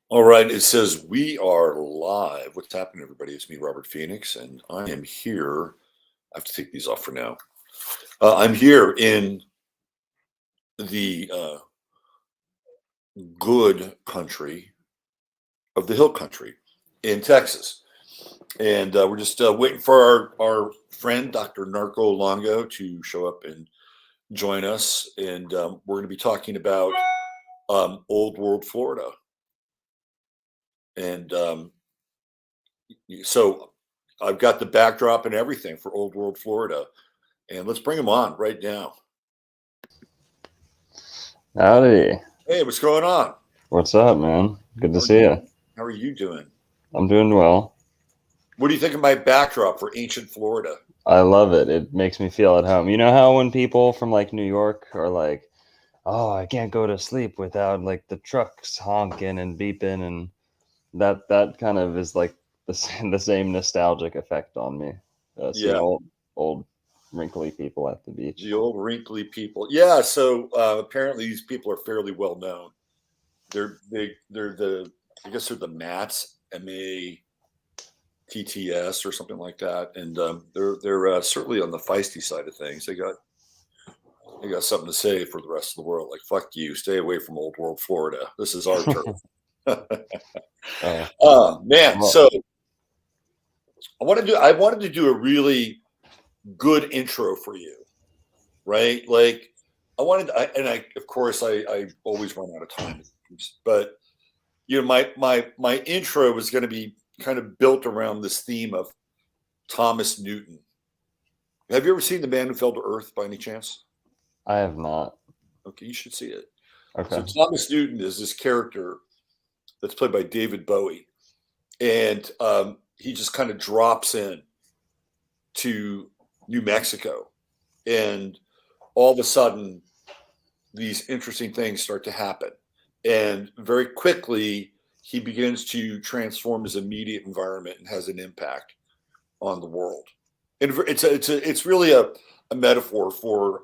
All right, it says we are live. What's happening, everybody? It's me, Robert Phoenix, and I am here. I have to take these off for now. I'm here in the good country of the hill country in Texas. And we're just waiting for our friend, Dr. Narco Longo, to show up and join us. And we're going to be talking about Old World Florida. And so I've got the backdrop and everything for Old World Florida. And let's bring him on right now. Howdy. Hey, what's going on? What's up, man? Good to see you. How are you doing? I'm doing well. What do you think of my backdrop for ancient Florida? I love it. It makes me feel at home. You know how when people from like New York are like, "Oh, I can't go to sleep without like the trucks honking and beeping," and that kind of is like the same nostalgic effect on me. Seeing Yeah, old wrinkly people at the beach. the old wrinkly people. Yeah, so apparently these people are fairly well known. They're the I guess they're the Mats, MATTS or something like that, and they're certainly on the feisty side of things. They got something to say for the rest of the world. Like fuck you, stay away from Old World Florida. This is our turf. Uh, Oh man, well, so I wanted to do a really good intro for you, right? Like I of course I always run out of time, but my intro was going to be kind of built around this theme of Thomas Newton. Have you ever seen The Man Who Fell to Earth by any chance? I have not. Okay, you should see it. So Okay. Thomas Newton is this character that's played by David Bowie, and he just kind of drops in to New Mexico, and all of a sudden, these interesting things start to happen, and very quickly he begins to transform his immediate environment and has an impact on the world. And it's really a metaphor for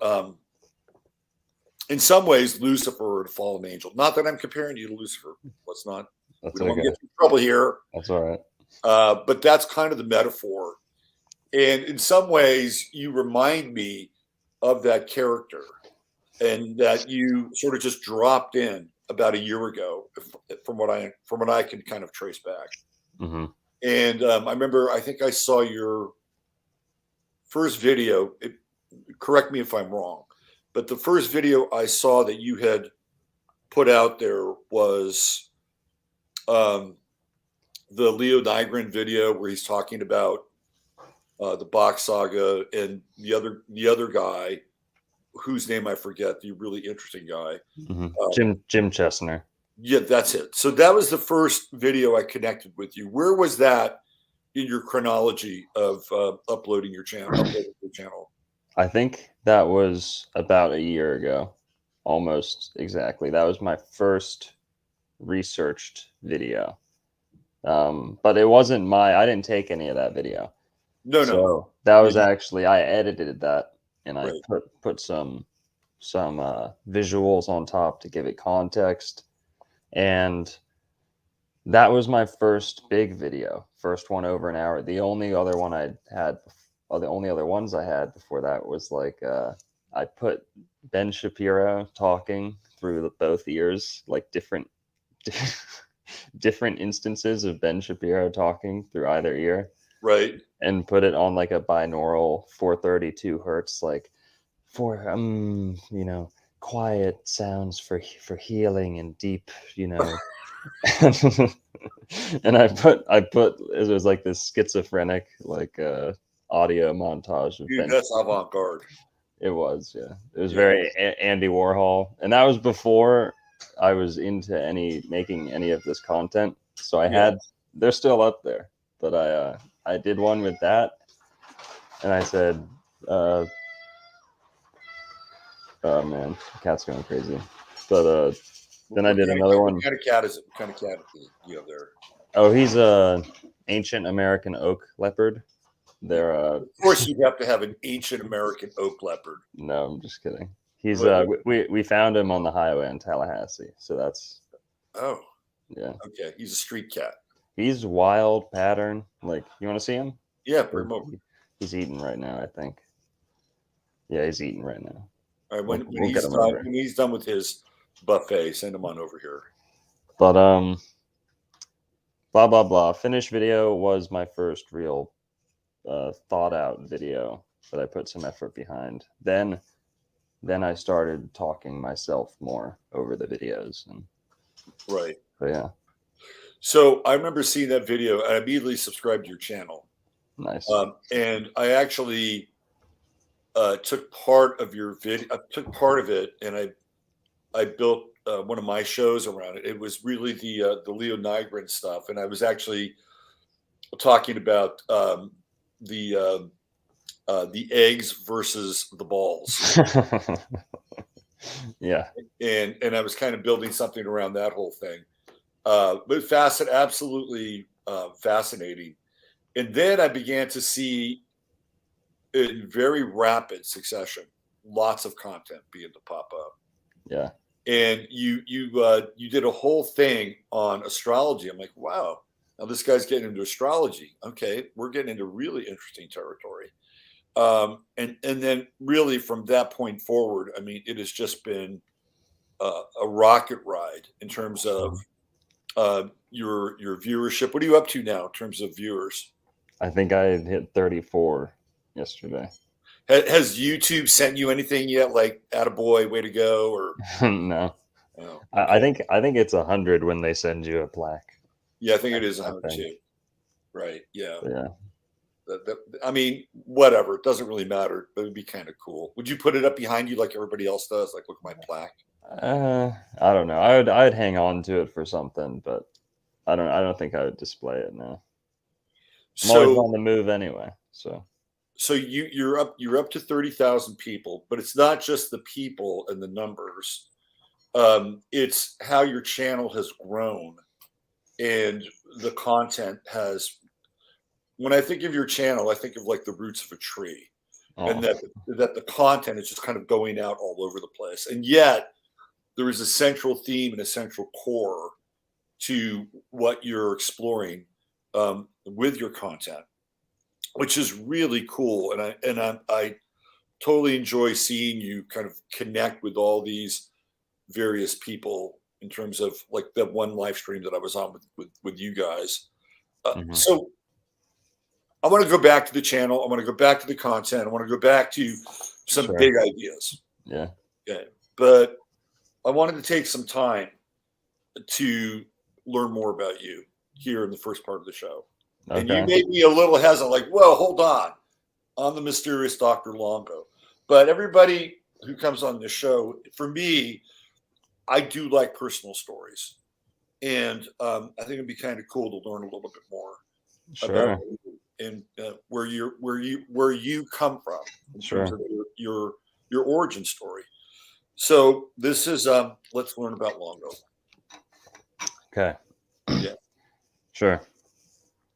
in some ways Lucifer or the fallen angel. Not that I'm comparing you to Lucifer. Let's not. We That's don't want to okay. get in trouble here. That's all right. But that's kind of the metaphor. And in some ways, you remind me of that character, and that you sort of just dropped in about a year ago, from what I can kind of trace back. Mm-hmm. And I remember, I think I saw your first video. Correct me if I'm wrong, but the first video I saw that you had put out there was um, the Leo Nygren video where he's talking about the Bach saga, and the other guy whose name I forget, the really interesting guy. Mm-hmm. Um, Jim Chestnur. yeah, that's it. So that was the first video I connected with you. Where was that in your chronology of uploading your channel? I think that was about a year ago, almost exactly. That was my first researched video. But it wasn't I didn't take any of that video. No, no, So that yeah, was actually, I edited that and I right. put some visuals on top to give it context. And that was my first big video, first one over an hour. The only other one I had, or the only other ones I had before that was like I put Ben Shapiro talking through both ears, like different instances of Ben Shapiro talking through either ear, Right. and put it on like a binaural 432 hertz, like for quiet sounds for healing and deep, and I put it was like this schizophrenic like audio montage of Dude, Ben. that's avant-garde. It was, yeah, it was Yeah. very Andy Warhol, and that was before I was into making any of this content. So Yeah. they're still up there, but I did one with that, and I said, oh man, the cat's going crazy, but then I did another What one. kind of cat is it? What kind of cat is you have there? Oh, he's a ancient American oak leopard. Yeah. They're Of course, you'd have to have an ancient American oak leopard. no, I'm just kidding. He's What, what, we found him on the highway in Tallahassee, so that's oh, Yeah. Okay, he's a street cat. He's wild pattern. Like, you want to see him? Yeah, bring him over. He's eating right now, I think. Yeah, he's eating right now. All right, when We'll get he's him done, over. when he's done with his buffet, send him on over here. But blah blah blah. Finished video was my first real thought out video that I put some effort behind. Then I started talking myself more over the videos, and Right. so yeah, So I remember seeing that video, and I immediately subscribed to your channel. nice. And I actually took part of your video. I took part of it, and I built one of my shows around it. It was really the Leo Nigrin stuff, and I was actually talking about the eggs versus the balls, Yeah, and I was kind of building something around that whole thing. But absolutely fascinating. And then I began to see in very rapid succession lots of content begin to pop up. yeah, And you did a whole thing on astrology. I'm like, wow, now this guy's getting into astrology. Okay, we're getting into really interesting territory. And then really from that point forward, I mean, it has just been a rocket ride in terms of your viewership. What are you up to now in terms of viewers? I think I hit 34 yesterday. Has YouTube sent you anything yet? Like, attaboy, way to go, or No, oh, I okay. think it's 100 when they send you a plaque. Yeah, I think it is I 100 think. too. Right? Yeah. But yeah. I mean, whatever. It doesn't really matter, but it'd be kind of cool. Would you put it up behind you like everybody else does? Like, look at my plaque. I don't know. I'd hang on to it for something, but I don't think I would display it now. I'm always So, on the move anyway. So you're up to 30,000 people, but it's not just the people and the numbers. It's how your channel has grown and the content has. When I think of your channel, I think of like the roots of a tree, and oh, that the content is just kind of going out all over the place, and yet there is a central theme and a central core to what you're exploring with your content, which is really cool. I totally enjoy seeing you kind of connect with all these various people in terms of like that one live stream that I was on with you guys. mhm. So I want to go back to the channel. I want to go back to the content. I want to go back to some Sure. big ideas. Yeah. Okay. But I wanted to take some time to learn more about you here in the first part of the show. And you Okay. made me a little hesitant, like, whoa, hold on. I'm the mysterious Dr. Longo. But everybody who comes on this show, for me, I do like personal stories. And I think it'd be kind of cool to learn a little bit more about Sure. you and where you come from in terms Sure. of your origin story. So this is let's learn about Longo. Okay. Yeah. Sure.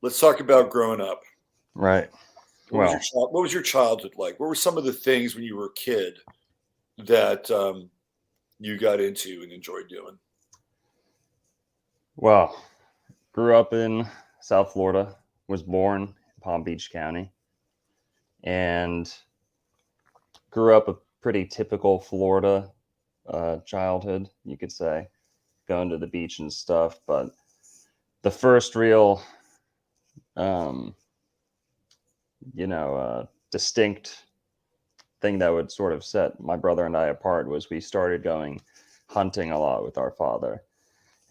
Let's talk about growing up. Right. Well, What was your childhood like? What were some of the things when you were a kid that you got into and enjoyed doing? well, grew up in South Florida, was born in Palm Beach County, and grew up a pretty typical Florida childhood, you could say, going to the beach and stuff. But the first real, um, distinct thing that would sort of set my brother and I apart was we started going hunting a lot with our father,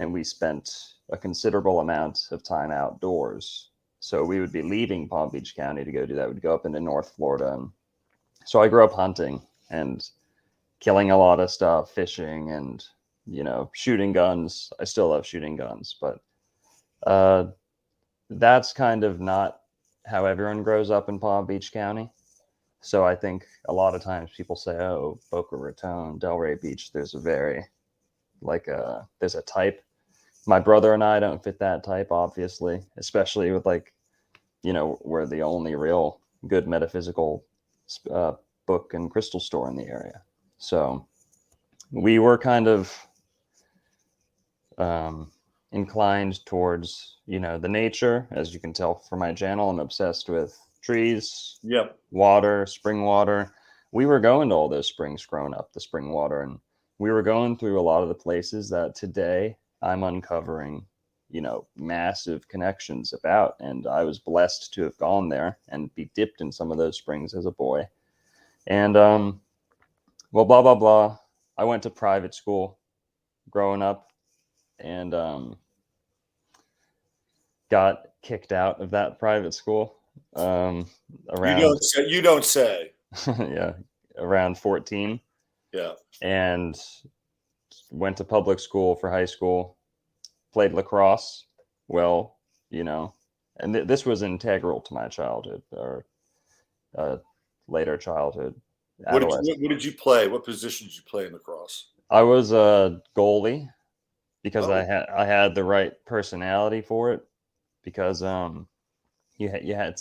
and we spent a considerable amount of time outdoors. So we would be leaving Palm Beach County to go do that. We'd go up into North Florida. And so I grew up hunting and killing a lot of stuff, fishing and, shooting guns. I still love shooting guns, but that's kind of not how everyone grows up in Palm Beach County. So I think a lot of times people say, oh, Boca Raton, Delray Beach, there's a type. My brother and I don't fit that type, obviously, especially with we're the only real good metaphysical book and crystal store in the area. So we were kind of inclined towards, the nature. As you can tell from my channel, I'm obsessed with trees, Yep. water, spring water. We were going to all those springs growing up, the spring water, and we were going through a lot of the places that today I'm uncovering, massive connections about. And I was blessed to have gone there and be dipped in some of those springs as a boy. And, well, blah, blah, blah. I went to private school growing up and got kicked out of that private school You around, don't say. yeah, around 14. Yeah. And went to public school for high school, played lacrosse. Well, and this was integral to my childhood or later childhood, adolescence. What did you play? What position did you play in lacrosse? I was a goalie because Oh. I had the right personality for it. Because you have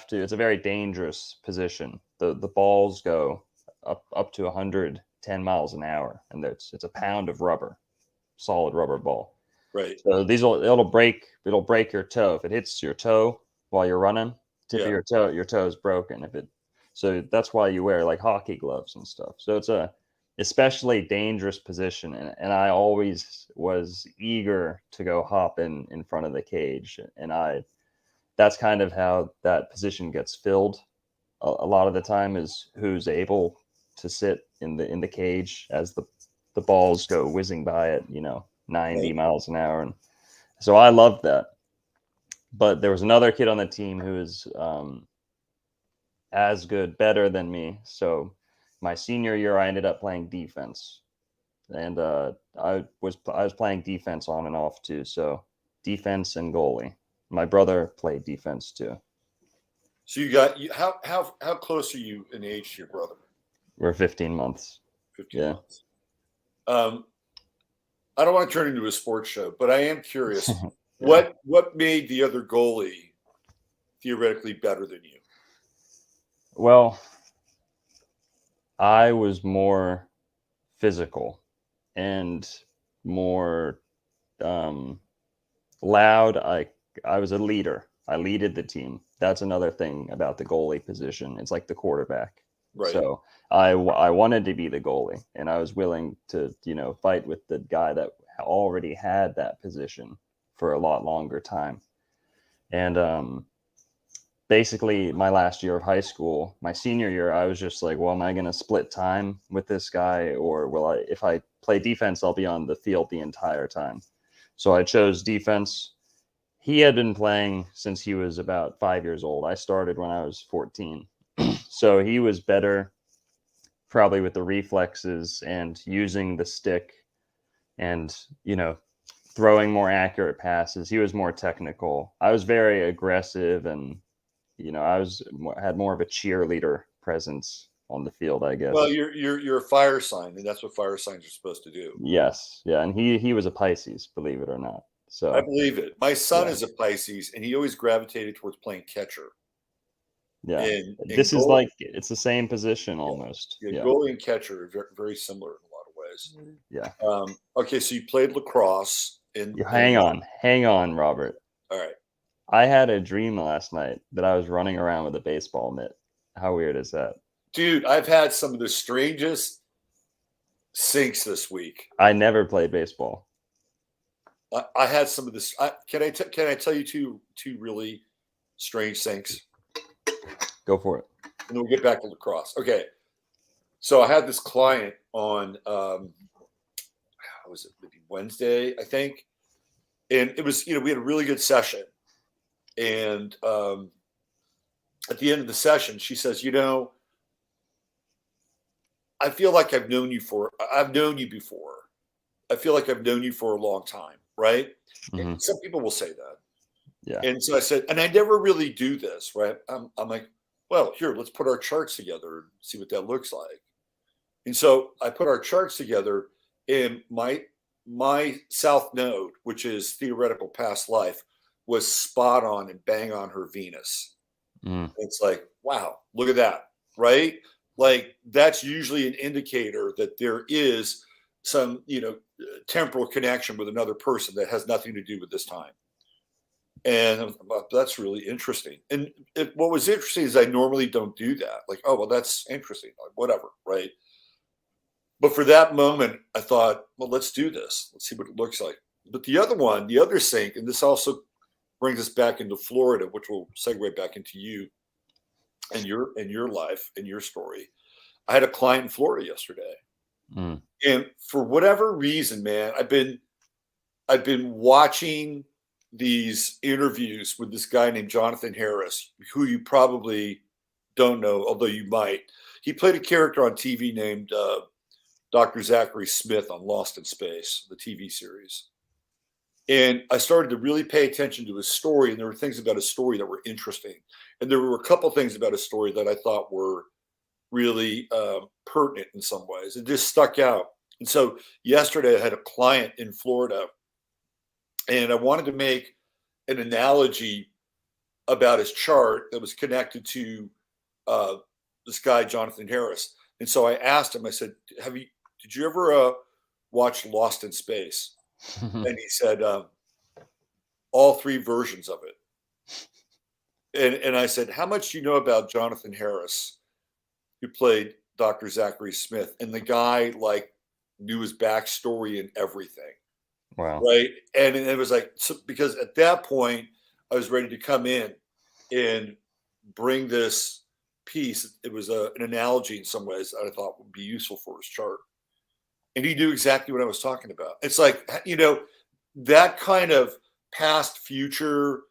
to. It's a very dangerous position. The balls go up to 110 miles an hour, and it's a pound of rubber, solid rubber ball. Right. So it'll break your toe if it hits your toe while you're running. Tip of your toe is broken. So that's why you wear like hockey gloves and stuff. So it's a especially dangerous position, and I always was eager to go hop in front of the cage, and that's kind of how that position gets filled a lot of the time, is who's able to sit in the cage as the balls go whizzing by at 90 miles an hour. And so I loved that. But there was another kid on the team who was as good, better than me. So my senior year, I ended up playing defense, and I was playing defense on and off too. So defense and goalie. My brother played defense too. So how close are you in age to your brother? We're 15 months. 15 months. I don't want to turn into a sports show, but I am curious. Yeah. What made the other goalie theoretically better than you? Well, I was more physical and more loud. I was a leader. I leaded the team. That's another thing about the goalie position. It's like the quarterback. Right. So I wanted to be the goalie, and I was willing to, fight with the guy that already had that position for a lot longer time. And basically my last year of high school, my senior year, I was just like, well, am I going to split time with this guy, or if I play defense, I'll be on the field the entire time. So I chose defense. He had been playing since he was about 5 years old. I started when I was 14. So he was better probably with the reflexes and using the stick and, throwing more accurate passes. He was more technical. I was very aggressive, and, had more of a cheerleader presence on the field, I guess. Well, you're a fire sign, and that's what fire signs are supposed to do. Yes. Yeah. And he was a Pisces, believe it or not. So I believe it. My son is a Pisces, and he always gravitated towards playing catcher. Yeah. And this is like, it's the same position almost. Yeah. Goalie and catcher are very, very similar in a lot of ways. Yeah. Okay. So you played lacrosse. Hang on, Robert. All right. I had a dream last night that I was running around with a baseball mitt. How weird is that? Dude, I've had some of the strangest sinks this week. I never played baseball. I had some of this. Can I tell you two really strange sinks? Go for it. And then we'll get back to lacrosse. Okay. So I had this client on, how was it? Maybe Wednesday, I think. And it was, we had a really good session. And at the end of the session, she says, I feel like I've known you before. I feel like I've known you for a long time, right? Mm-hmm. Some people will say that. Yeah. And so I said, and I never really do this, right? I'm like, well, here, let's put our charts together and see what that looks like. And so I put our charts together, and my south node, which is theoretical past life, was spot on and bang on her Venus. It's like, wow, look at that, right? Like, that's usually an indicator that there is some temporal connection with another person that has nothing to do with this time. And I was, well, that's really interesting. And what was interesting is I normally don't do that. Like, oh, well, that's interesting. Like, whatever, right? But for that moment, I thought, well, let's do this. Let's see what it looks like. But the other sync, and this also brings us back into Florida, which will segue back into you and your life and your story. I had a client in Florida yesterday. Mm. And for whatever reason, man, I've been watching these interviews with this guy named Jonathan Harris, who you probably don't know, although you might. He played a character on TV named Dr. Zachary Smith on Lost in Space, the TV series. And I started to really pay attention to his story, and there were things about his story that were interesting. And there were a couple things about his story that I thought were really pertinent in some ways. It just stuck out. And so yesterday I had a client in Florida, and I wanted to make an analogy about his chart that was connected to this guy, Jonathan Harris. And so I asked him, I said, did you ever watch Lost in Space? And he said, all three versions of it. And I said, how much do you know about Jonathan Harris, who played Dr. Zachary Smith? And the guy knew his backstory and everything. Wow. Right. And it was like, so, because at that point I was ready to come in and bring this piece. It was an analogy in some ways that I thought would be useful for his chart. And he knew exactly what I was talking about. It's like, that kind of past future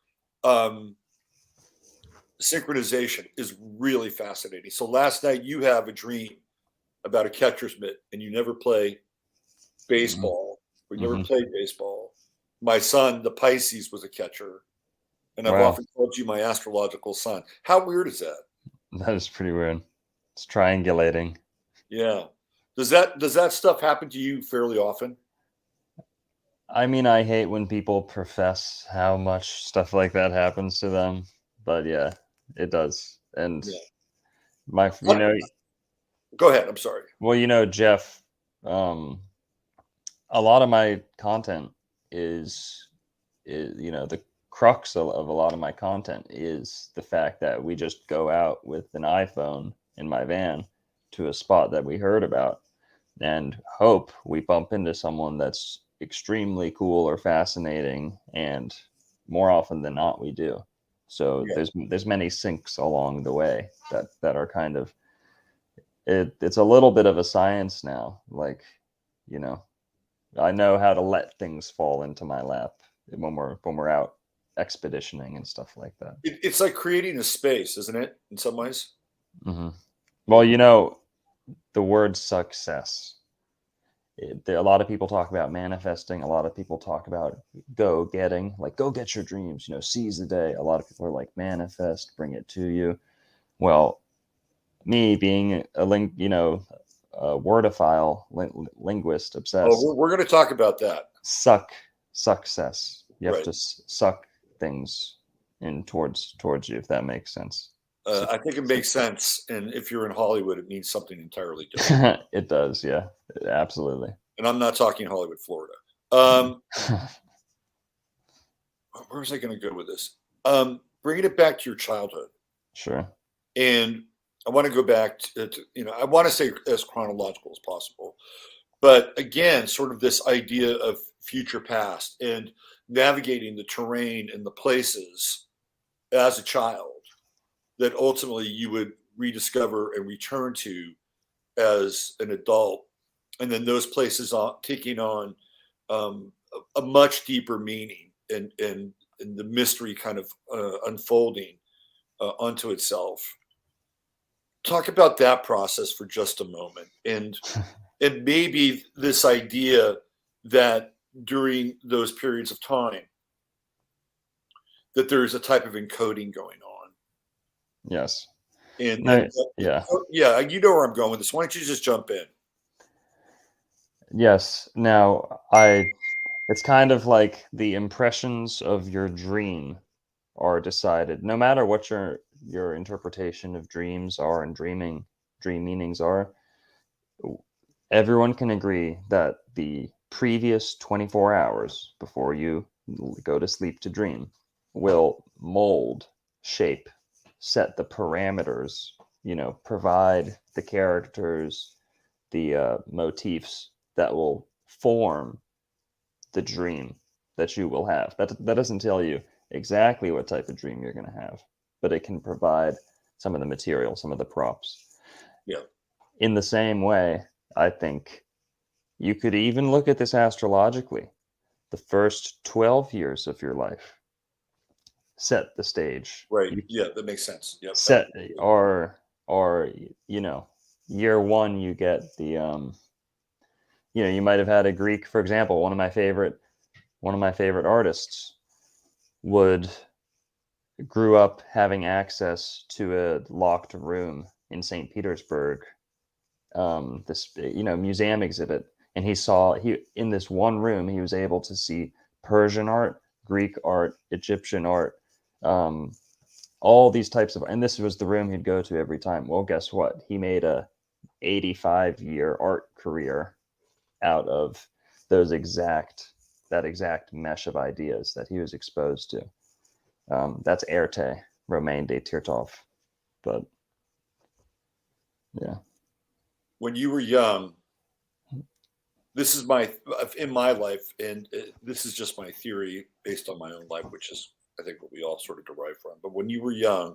synchronization is really fascinating. So last night you have a dream about a catcher's mitt, and you never play baseball. We never played baseball. My son, the Pisces, was a catcher, and I've often called you my astrological son. How weird is that? That is pretty weird. It's triangulating. Yeah. Does that stuff happen to you fairly often? I mean, I hate when people profess how much stuff like that happens to them, but yeah, it does. And Go ahead. I'm sorry. Well, Jeff, a lot of my content is the crux of a lot of my content is the fact that we just go out with an iPhone in my van to a spot that we heard about and hope we bump into someone that's extremely cool or fascinating, and more often than not we do. So there's many syncs along the way that are kind of it's a little bit of a science now. I know how to let things fall into my lap when we're out expeditioning and stuff like that. It's like creating a space, isn't it? In some ways. Mm-hmm. Well, the word success. A lot of people talk about manifesting. A lot of people talk about go getting, like go get your dreams. Seize the day. A lot of people are like manifest, bring it to you. Well, me being a wordophile, linguist obsessed. Oh, we're going to talk about that. Success. You have to suck things in towards you, if that makes sense. I think it makes sense. And if you're in Hollywood, it means something entirely different. It does. Yeah, absolutely. And I'm not talking Hollywood, Florida. Where was I going to go with this? Bringing it back to your childhood. Sure. And I want to go back to I want to say as chronological as possible. But again, sort of this idea of future past and navigating the terrain and the places as a child that ultimately you would rediscover and return to as an adult. And then those places are taking on a much deeper meaning and the mystery kind of unfolding onto itself. Talk about that process for just a moment. And maybe this idea that during those periods of time that there is a type of encoding going on. Yes. Yeah. You know where I'm going with this. Why don't you just jump in? Yes. Now, it's kind of like the impressions of your dream are decided, no matter what your interpretation of dreams are and dream meanings are. everyone can agree that the previous 24 hours before you go to sleep to dream will mold, shape, set the parameters, provide the characters, the motifs that will form the dream that you will have. That doesn't tell you exactly what type of dream you're going to have, but it can provide some of the material, some of the props. Yeah. In the same way, I think you could even look at this astrologically. The first 12 years of your life set the stage. Right. You Yeah, that makes sense. Yep. set or year one you get the you might have had a Greek, for example. One of my favorite artists would grew up having access to a locked room in St. Petersburg, this museum exhibit, and he in this one room he was able to see Persian art, Greek art, Egyptian art, all these types of, and this was the room he'd go to every time. Well, guess what? He made a 85-year art career out of that exact mesh of ideas that he was exposed to. That's Erte, Romain de Tirtov. But yeah. When you were young, this is in my life, and this is just my theory based on my own life, which is, I think, what we all sort of derive from. But when you were young,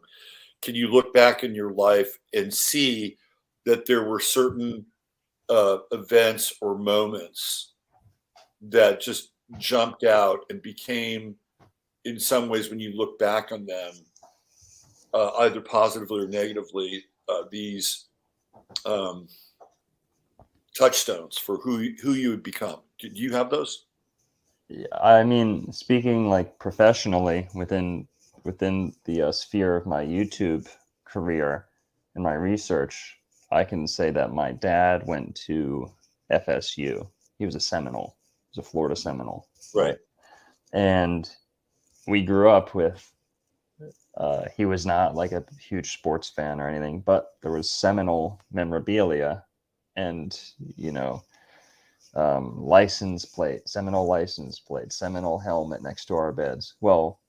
can you look back in your life and see that there were certain events or moments that just jumped out and became, in some ways, when you look back on them, either positively or negatively, these touchstones for who you would become? Do you have those? Yeah, I mean, speaking like professionally within the sphere of my YouTube career and my research, I can say that my dad went to FSU. He was a Seminole. He was a Florida Seminole. Right. And we grew up with, he was not like a huge sports fan or anything, but there was Seminole memorabilia and, license plate, Seminole helmet next to our beds. Well,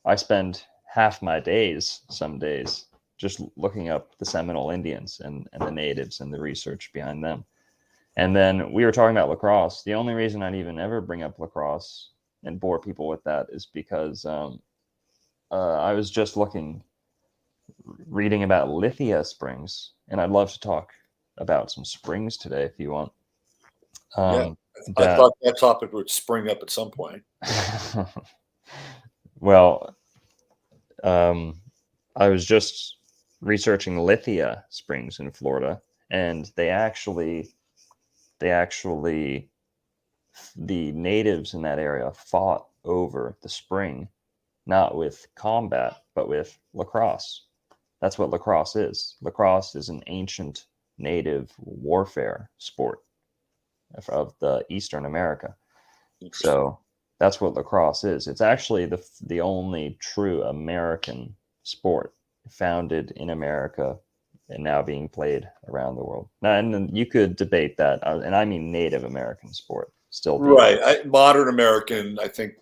I spend half my days, some days, just looking up the Seminole Indians and the natives and the research behind them. And then we were talking about lacrosse. The only reason I'd even ever bring up lacrosse and bore people with that is because I was just reading about Lithia Springs, and I'd love to talk about some springs today if you want. Yeah, I thought that topic would spring up at some point. Well, I was just researching Lithia Springs in Florida, and the natives in that area fought over the spring, not with combat, but with lacrosse. That's what lacrosse is. Lacrosse is an ancient native warfare sport of the Eastern America. So that's what lacrosse is. It's actually the only true American sport founded in America and now being played around the world. Now, and then you could debate that, and I mean Native American sport still being right. Modern American, I think.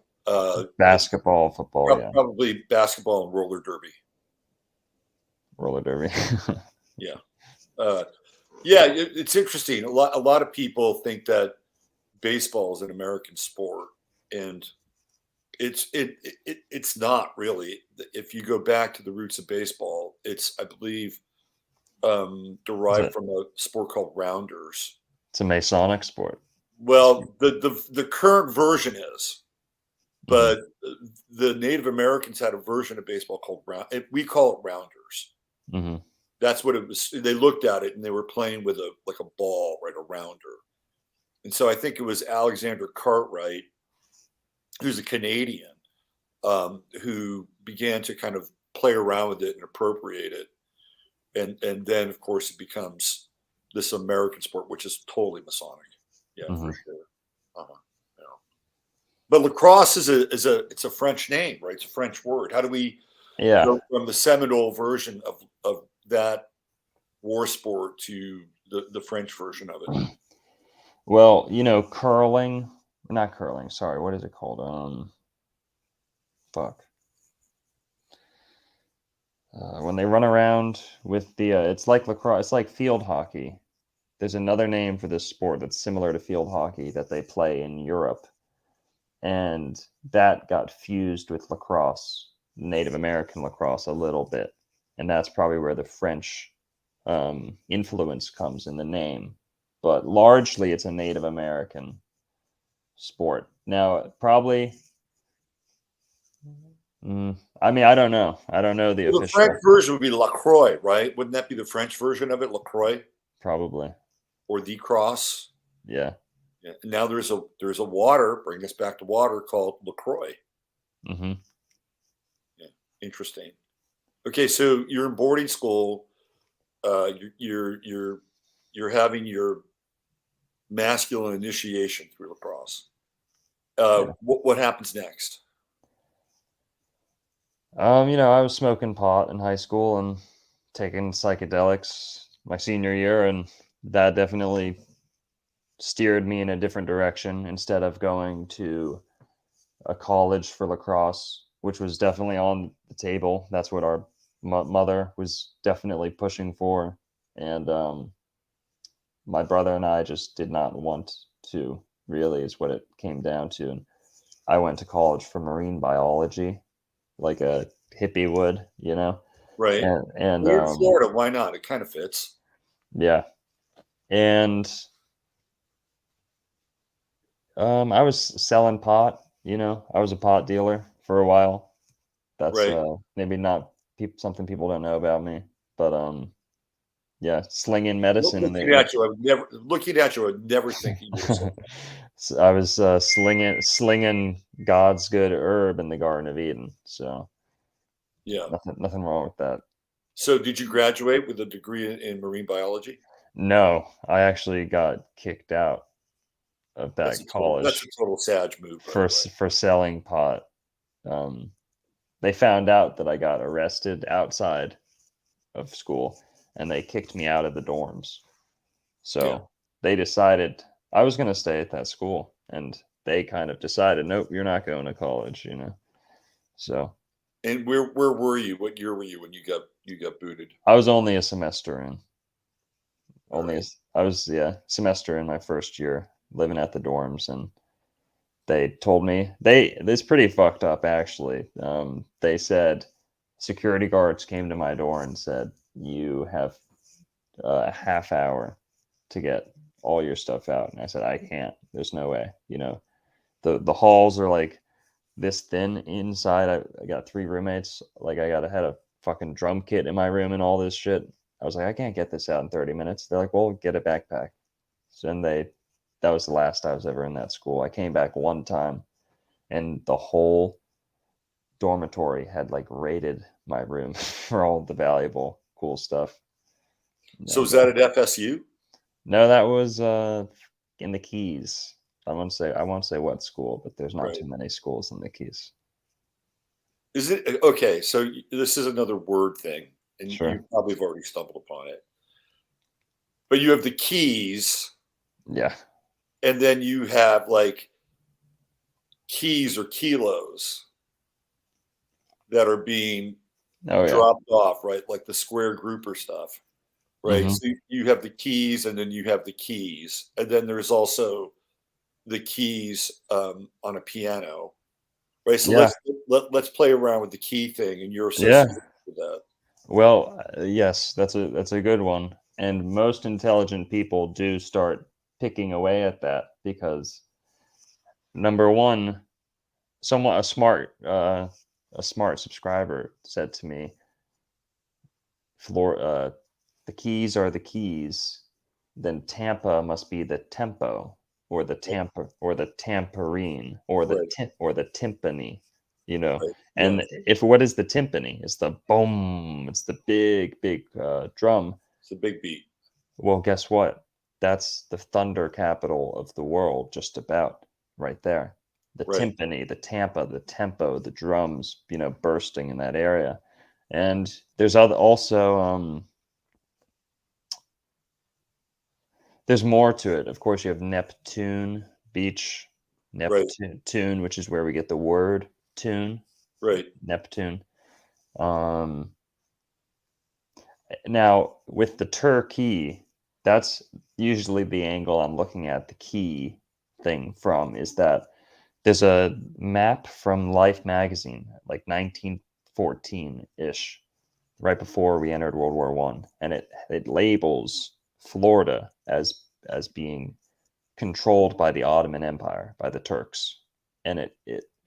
Basketball, football, yeah, probably basketball and roller derby. Roller derby. Yeah. Yeah, it's interesting. A lot of people think that baseball is an American sport, and it's not really. If you go back to the roots of baseball, it's, I believe, derived from a sport called rounders. It's a Masonic sport. Well, the current version is, but the Native Americans had a version of baseball called we call it rounders. Mm-hmm. That's what it was. They looked at it and they were playing with a ball, right, a rounder. And so I think it was Alexander Cartwright, who's a Canadian, who began to kind of play around with it and appropriate it. And then, of course, it becomes this American sport, which is totally Masonic. Yeah, for sure. Yeah. But lacrosse it's a French name, right? It's a French word. How do we go from the Seminole version of that war sport to the French version of it? Well, curling, not curling. Sorry, what is it called? Fuck. When they run around with the, it's like lacrosse. It's like field hockey. There's another name for this sport that's similar to field hockey that they play in Europe, and that got fused with lacrosse, Native American lacrosse, a little bit, and that's probably where the French influence comes in the name. But largely, it's a Native American sport. Now, probably. I mean, I don't know. I don't know the Well, the French official. version would be Lacroix, right? Wouldn't that be the French version of it, Lacroix Probably, or the Cross? yeah. Yeah. And now there's a water. Bring us back to water called Lacroix. Mm-hmm. Yeah, interesting. Okay, so you're in boarding school. You're having your masculine initiation through lacrosse. Yeah. What happens next? I was smoking pot in high school and taking psychedelics my senior year, and that definitely steered me in a different direction instead of going to a college for lacrosse, which was definitely on the table. That's what our mother was definitely pushing for. And my brother and I just did not want to, really, is what it came down to. And I went to college for marine biology, like a hippie would, Right. and We're in Florida. Why not? It kind of fits. yeah, and I was selling pot. I was a pot dealer for a while. That's Right. maybe not something people don't know about me, but yeah, slinging medicine in Looking the. at you, I would never think that you would have said that. So I was slinging God's good herb in the Garden of Eden. So Yeah. nothing wrong with that. So, did you graduate with a degree in marine biology? No, I actually got kicked out of that That's a college total Sag move, by the for way. for selling pot. Um, they found out that I got arrested outside of school, and they kicked me out of the dorms. Yeah. So they decided I was going to stay at that school, and they kind of decided, nope, you're not going to college. So And where were you? What year were you when you got booted? I was only a semester in. All right. I was, yeah, semester in my first year living at the dorms, and they told me this pretty fucked up actually. They said security guards came to my door and said you have a half hour to get all your stuff out, and I said I can't. There's no way. The halls are like this thin inside. I got three roommates. Like I had a fucking drum kit in my room and all this shit. I was like, I can't get this out in 30 minutes. They're like, well, get a backpack. So then that was the last I was ever in that school. I came back one time, and the whole dormitory had like raided my room for all the valuable, cool stuff. So, was And that at FSU? no, that was in the Keys. I won't say what school, but there's not Right. too many schools in the Keys. Is it okay? So, this is another word thing, and you Sure. probably have already stumbled upon it. But you have the keys, Yeah. and then you have like keys or kilos that are being Oh yeah. dropped off, right? Like the square grouper stuff, right? Hmm. So you have the keys, and then you have the keys, and then there's also the keys on a piano, right? So Yeah. let's play around with the key thing and your Yeah. association with that. Well, yes, that's a good one. And most intelligent people do start picking away at that because number one, somewhat a smart subscriber said to me, "Floor, the keys are the keys. Then Tampa must be the tempo, or the Right, tamper, or the tamperine, or the right, or the timpani." right. Yeah, And if what is the timpani? It's the boom. It's the big, big drum. it's a big beat. Well, guess what? That's the thunder capital of the world, just about right there. The Right. timpani, the tampa, the tempo, the drums, bursting in that area. And there's also There's more to it. Of course, you have Neptune Beach, Right. Neptune, which is where we get the word tune, Right. Neptune. Um, Now, with the Turkey, that's usually the angle I'm looking at the key thing from, is that there's a map from Life magazine, like 1914-ish, right before we entered World War One, and it labels Florida as being controlled by the Ottoman Empire, by the Turks, and it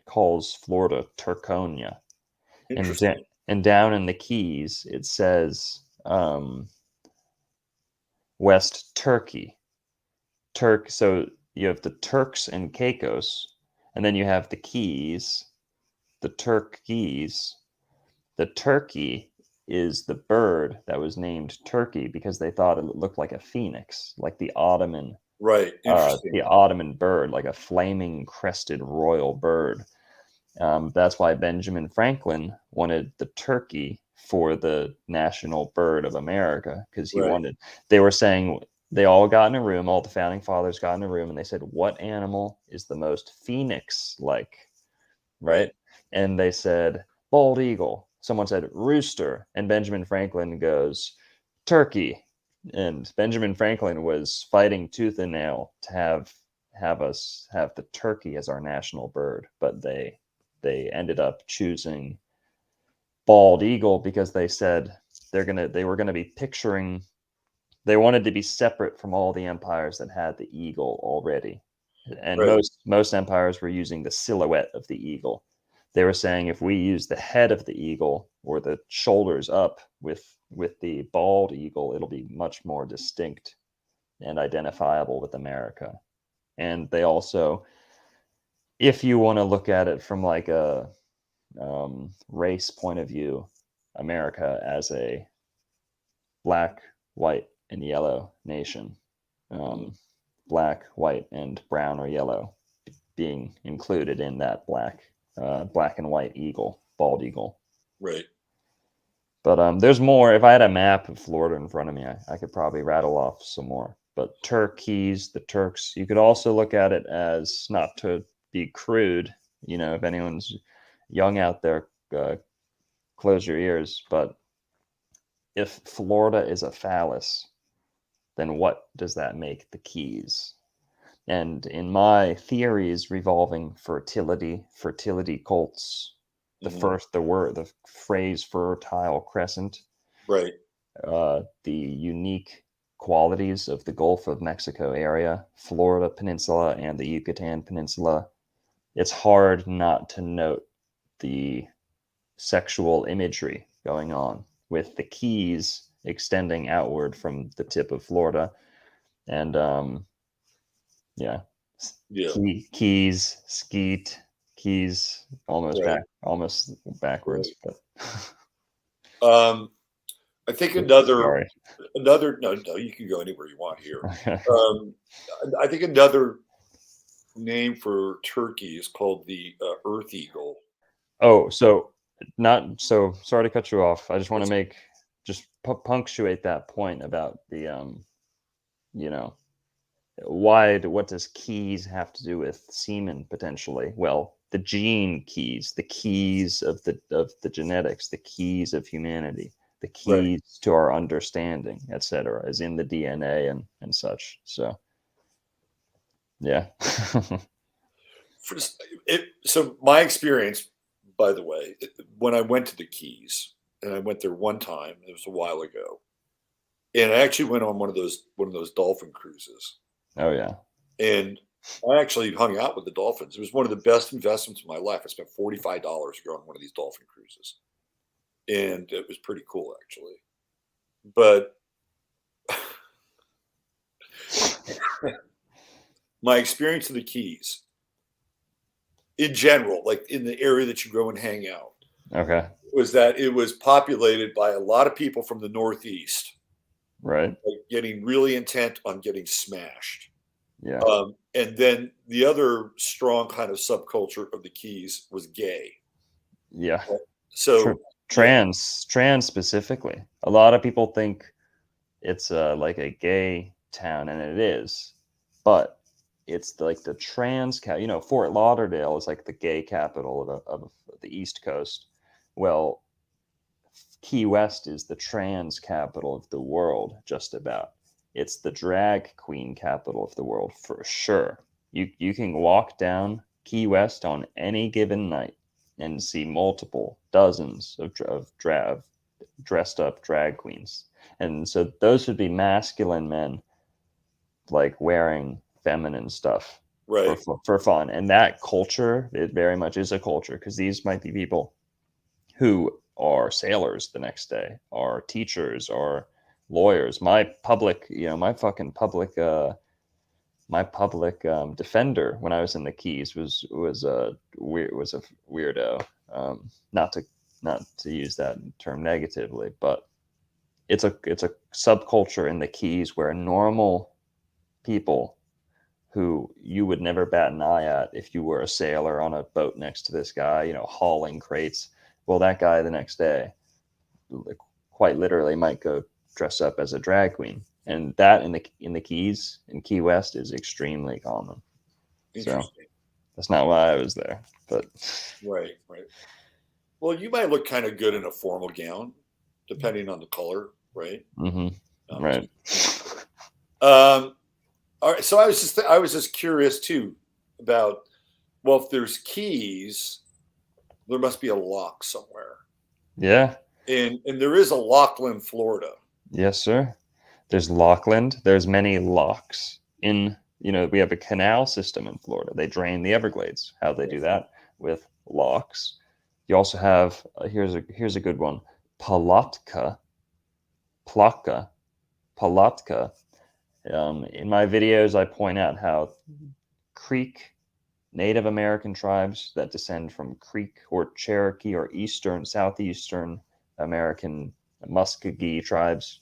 calls Florida Turconia, and Interesting. and down in the Keys it says West Turkey. So you have the Turks and Caicos, and then you have the Keys, the Turkeys. The turkey is the bird that was named Turkey because they thought it looked like a phoenix, like Right. the Interesting. Ottoman bird, like a flaming crested royal bird. That's why Benjamin Franklin wanted the turkey for the national bird of America, because Right. they were saying, they all got in a room, all the founding fathers got in a room, and they said, what animal is the most phoenix like? Right. Right. And they said, bald eagle. Someone said, rooster. And Benjamin Franklin goes, turkey. And Benjamin Franklin was fighting tooth and nail to have us have the turkey as our national bird, but they ended up choosing bald eagle because they said they were gonna be picturing, they wanted to be separate from all the empires that had the eagle already, and Right. most empires were using the silhouette of the eagle. They were saying, if we use the head of the eagle or the shoulders up with the bald eagle, it'll be much more distinct and identifiable with America. And they also, if you want to look at it from like a race point of view, America as a black, white, and yellow nation. Mhm. Black, white, and brown or yellow being included in that black and white eagle, bald eagle. Right. But there's more. If I had a map of Florida in front of me, I could probably rattle off some more. But Turkeys, the Turks, you could also look at it as, not to be crude, if anyone's young out there, close your ears. But if Florida is a phallus, then what does that make the Keys? And in my theories revolving fertility cults, Mhm. the phrase fertile crescent, Right. the unique qualities of the Gulf of Mexico area, Florida Peninsula, and the Yucatan Peninsula, it's hard not to note the sexual imagery going on with the Keys extending outward from the tip of Florida. And yeah, Yeah. keys, skeet, keys, Right. almost backwards, Right. but Um, I think another sorry. another no, no, you can go anywhere you want here. Okay. Um, I think another name for turkey is called the earth eagle. Oh, so not so sorry to cut you off. I just want to It's make, just punctuate that point about the you know, what does keys have to do with semen potentially? Well, the gene keys, the keys of the genetics, the keys of humanity, the right. keys to our understanding, etc., is in the DNA and such. So yeah. For, so my experience, by the way, when I went to the Keys, and I went there one time, it was a while ago, and I actually went on one of those dolphin cruises, Oh yeah. and I actually hung out with the dolphins. It was one of the best investments of my life. I spent $45 to go on one of these dolphin cruises, and it was pretty cool actually. But my experience of the Keys in general, like in the area that you go and hang out, Okay. was that it was populated by a lot of people from the Northeast, Right. like getting really intent on getting smashed. Yeah. And then the other strong kind of subculture of the Keys was gay. Yeah. Tr- So yeah, trans specifically. A lot of people think it's like a gay town, and it is, but it's like the Fort Lauderdale is like the gay capital of the East Coast. Well, Key West is the trans capital of the world, just about. It's the drag queen capital of the world for sure. You can walk down Key West on any given night and see multiple dozens of dressed up drag queens. And so those would be masculine men like wearing feminine stuff Right. for fun. And that culture, it very much is a culture, because these might be people who are sailors the next day, are teachers, or lawyers. My public, my fucking public, my public defender when I was in the Keys was a weirdo. Not to use that term negatively, but it's a subculture in the Keys where normal people who you would never bat an eye at if you were a sailor on a boat next to this guy, hauling crates. Well, that guy the next day, quite literally, might go dress up as a drag queen, and that in the Keys, in Key West, is extremely common. So that's not why I was there, but right. Well, you might look kind of good in a formal gown, depending on the color, right? Mm-hmm. Right. All right. So I was just curious too about, well, if there's keys, there must be a lock somewhere. Yeah. And there is a Lockland, Florida. Yes, sir. There's Lockland. There's many locks in, we have a canal system in Florida. They drain the Everglades. How they do that? With locks. You also have, here's a good one, Palatka. In my videos, I point out how Creek Native American tribes that descend from Creek or Cherokee or Southeastern American Muskogee tribes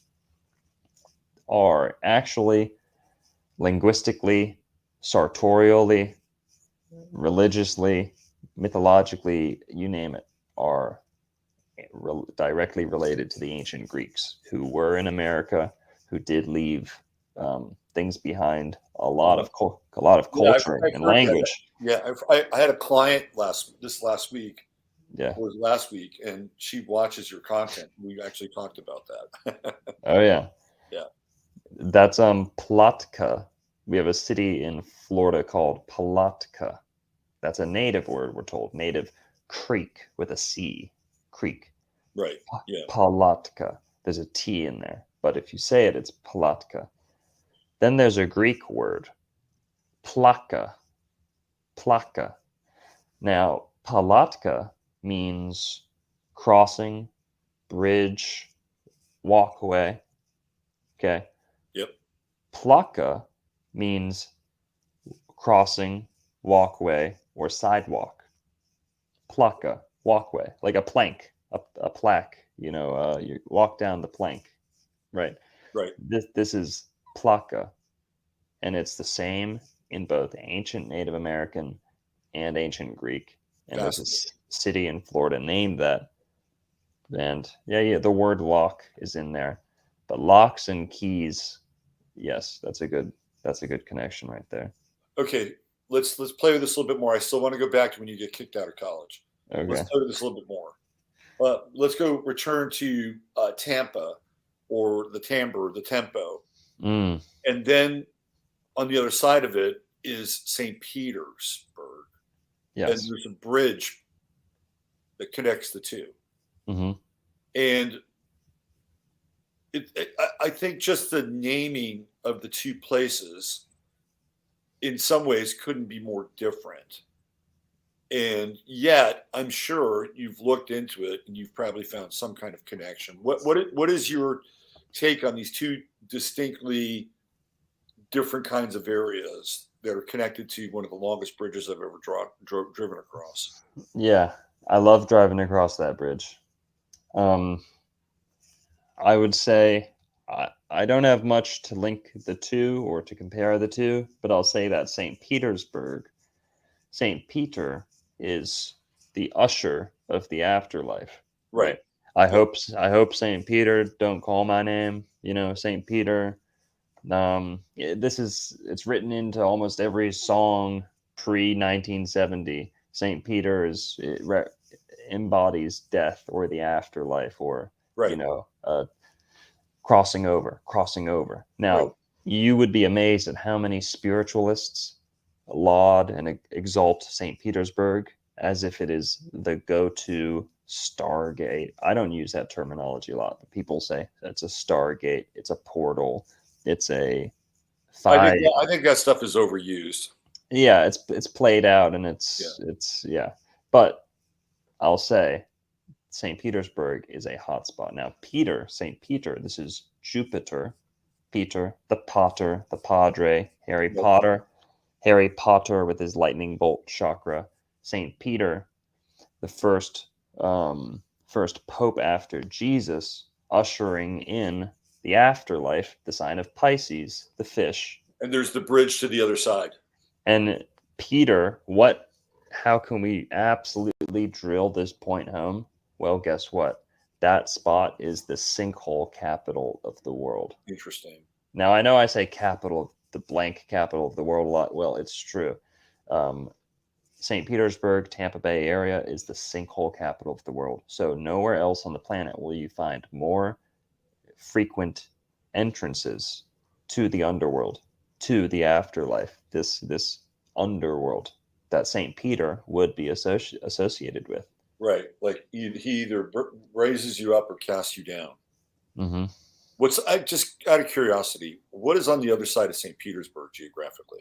are actually linguistically, sartorially, religiously, mythologically, you name it, are directly related to the ancient Greeks who were in America, who did leave things behind, a lot of culture and language. I had a client this last week. Yeah. It was last week, and she watches your content. We actually talked about that. Oh yeah. Yeah. That's Palatka. We have a city in Florida called Palatka. That's a native word, we're told. Native Creek with a C. Creek. Right. Yeah. Palatka. There's a T in there, but if you say it, it's Palatka. Then there's a Greek word, plaka. Now, Palatka means crossing, bridge, walkway. Okay. Yep. Plaka means crossing, walkway, or sidewalk. Plaka, walkway, like a plank, a plaque. You walk down the plank, right? Right. This is plaka, and it's the same in both ancient Native American and ancient Greek. And there's a city in Florida named that. And yeah, the word lock is in there, but locks and keys, yes, that's a good connection right there. Okay, let's play with this a little bit more. I still want to go back to when you get kicked out of college. Okay. Let's play with this a little bit more. Let's return to Tampa, or the timbre, the tempo. Mm. And then on the other side of it is St. Petersburg. Yes. And there's a bridge that connects the two. Mm-hmm. And I think just the naming of the two places in some ways couldn't be more different. And yet, I'm sure you've looked into it and you've probably found some kind of connection. What is your take on these two distinctly different kinds of areas that are connected to one of the longest bridges I've ever driven across? Yeah, I love driving across that bridge. I would say I don't have much to link the two or to compare the two, but I'll say that St. Peter is the usher of the afterlife. Right. I hope St. Peter don't call my name. St. Peter, It's written into almost every song pre 1970. St. Peter embodies death or the afterlife, or Right. crossing over. Now, Right. you would be amazed at how many spiritualists laud and exalt St. Petersburg as if it is the go-to stargate. I don't use that terminology a lot, but people say it's a stargate, it's a portal, it's a five. I think that stuff is overused. Yeah, it's played out, and Yeah. it's yeah. But I'll say St. Petersburg is a hotspot. Now, St. Peter, this is Jupiter, Peter, the Potter, the Padre, Yep. Harry Potter with his lightning bolt chakra, St. Peter, the first pope after Jesus, ushering in the afterlife, the sign of Pisces, the fish. And there's the bridge to the other side. And Peter, how can we absolutely drill this point home? Well, guess what? That spot is the sinkhole capital of the world. Interesting. Now, I know I say capital, the blank capital of the world a lot. Well, it's true. St. Petersburg, Tampa Bay area is the sinkhole capital of the world. So nowhere else on the planet will you find more frequent entrances to the underworld, to the afterlife, this underworld that St. Peter would be associated with. Right. Like he either raises you up or casts you down. Mm-hmm. I just out of curiosity, what is on the other side of St. Petersburg geographically?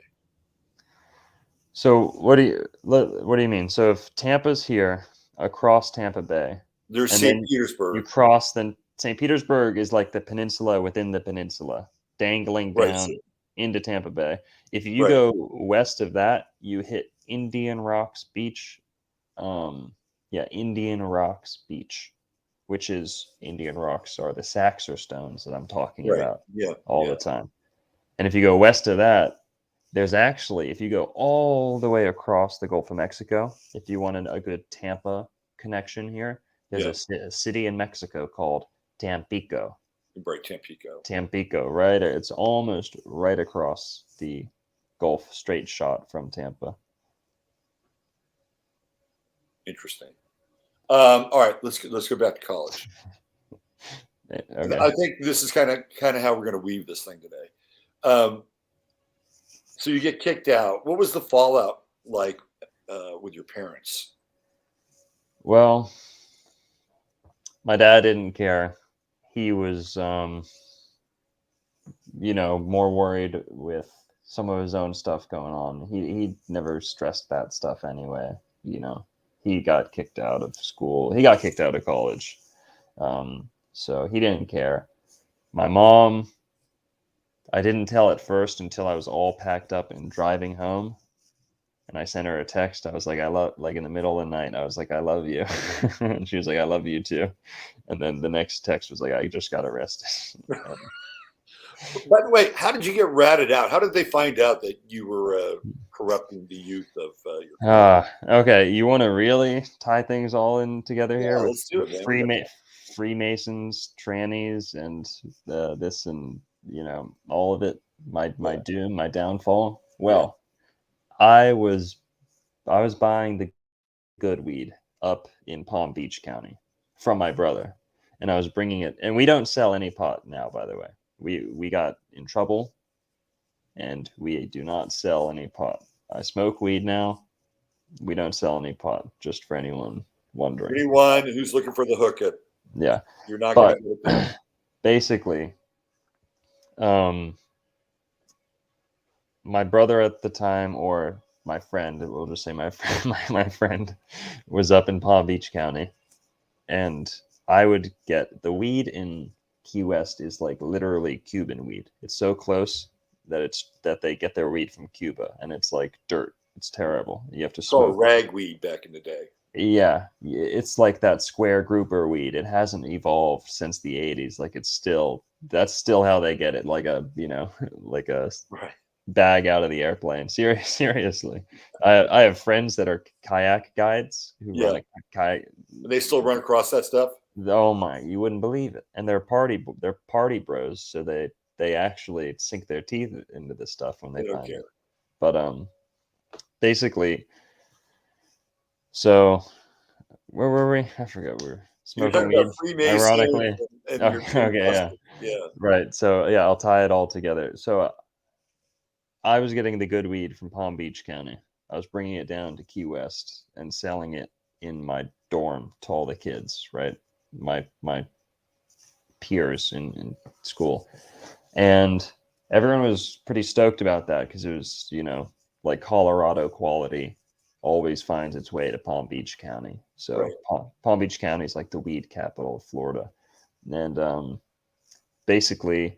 So what do you mean? So if Tampa's here across Tampa Bay, There's and St. then you Petersburg. cross, then St. Petersburg is like the peninsula within the peninsula, dangling Right. down into Tampa Bay. If you Right. go west of that, you hit Indian Rocks Beach. Indian Rocks Beach, which is Indian Rocks are the Saxor stones that I'm talking Right. about Yeah. all Yeah. the time. And if you go west of that, there's actually, if you go all the way across the Gulf of Mexico, if you wanted a good Tampa connection here, there's Yeah. a city in Mexico called Tampico. Right. Tampico. Tampico, right? It's almost right across the Gulf, straight shot from Tampa. Interesting. All right. Let's go back to college. Okay. I think this is kind of how we're going to weave this thing today. So you get kicked out. What was the fallout like with your parents? Well, my dad didn't care. He was, more worried with some of his own stuff going on. He never stressed that stuff anyway. He got kicked out of school. He got kicked out of college. So he didn't care. My mom, I didn't tell at first until I was all packed up and driving home. And I sent her a text. I was like, in the middle of the night, I was like, I love you. And she was like, I love you too. And then the next text was like, I just got arrested. By the way, how did you get ratted out? How did they find out that you were corrupting the youth of your Okay. You want to really tie things all in together here with let's do it, man. Freemasons, trannies, and this, and all of it. My doom, my downfall. Well, I was buying the good weed up in Palm Beach County from my brother, and I was bringing it. And we don't sell any pot now, by the way. We got in trouble, and we do not sell any pot. I smoke weed now. We don't sell any pot, just for anyone wondering. Anyone who's looking for the hook, Yeah, you're not going to. Basically, my brother at the time, or my friend, we'll just say my friend, was up in Palm Beach County, and I would get the weed in Key West is like literally Cuban weed. It's so close that they get their weed from Cuba, and it's like dirt. It's terrible. You have to smoke ragweed back in the day. Yeah, it's like that square grouper weed. It hasn't evolved since the 80s. Like that's still how they get it. Like a like a bag out of the airplane. Seriously, I have friends that are kayak guides who run a kayak. They still run across that stuff. Oh my, you wouldn't believe it. And they're party bros. So they actually sink their teeth into this stuff when they They don't find care. it. But basically, so where were we? I forgot. We were You're smoking talking weed, about Freemasons ironically. and Oh, you're being okay, yeah, busted. Yeah. right. So yeah, I'll tie it all together. So I was getting the good weed from Palm Beach County. I was bringing it down to Key West and selling it in my dorm to all the kids, right? My peers in school. And everyone was pretty stoked about that because it was, like Colorado quality always finds its way to Palm Beach County. So Right. Palm Beach County is like the weed capital of Florida. And basically,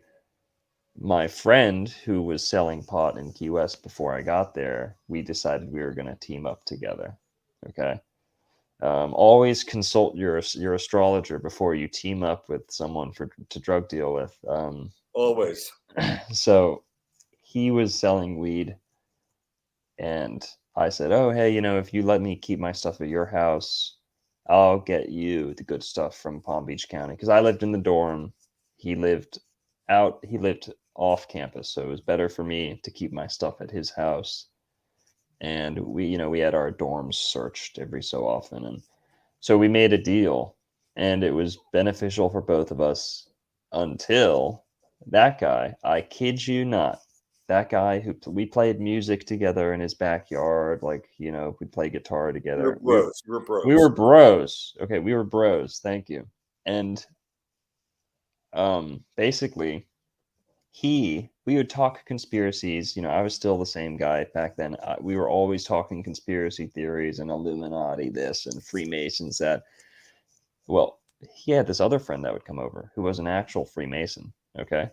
my friend who was selling pot in Key West before I got there, we decided we were going to team up together. Okay. Always consult your astrologer before you team up with someone to drug deal with. Always. So he was selling weed, and I said, "Oh, hey, if you let me keep my stuff at your house, I'll get you the good stuff from Palm Beach County." Because I lived in the dorm, he lived he lived off campus, so it was better for me to keep my stuff at his house. And we had our dorms searched every so often, and so we made a deal, and it was beneficial for both of us until that guy, I kid you not, that guy who we played music together in his backyard, like, we play guitar You were together. bros. You were We bros. were bros. Okay, we were bros. Thank you. And basically, we would talk conspiracies. I was still the same guy back then. We were always talking conspiracy theories and Illuminati this and Freemasons that. Well, he had this other friend that would come over who was an actual Freemason. Okay,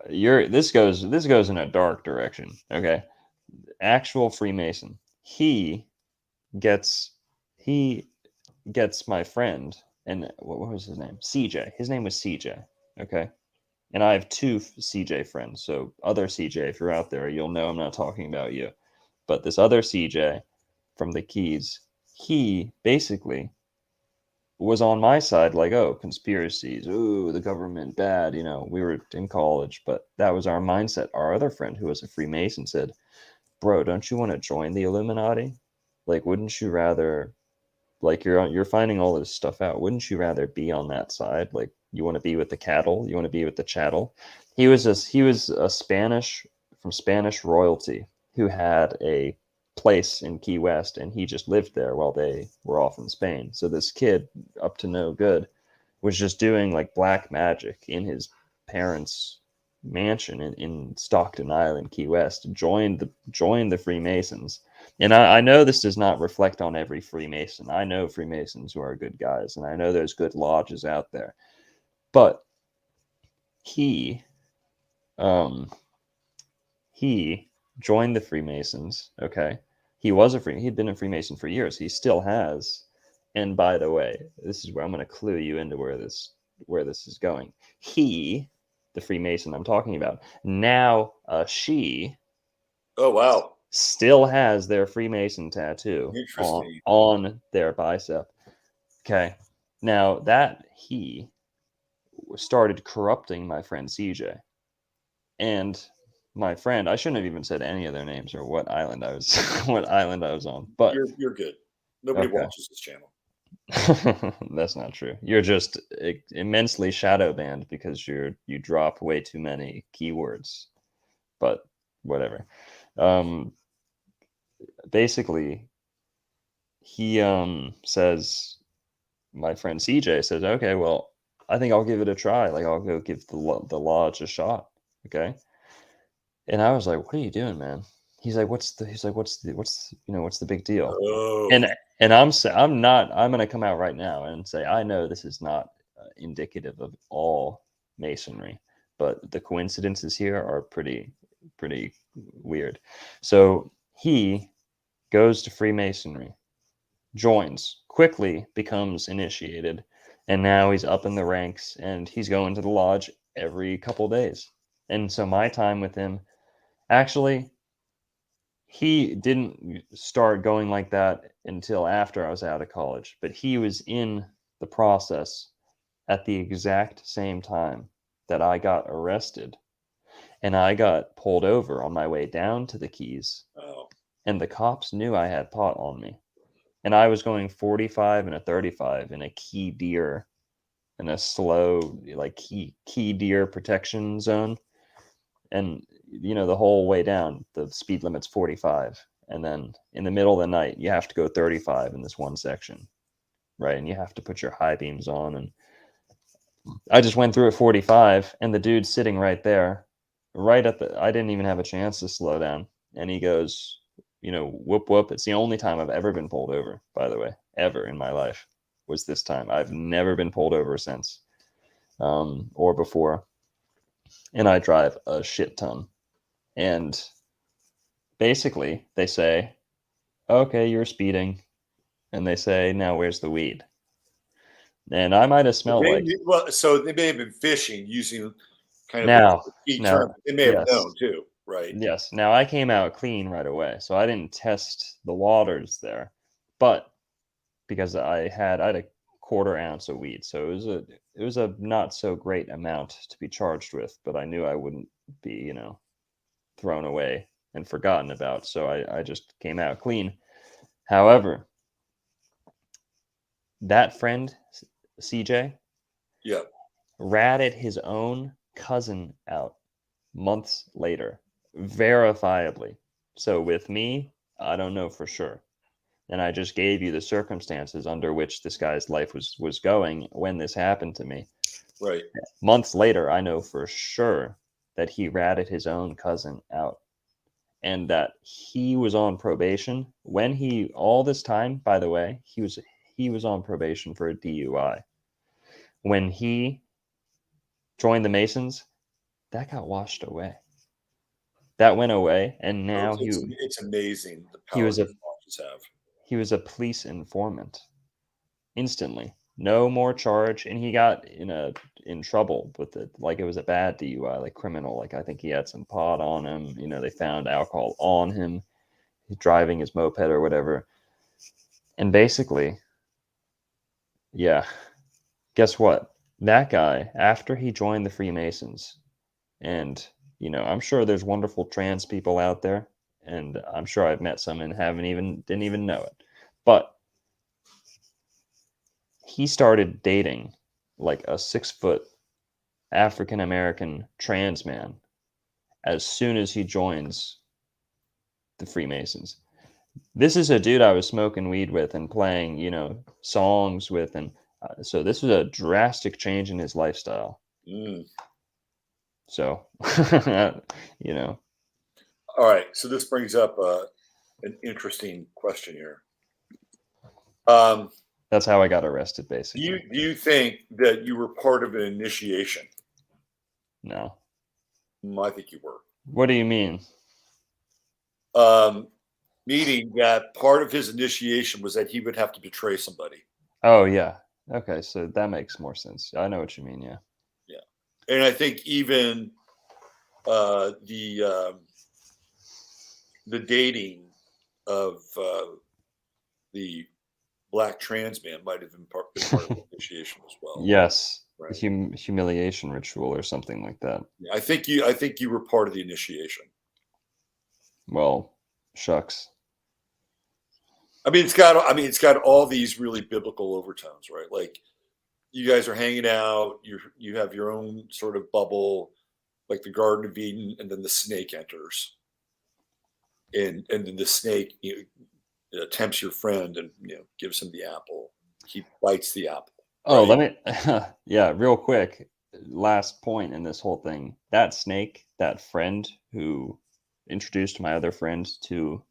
this goes in a dark direction. Okay, actual Freemason. Gets he gets my friend, and what was his name? CJ. His name was CJ. Okay, and I have two CJ friends. So other CJ, if you're out there, you'll know I'm not talking about you. But this other CJ from the Keys, he basically was on my side, like, oh, conspiracies, ooh, the government bad. We were in college, but that was our mindset. Our other friend, who was a Freemason, said, bro, don't you want to join the Illuminati? Like, wouldn't you rather, like, you're finding all this stuff out, wouldn't you rather be on that side? Like, you want to be with the cattle, you want to be with the chattel. He was a Spanish, from Spanish royalty, who had a place in Key West, and he just lived there while they were off in Spain. So this kid, up to no good, was just doing like black magic in his parents' mansion in Stockton Island, Key West. Joined the Freemasons. And I know this does not reflect on every Freemason. I know Freemasons who are good guys, and I know there's good lodges out there. But he um he joined the Freemasons. Okay, he'd been a Freemason for years. He still has. And by the way, this is where I'm going to clue you into where this is going. The Freemason I'm talking about, now she Oh, wow. still has their Freemason tattoo Interesting. on their bicep. Okay, now that he started corrupting my friend CJ, and my friend, I shouldn't have even said any of their names or what island I was what island I was on. But You're good. Nobody okay. watches this channel. That's not true. You're just immensely shadow banned because you drop way too many keywords. But whatever. Um, basically, he says, my friend CJ says, okay, well, I think I'll give it a try. Like, I'll go give the lodge a shot. Okay. And I was like, what are you doing, man? He's like, what's the big deal? Oh, And I'm going to come out right now and say, I know this is not indicative of all Masonry, but the coincidences here are pretty weird. So he goes to Freemasonry, joins, quickly becomes initiated, and now he's up in the ranks, and he's going to the lodge every couple days. And so my time with him, actually, he didn't start going like that until after I was out of college, but he was in the process at the exact same time that I got arrested and I got pulled over on my way down to the Keys, Oh, and the cops knew I had pot on me. And I was going 45 and a 35 in a key deer, in a slow, like key deer protection zone. And, the whole way down, the speed limit's 45. And then in the middle of the night, you have to go 35 in this one section, right? And you have to put your high beams on. And I just went through at 45, and the dude's sitting right there, I didn't even have a chance to slow down. And he goes, whoop, whoop. It's the only time I've ever been pulled over, by the way, ever in my life was this time. I've never been pulled over since, or before. And I drive a shit ton. And basically, they say, okay, you're speeding. And they say, now where's the weed? And I might have smelled like. so they may have been fishing using kind of Now, a key now, term. They may have yes. known too, right? Yes. Now I came out clean right away, so I didn't test the waters there, but because I had a quarter ounce of weed, so it was a not so great amount to be charged with, but I knew I wouldn't be thrown away and forgotten about, so I just came out clean. However, that friend CJ Yeah. ratted his own cousin out months later, verifiably. So with me, I don't know for sure. And I just gave you the circumstances under which this guy's life was going when this happened to me. Right. Months later, I know for sure that he ratted his own cousin out, and that he was on probation when all this time, by the way, he was on probation for a DUI. When he joined the Masons, that got washed away. That went away, and now It's amazing the he power was these a offices have. he was a police informant instantly. No more charge, and he got in trouble with it, like it was a bad DUI, like criminal. Like I think he had some pot on him. They found alcohol on him, driving his moped or whatever. And basically, yeah, guess what? That guy, after he joined the Freemasons, and I'm sure there's wonderful trans people out there, and I'm sure I've met some and didn't even know it, but he started dating like a 6-foot African American trans man as soon as he joins the Freemasons. This is a dude I was smoking weed with and playing, songs with, and so this was a drastic change in his lifestyle. Mm. So, All right. So this brings up an interesting question here. That's how I got arrested, basically. Do you think that you were part of an initiation? No. I think you were. What do you mean? Meaning that part of his initiation was that he would have to betray somebody. Oh, yeah. Okay, so that makes more sense. I know what you mean, yeah. Yeah. And I think even the dating of the black trans man might have been part of the initiation as well. Yes. Right. Humiliation ritual or something like that. Yeah, I think you were part of the initiation. Well, shucks. It's got all these really biblical overtones, right? Like you guys are hanging out, you have your own sort of bubble, like the Garden of Eden, and then the snake enters. And then the snake tempts your friend and gives him the apple. He bites the apple. Oh, right? let me yeah, real quick. Last point in this whole thing. That snake, that friend who introduced my other friend to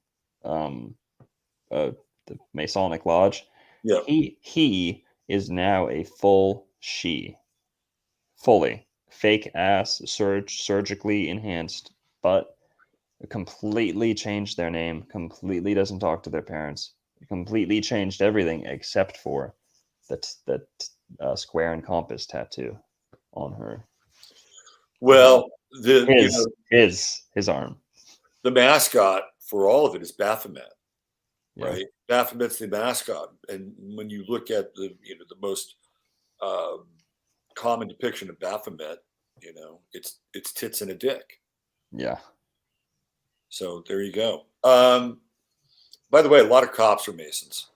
the Masonic Lodge, Yeah. he is now a full she. Fully. Fake ass, surgically enhanced, but completely changed their name, completely doesn't talk to their parents, completely changed everything except for the square and compass tattoo on her. Well, his arm. The mascot for all of it is Baphomet, Yeah. right? Baphomet's the mascot, and when you look at the most common depiction of Baphomet It's tits and a dick. Yeah. So there you go. By the way, a lot of cops are Masons.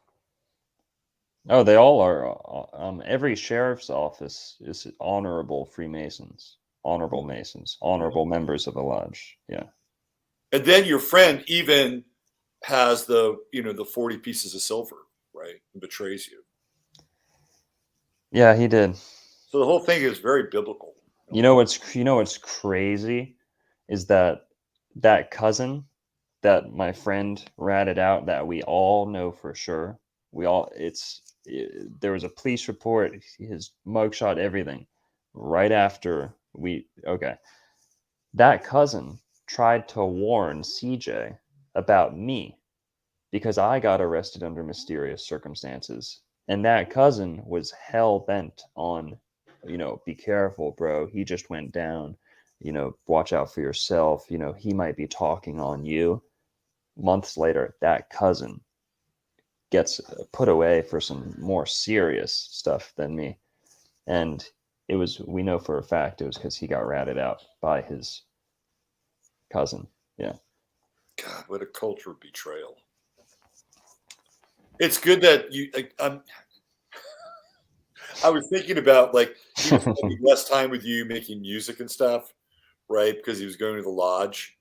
Oh, they all are. Every sheriff's office is honorable Freemasons, honorable Masons, honorable members of the lodge. Yeah. And then your friend even has the 40 pieces of silver, right? And betrays you. Yeah, he did. So the whole thing is very biblical. You know what's crazy is that cousin that my friend ratted out that we all know for sure. There was a police report, his mugshot, everything. Right after that cousin tried to warn CJ about me because I got arrested under mysterious circumstances. And that cousin was hell bent on, be careful, bro. He just went down. Watch out for yourself. He might be talking on you. Months later, that cousin gets put away for some more serious stuff than me. And we know for a fact it was because he got ratted out by his cousin. Yeah. God, what a culture of betrayal. It's good that I was thinking about he was spending less time with you making music and stuff, right? Because he was going to the lodge.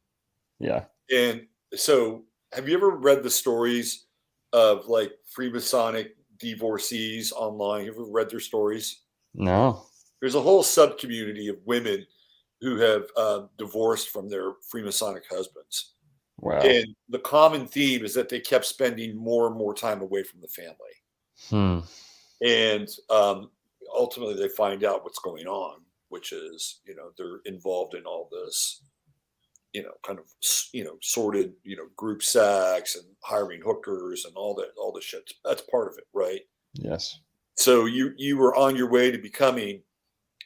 Yeah. And so have you ever read the stories of Freemasonic divorcees online? Have you ever read their stories? No. There's a whole sub community of women who have divorced from their Freemasonic husbands. Wow. And the common theme is that they kept spending more and more time away from the family. And ultimately they find out what's going on, which is, they're involved in all this, kind of, sordid, group sex and hiring hookers and all the shit. That's part of it, right? Yes. So you were on your way to becoming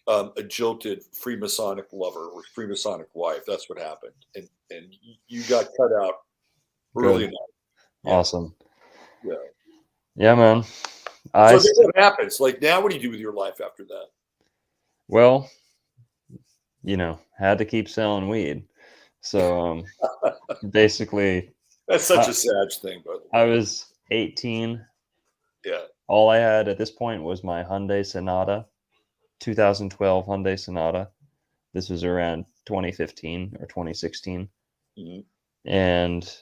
a jilted Freemasonic lover or Freemasonic wife. That's what happened. And you got cut out early enough. Yeah. Awesome. Yeah. Yeah, man. So what happens? Now, what do you do with your life after that? Well, had to keep selling weed. So basically, that's such a sad thing, by the way. I was 18. Yeah. All I had at this point was my Hyundai Sonata, 2012 Hyundai Sonata. This was around 2015 or 2016. Mm-hmm. And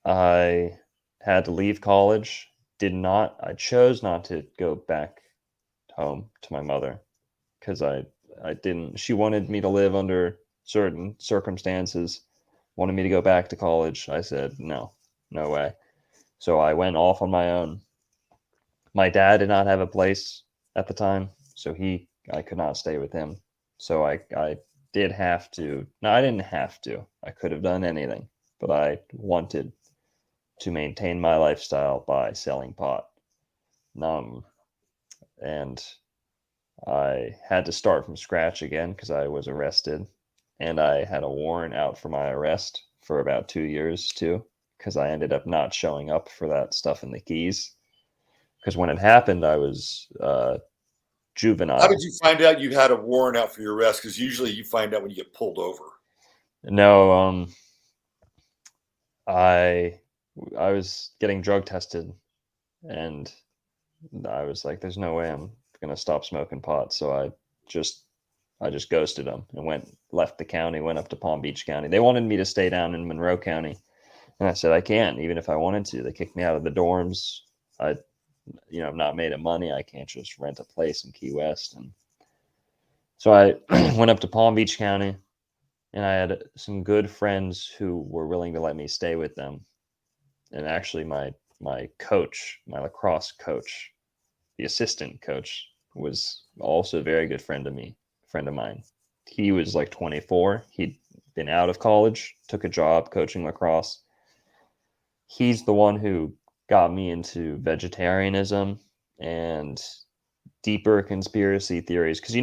I had to leave college. I chose not to go back home to my mother because I didn't. She wanted me to live under certain circumstances, wanted me to go back to college. I said, no way. So I went off on my own. My dad did not have a place at the time, so I could not stay with him. So I did have to. No, I didn't have to. I could have done anything, but I wanted to maintain my lifestyle by selling pot. And I had to start from scratch again because I was arrested, and I had a warrant out for my arrest for about 2 years too, because I ended up not showing up for that stuff in the keys. Because when it happened, I was juvenile. How did you find out you had a warrant out for your arrest? Because usually you find out when you get pulled over. No, I was getting drug tested, and I was like, "There's no way I'm gonna stop smoking pot." So I just ghosted them and left the county, went up to Palm Beach County. They wanted me to stay down in Monroe County, and I said I can't, even if I wanted to. They kicked me out of the dorms. I'm not made of money. I can't just rent a place in Key West. And so I went up to Palm Beach County, and I had some good friends who were willing to let me stay with them. And actually my coach, my lacrosse coach, the assistant coach, was also a very good friend of mine. He was 24. He'd been out of college, took a job coaching lacrosse. He's the one who got me into vegetarianism and deeper conspiracy theories, because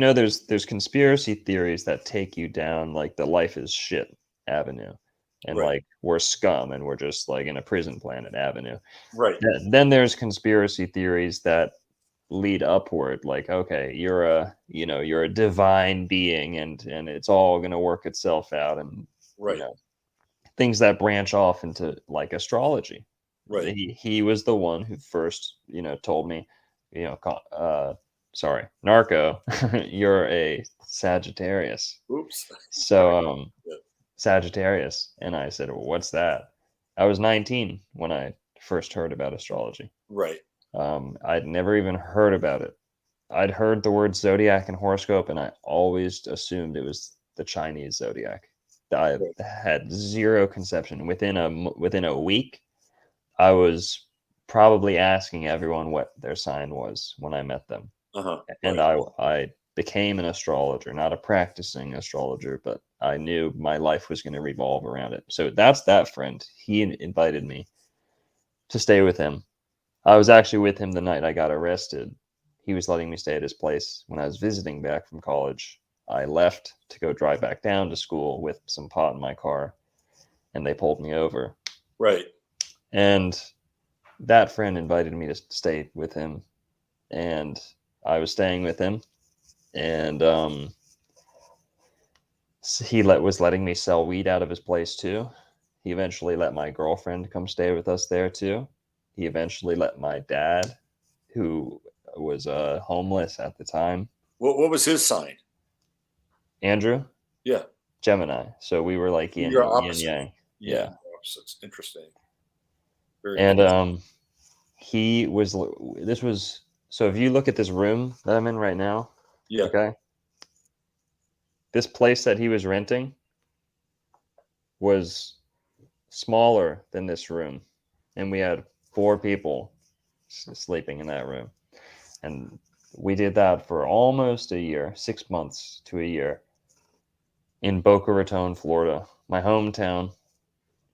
there's conspiracy theories that take you down the life is shit avenue, and right. We're scum and we're just in a prison planet avenue. Right. Then there's conspiracy theories that lead upward, like, okay, you're a divine being, and it's all going to work itself out, and Right. things that branch off into like astrology. Right. He was the one who first, told me, sorry, Narco, you're a Sagittarius. Oops. So Yeah. Sagittarius, and I said, well, what's that? I was 19 when I first heard about astrology. Right. I'd never even heard about it. I'd heard the word zodiac and horoscope, and I always assumed it was the Chinese zodiac. I Right. had zero conception. Within a week, I was probably asking everyone what their sign was when I met them, and Right. I became an astrologer, not a practicing astrologer, but I knew my life was going to revolve around it. So that's that friend. He invited me to stay with him. I was actually with him the night I got arrested. He was letting me stay at his place when I was visiting back from college. I left to go drive back down to school with some pot in my car, and they pulled me over. Right. And that friend invited me to stay with him, and I was staying with him, and he was letting me sell weed out of his place too. He eventually let my girlfriend come stay with us there too. He eventually let my dad, who was homeless at the time. What was his sign? Andrew, Yeah. Gemini. So we were like yin, You're yin opposite. yang. Yeah. Yeah. Opposites. Interesting. Very And interesting. he was, this was, so if you look at this room that I'm in right now, Yeah. okay, this place that he was renting was smaller than this room. And we had 4 people sleeping in that room. And we did that for almost a year, 6 months to a year, in Boca Raton, Florida, my hometown.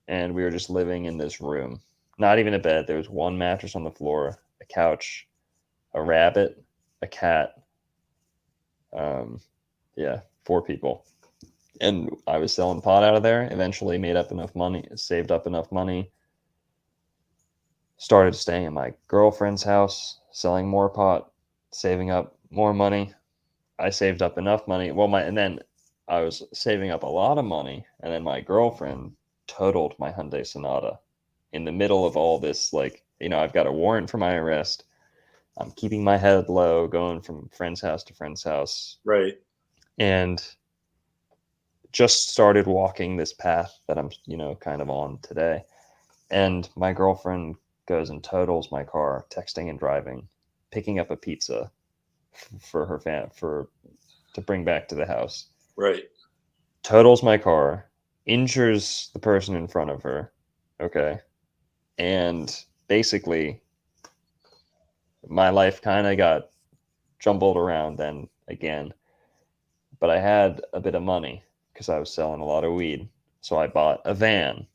And we were just living in this room. Not even a bed. There was one mattress on the floor, a couch, a rabbit, a cat. Yeah, 4 people. And I was selling pot out of there. Eventually made up enough money, saved up enough money, started staying at my girlfriend's house, selling more pot, saving up more money. I saved up enough money. And then I was saving up a lot of money, and then my girlfriend totaled my Hyundai Sonata in the middle of all this. Like, I've got a warrant for my arrest. I'm keeping my head low, going from friend's house to friend's house, Right. and just started walking this path that I'm, kind of on today. And my girlfriend goes and totals my car, texting and driving, picking up a pizza for her to bring back to the house. Right. Totals my car, injures the person in front of her. Okay. And basically, my life kind of got jumbled around then again. But I had a bit of money because I was selling a lot of weed. So I bought a van.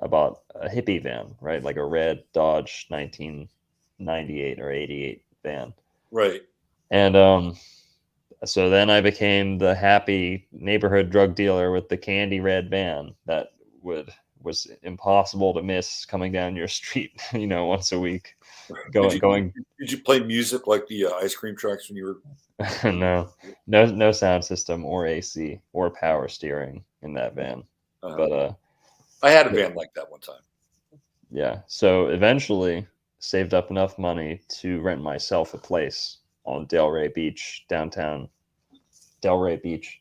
I bought a hippie van, right? Like a red Dodge 1998 or 88 van. Right. And so then I became the happy neighborhood drug dealer with the candy red van that was impossible to miss coming down your street, once a week. Going. Did you play music like the ice cream trucks when you were? No sound system or AC or power steering in that van. But I had a van like that one time. yeah. So eventually saved up enough money to rent myself a place on Delray Beach, downtown Delray Beach,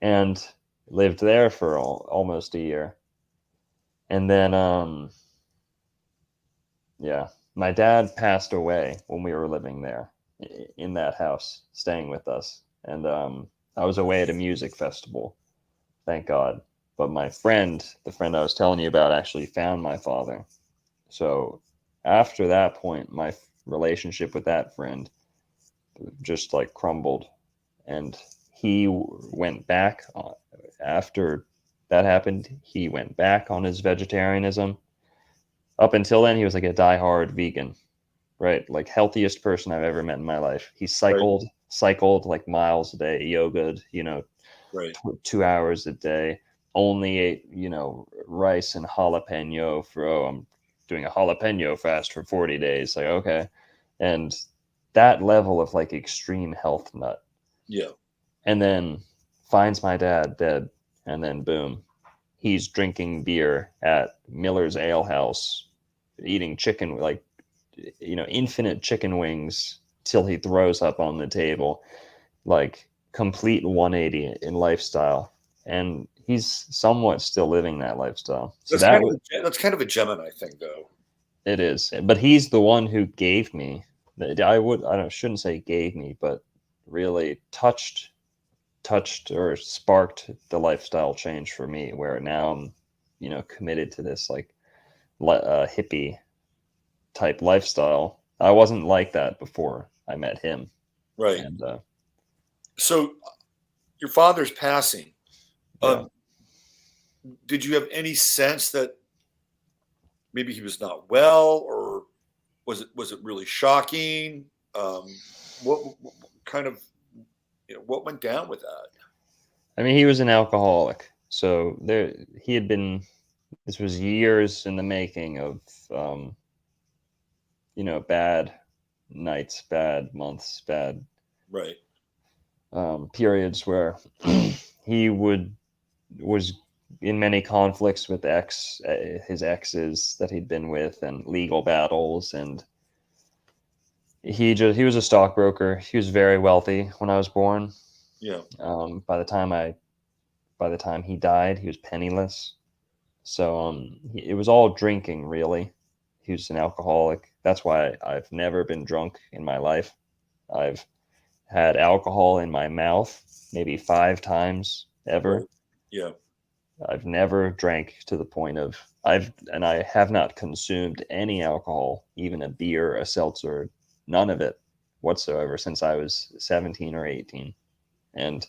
and lived there for almost a year. And then yeah, my dad passed away when we were living there in that house, staying with us. And I was away at a music festival, thank God. But my friend, the friend I was telling you about, actually found my father. So after that point, my relationship with that friend just like crumbled. And he went back after that happened. He went back on his vegetarianism. Up until then, he was like a diehard vegan, right? Like healthiest person I've ever met in my life. He cycled like miles a day, yogaed, Right. 2 hours a day, only ate, rice and jalapeno I'm doing a jalapeno fast for 40 days. Like, okay. And that level of like extreme health nut. Yeah. And then finds my dad dead, and then boom, he's drinking beer at Miller's Ale House, eating chicken, like, infinite chicken wings till he throws up on the table, like complete 180 in lifestyle. And he's somewhat still living that lifestyle. So That's kind of a Gemini thing, though. it is. But he's the one who gave me, shouldn't say gave me, but really touched or sparked the lifestyle change for me, where now I'm, committed to this like hippie type lifestyle. I wasn't like that before I met him. Right. And So your father's passing. yeah. Did you have any sense that maybe he was not well, or was it really shocking? What kind of, what went down with that? I mean, he was an alcoholic, so he had been. This was years in the making of, bad nights, bad months, bad Right. periods where he was in many conflicts with his exes that he'd been with, and legal battles, and he was a stockbroker. He was very wealthy when I was born. Yeah. By the time he died, he was penniless. So it was all drinking, really. He was an alcoholic. That's why I've never been drunk in my life. I've had alcohol in my mouth maybe 5 times ever. Right. Yeah. I've never drank to the point of I have not consumed any alcohol, even a beer, a seltzer, none of it whatsoever since I was 17 or 18. And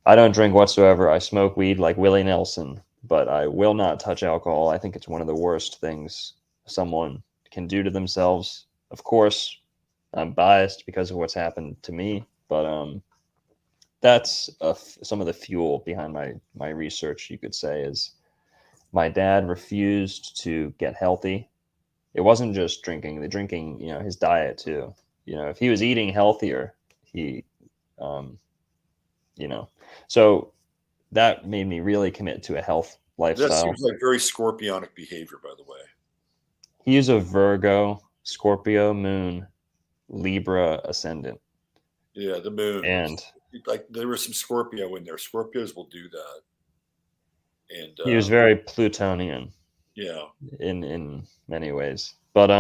I don't drink whatsoever. I smoke weed like Willie Nelson, but I will not touch alcohol. I think it's one of the worst things someone can do to themselves. Of course, I'm biased because of what's happened to me, but that's some of the fuel behind my research, you could say, is my dad refused to get healthy. It wasn't just drinking, his diet too. If he was eating healthier, he, um, so that made me really commit to a health That lifestyle. seems like very scorpionic behavior, by the way. He is a Virgo, Scorpio moon, Libra ascendant. Yeah, the moon. And Like there was some Scorpio in there. Scorpios will do that. And he was very Plutonian yeah. in many ways. But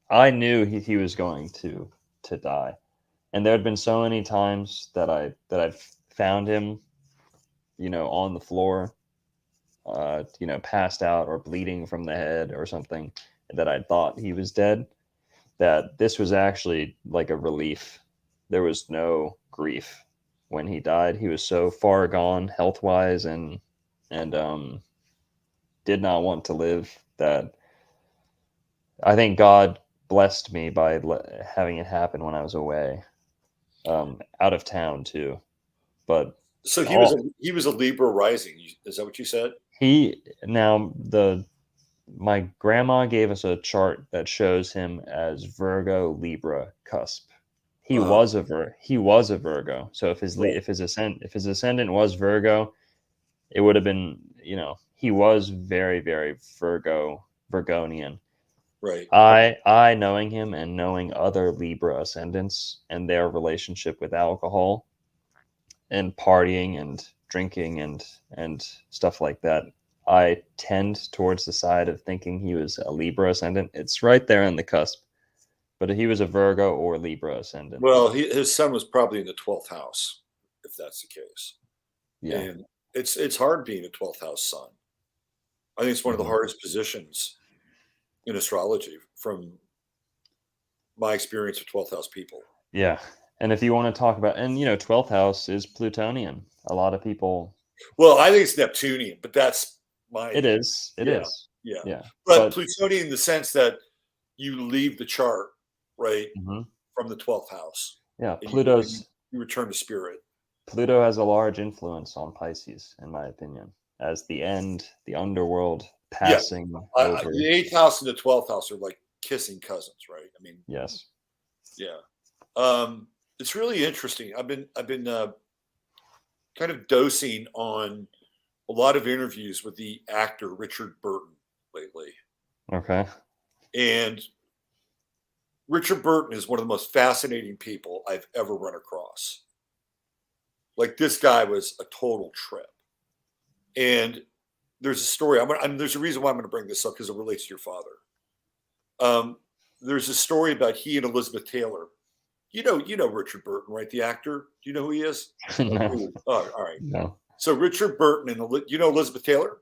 I knew he was going to die. And there had been so many times that I'd found him, on the floor, passed out or bleeding from the head or something, that I thought he was dead, that this was actually like a relief. There was no grief when he died. He was so far gone health-wise and did not want to live that I think God blessed me by having it happen when I was away, out of town too. But So all he was a Libra rising. Is that what you said? he now my grandma gave us a chart that shows him as Virgo Libra cusp. He Uh-huh. was a Virgo. So if Right. if his ascendant was Virgo, it would have been, he was very, very Virgonian. Right. I knowing him and knowing other Libra ascendants and their relationship with alcohol and partying and drinking and stuff like that, I tend towards the side of thinking he was a Libra ascendant. It's right there on the cusp, but he was a Virgo or Libra ascendant. Well, his son was probably in the 12th house, if that's the case. Yeah. And it's hard being a 12th house son. I think it's one of the Mhm. hardest positions in astrology from my experience with 12th house people. Yeah. And if you want to talk about, and 12th house is Plutonian. A lot of people. Well, I think it's Neptunian, but that's my It is. It yeah, is. yeah. Yeah. But Plutonian in the sense that you leave the chart, right, Mhm. from the 12th house. Yeah. And you return to spirit. Pluto has a large influence on Pisces, in my opinion, as the underworld Yeah. passing over. The 8th house and the 12th house are like kissing cousins, right? I mean, Yes. yeah. It's really interesting. I've been kind of dosing on a lot of interviews with the actor Richard Burton lately, Okay. and Richard Burton is one of the most fascinating people I've ever run across. Like, this guy was a total trip, and there's a story. There's a reason why I'm going to bring this up, because it relates to your father. There's a story about he and Elizabeth Taylor. You know Richard Burton, right? The actor. Do you know who he is? No. Oh, all right. No. So Richard Burton and you know Elizabeth Taylor?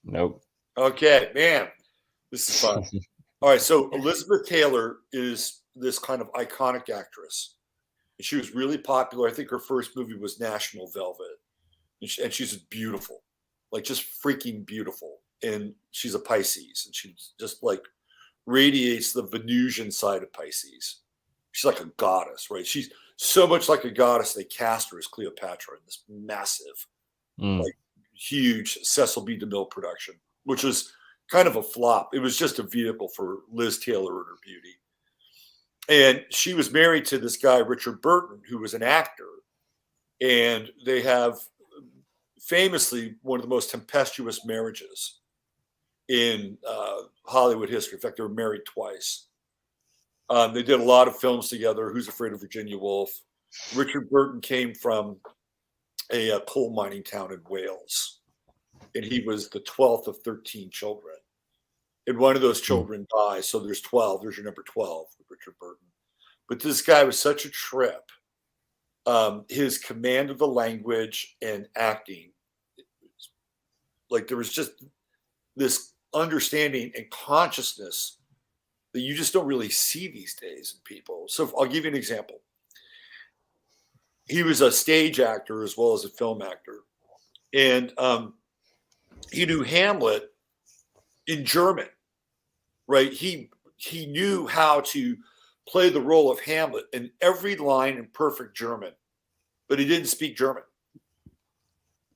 Nope. Okay, man, this is fun. All right, so Elizabeth Taylor is this kind of iconic actress. She was really popular. I think her first movie was National Velvet, and she's beautiful, like just freaking beautiful. And she's a Pisces, and she just like radiates the Venusian side of Pisces. She's like a goddess, right? She's so much like a goddess, they cast her as Cleopatra in this massive, like huge Cecil B. DeMille production, which was kind of a flop. It was just a vehicle for Liz Taylor and her beauty. And she was married to this guy, Richard Burton, who was an actor. And they have famously one of the most tempestuous marriages in Hollywood history. In fact, they were married twice. They did a lot of films together. Who's Afraid of Virginia Woolf? Richard Burton came from a coal mining town in Wales, and he was the 12th of 13 children. And one of those children dies, so there's 12. There's your number 12, Richard Burton. But this guy was such a trip. His command of the language and acting, like there was just this understanding and consciousness that you just don't really see these days in people. So I'll give you an example. He was a stage actor as well as a film actor. And he knew Hamlet in German, right? He knew how to play the role of Hamlet in every line in perfect German, but he didn't speak German,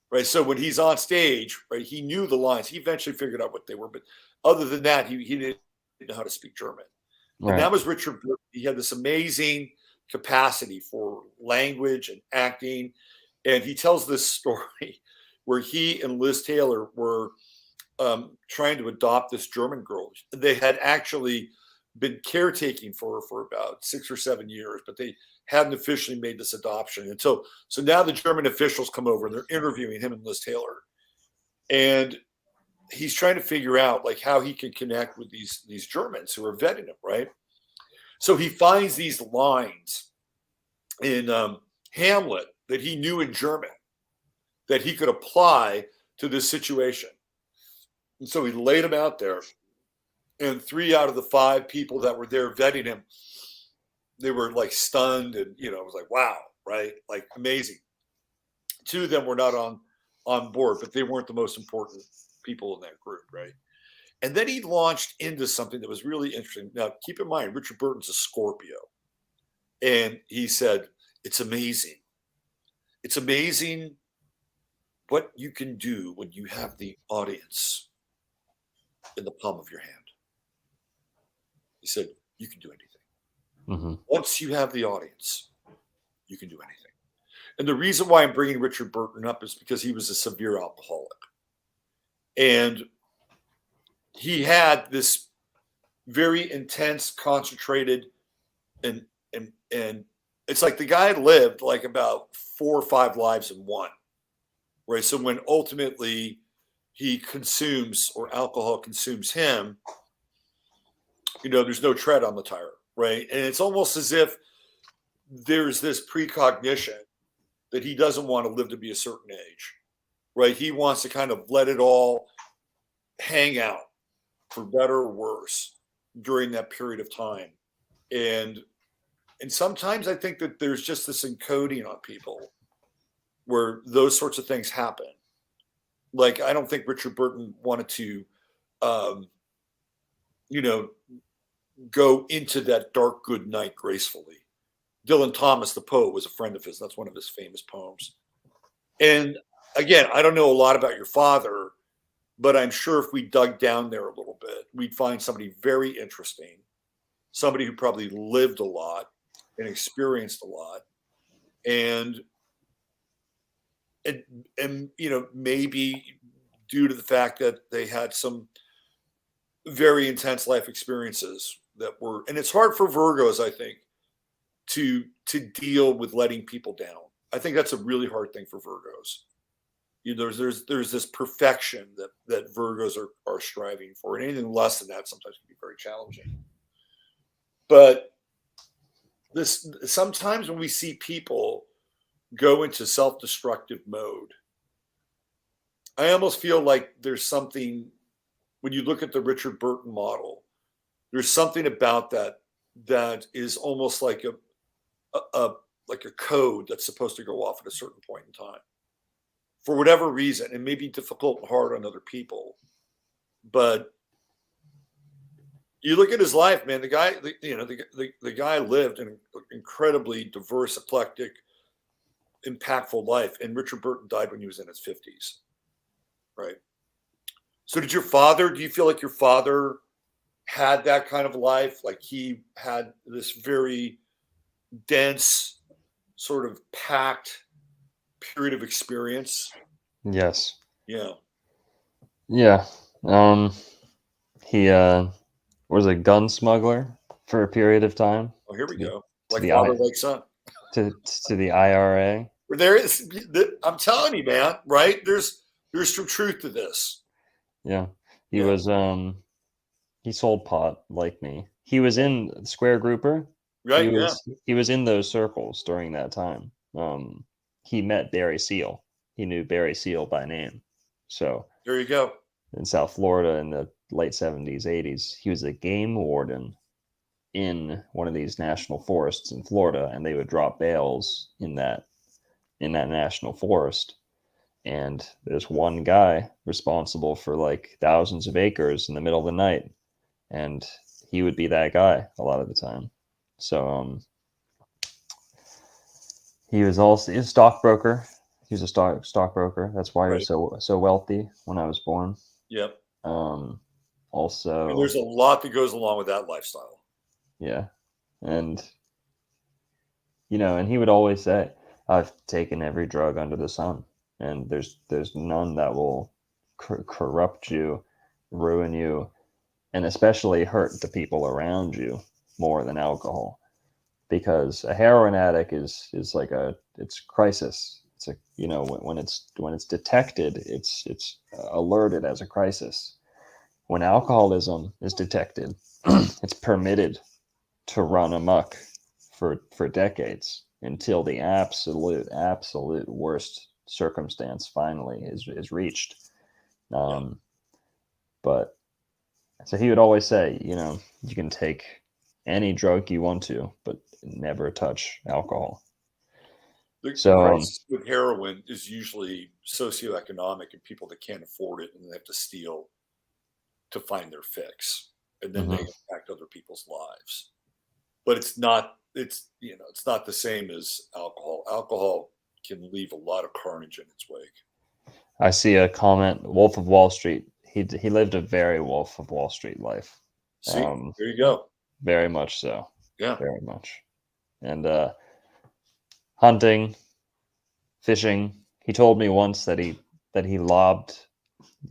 right? So when he's on stage, right, he knew the lines. He eventually figured out what they were, but other than that, he didn't know how to speak German. Right. And that was Richard Burton. He had this amazing capacity for language and acting. And he tells this story where he and Liz Taylor were trying to adopt this German girl. They had actually been caretaking for her for about 6 or 7 years, but they hadn't officially made this adoption. And so now the German officials come over and they're interviewing him and Liz Taylor. And he's trying to figure out like how he can connect with these Germans who are vetting him, right? So he finds these lines in Hamlet that he knew in German that he could apply to this situation. And so he laid them out there. And 3 out of the 5 people that were there vetting him, they were like stunned, and it was like, wow, right? Like amazing. 2 of them were not on board, but they weren't the most important people in that group, right? And then he launched into something that was really interesting. Now, keep in mind, Richard Burton's a Scorpio. And he said, it's amazing. It's amazing what you can do when you have the audience in the palm of your hand. He said, you can do anything. Mm-hmm. Once you have the audience, you can do anything. And the reason why I'm bringing Richard Burton up is because he was a severe alcoholic. And he had this very intense, concentrated, and it's like the guy lived like about 4 or 5 lives in one, right? So when ultimately he consumes, or alcohol consumes him, there's no tread on the tire, right? And it's almost as if there's this precognition that he doesn't want to live to be a certain age, right? He wants to kind of let it all hang out, for better or worse, during that period of time. And sometimes I think that there's just this encoding on people where those sorts of things happen. Like, I don't think Richard Burton wanted to, go into that dark good night gracefully. Dylan Thomas, the poet, was a friend of his. That's one of his famous poems. And again, I don't know a lot about your father, but I'm sure if we dug down there a little bit, we'd find somebody very interesting somebody who probably lived a lot and experienced a lot, and maybe due to the fact that they had some very intense life experiences that were, and it's hard for Virgos, I think, to deal with letting people down. I think that's a really hard thing for Virgos. There's this perfection that Virgos are striving for, and anything less than that sometimes can be very challenging. But sometimes when we see people go into self-destructive mode, I almost feel like there's something, when you look at the Richard Burton model, there's something about that is almost like a code that's supposed to go off at a certain point in time. For whatever reason, it may be difficult and hard on other people, but you look at his life, man. The guy lived an incredibly diverse, eclectic, impactful life, and Richard Burton died when he was in his 50s, right? So do you feel like your father had that kind of life? Like he had this very dense, sort of packed period of experience? Yes. Yeah. Yeah. He was a gun smuggler for a period of time. Oh, here we go. Like the father, like son. To the IRA. There is, I'm telling you, man, right? There's some truth to this. Yeah. He was he sold pot like me. He was in Square Grouper. Right. He was in those circles during that time. He met Barry Seal. He knew Barry Seal by name. So there you go. In South Florida in the late 70s, 80s, he was a game warden in one of these national forests in Florida, and they would drop bales in that national forest. And there's one guy responsible for like thousands of acres in the middle of the night, and he would be that guy a lot of the time. So he was also a stockbroker. He was a stockbroker. That's why he was so wealthy when I was born. Yep. Also, and there's a lot that goes along with that lifestyle. Yeah, and and he would always say, "I've taken every drug under the sun, and there's none that will corrupt you, ruin you, and especially hurt the people around you more than alcohol, because a heroin addict is like it's crisis. It's a when it's detected, it's alerted as a crisis. When alcoholism is detected, it's permitted to run amok for decades until the absolute worst circumstance finally is reached. But so he would always say, you can take any drug you want to, but never touch alcohol. The crisis with heroin is usually socioeconomic and people that can't afford it and they have to steal to find their fix, and then they impact other people's lives. But it's not the same as alcohol. Alcohol can leave a lot of carnage in its wake. I see a comment, Wolf of Wall Street. He lived a very Wolf of Wall Street life. See, there you go. Very much so. Yeah. Very much. And hunting, fishing. He told me once that he lobbed,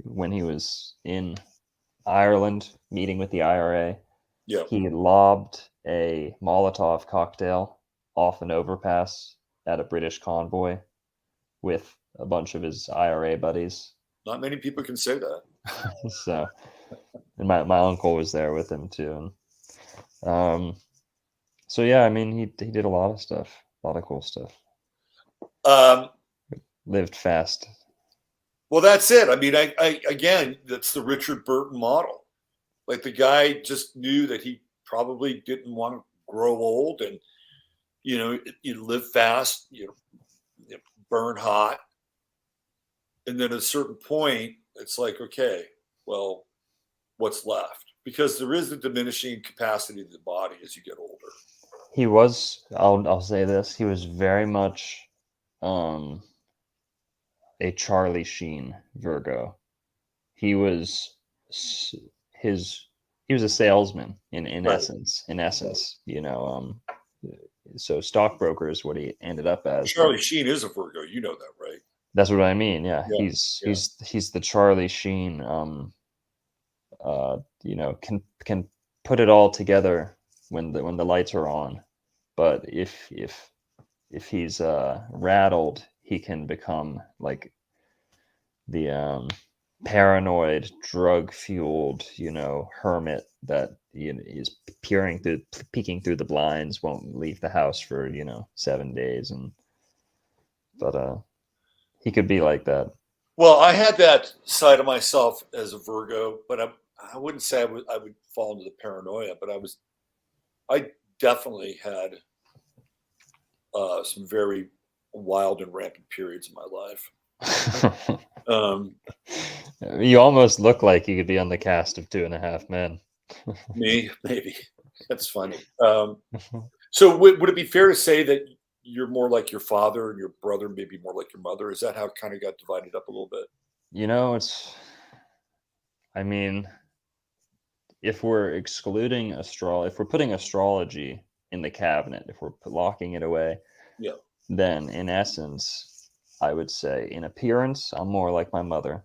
when he was in Ireland meeting with the IRA. Yeah. He lobbed a Molotov cocktail off an overpass at a British convoy with a bunch of his IRA buddies. Not many people can say that. So, and my uncle was there with him too. So yeah, I mean, he did a lot of stuff, a lot of cool stuff. Lived fast. Well, that's it. I mean, I again, that's the Richard Burton model. Like the guy just knew that he probably didn't want to grow old, and you live fast, burn hot, and then at a certain point, it's like, okay, well, what's left? Because there is a diminishing capacity of the body as you get older. He was, I'll say this, he was very much a Charlie Sheen Virgo. He was was a salesman in Right. essence, you know. So stockbroker is what he ended up as. Charlie Sheen is a Virgo. You know that, right? That's what I mean. Yeah, Yeah. Yeah. he's the Charlie Sheen. You know, can put it all together when the lights are on, but if he's rattled, he can become like the paranoid, drug fueled, you know, hermit that, you know, is peeking through the blinds, won't leave the house for, you know, 7 days, and but he could be like that. Well, I had that side of myself as a Virgo, but I wouldn't say I would fall into the paranoia, but I definitely had some very wild and rampant periods in my life. Um, You almost look like you could be on the cast of Two and a Half Men. Me, maybe. That's funny. So would it be fair to say that you're more like your father and your brother maybe more like your mother? Is that how it kind of got divided up a little bit? You know, I mean, if we're excluding if we're putting astrology in the cabinet, if we're locking it away, Yeah. then in essence, I would say in appearance, I'm more like my mother,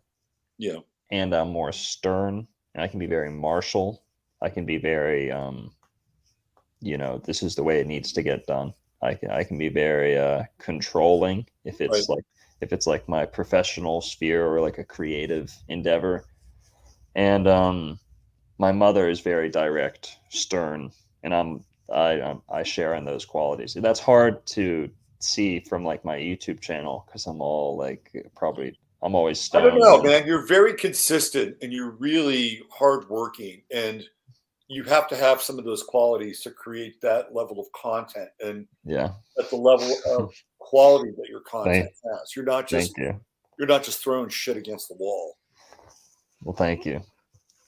Yeah. and I'm more stern, and I can be very martial. I can be very, you know, this is the way it needs to get done. I can be very controlling Right. if it's like my professional sphere or like a creative endeavor, and my mother is very direct, stern, and I share in those qualities. That's hard to see from like my YouTube channel because I'm all like probably I'm always I don't stoned. know, man. You're very consistent and you're really hardworking, and you have to have some of those qualities to create that level of content and Yeah, at the level of quality that your content thank has. You're not thank just you. throwing shit against the wall. Well, thank you. Yeah.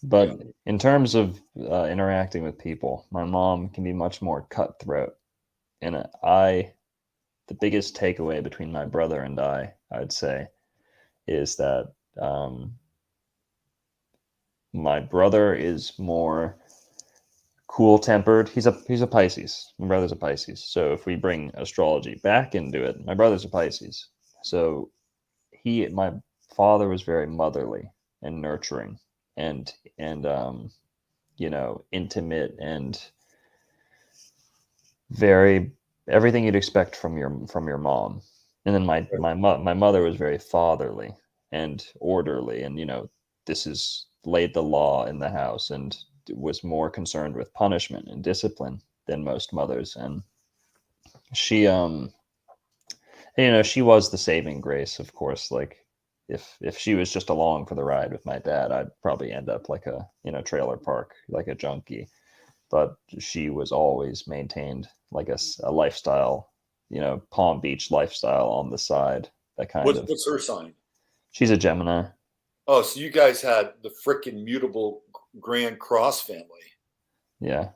But in terms of interacting with people, my mom can be much more cutthroat, and the biggest takeaway between my brother and I'd say, is that my brother is more cool tempered. He's a Pisces. My brother's a Pisces. So if we bring astrology back into it, my brother's a Pisces. So my father was very motherly and nurturing and you know, intimate and very everything you'd expect from your mom. And then my mother was very fatherly and orderly, and you know, this is laid the law in the house, and was more concerned with punishment and discipline than most mothers. And she you know, she was the saving grace, of course. Like if she was just along for the ride with my dad, I'd probably end up like a, you know, trailer park, like a junkie. But she was always maintained like a lifestyle, you know, Palm Beach lifestyle on the side. That kind of. What's her sign? She's a Gemini. Oh, so you guys had the frickin' mutable Grand Cross family. Yeah.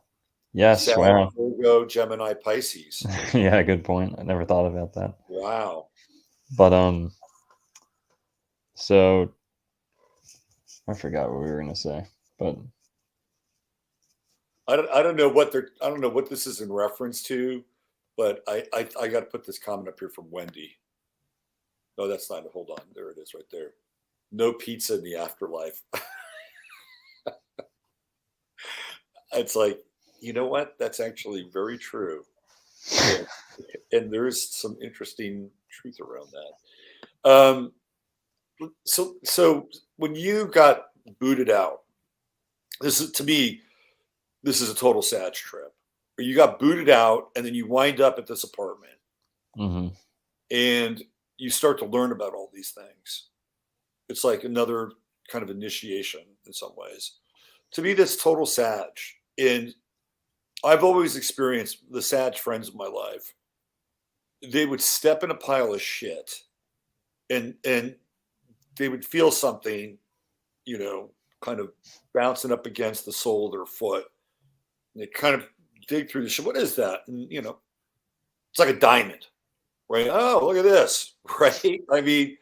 Yes. Sag, Wow. Virgo, Gemini, Pisces. Yeah. Good point. I never thought about that. Wow. But so I forgot what we were gonna say. But I don't know what this is in reference to, but I got to put this comment up here from Wendy. No, that's not. Hold on, there it is, right there. No pizza in the afterlife. It's like, you know what? That's actually very true, and, and there's some interesting truth around that. So when you got booted out, this is to me, this is a total sad trip. You got booted out, and then you wind up at this apartment, mhm. and you start to learn about all these things. It's like another kind of initiation in some ways. To me, that's total Sag. And I've always experienced the Sag friends of my life. They would step in a pile of shit, and they would feel something, you know, kind of bouncing up against the sole of their foot. And they kind of dig through the shit. What is that? And you know, it's like a diamond, right? Oh, look at this, right? I mean,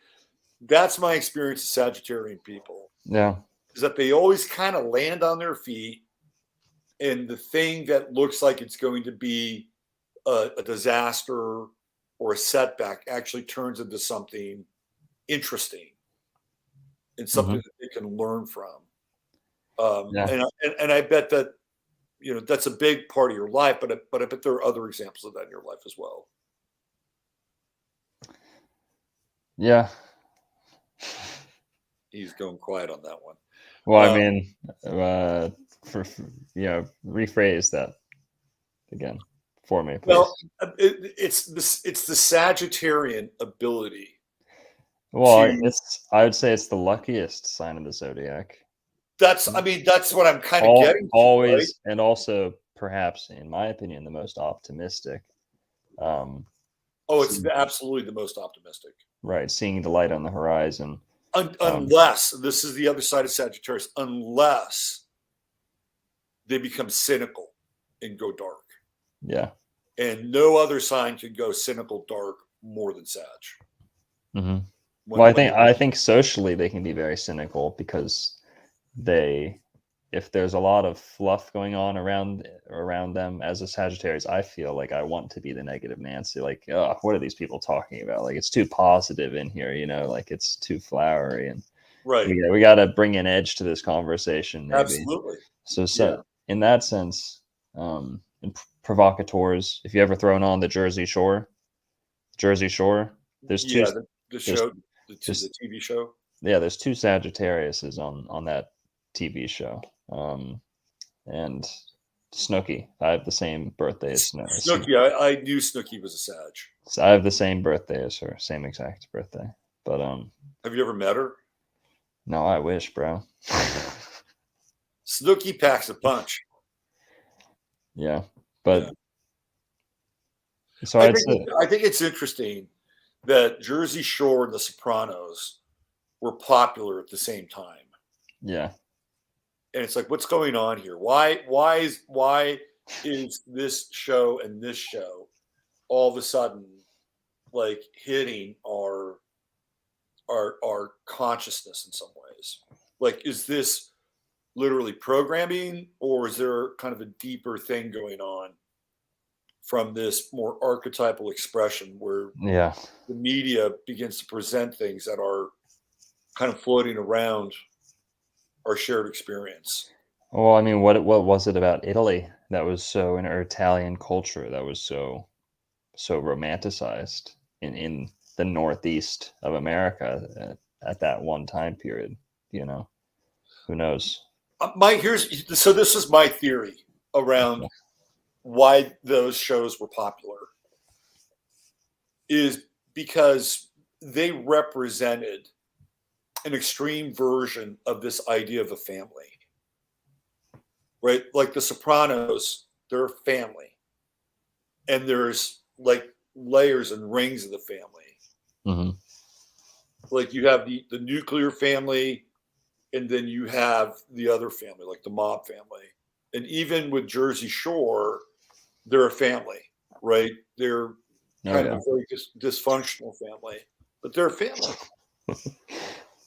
that's my experience of Sagittarian people, Yeah. is that they always kind of land on their feet and the thing that looks like it's going to be a disaster or a setback actually turns into something interesting and something Hmm. that they can learn from. Yeah. And I bet that, that's a big part of your life, but I bet there are other examples of that in your life as well. Yeah. He's going quiet on that one. Well, I Uh, mean, rephrase that again for me, well, please. it's the Sagittarian ability Well, to. I would say it's the luckiest sign of the zodiac. I mean, that's what I'm kind of All getting to, right? always, and also perhaps, in my opinion, the most optimistic. Um, Oh, it's seeing, absolutely the most optimistic. right, seeing the light on the horizon. Um, Unless this is the other side of Sagittarius, unless they become cynical and go dark. yeah. And no other sign can go cynical dark more than Sag. Hmm. When Well, when they I think socially they can be very cynical because they, if there's a lot of fluff going on around them as a Sagittarius, I feel like I want to be the negative Nancy. Like, oh, what are these people talking about? Like, it's too positive in here, like it's too flowery, and right, we got to bring an edge to this conversation, maybe. absolutely, So yeah, in that sense, in provocateurs, if you ever thrown on the Jersey Shore, there's two, yeah. The there's show, the there's TV show. yeah, there's two Sagittariuses on that TV show. And Snooki. I have the same birthday as Snooki, I knew Snooki was a Sag. I have the same birthday as her, same exact birthday. But Have you ever met her? no, I wish, bro. Snooki packs a punch. Yeah, Yeah, but so I'd say, I think it's interesting that Jersey Shore and The Sopranos were popular at the same time. yeah, And it's like, what's going on here? Why is this show and this show all of a sudden like hitting our consciousness in some ways? Like, is this literally programming, or is there kind of a deeper thing going on from this more archetypal expression where yeah. the media begins to present things that are kind of floating around our shared experience? Well, I mean, what was it about Italy that was so, in our Italian culture, that was so romanticized in the Northeast of America at that one time period? You know, who knows? This is my theory around Okay. why those shows were popular is because they represented an extreme version of this idea of a family, right? Like The Sopranos, they're a family, and there's like layers and rings of the family. Hmm. Like you have the nuclear family, and then you have the other family, like the mob family. And even with Jersey Shore, they're a family, right? They're Oh kind of a yeah, very dysfunctional family, but they're a family.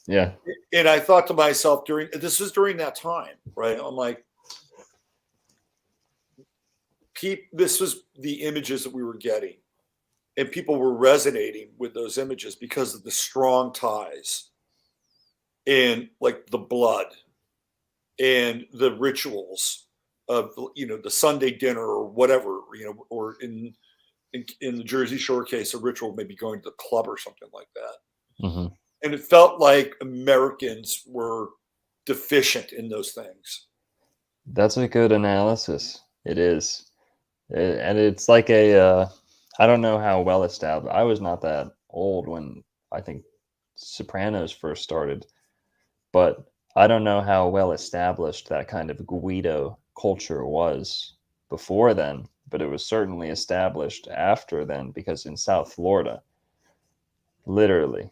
yeah. And I thought to myself this was during that time, right? I'm like, this was the images that we were getting, and people were resonating with those images because of the strong ties and like the blood and the rituals of the Sunday dinner or whatever, or in the Jersey Shore case, a ritual maybe going to the club or something like that. Hmm. And it felt like Americans were deficient in those things. That's a good analysis. It is. And it's like I don't know how well established. I was not that old when I think Sopranos first started, but I don't know how well established that kind of Guido culture was before then, but it was certainly established after then because in South Florida, literally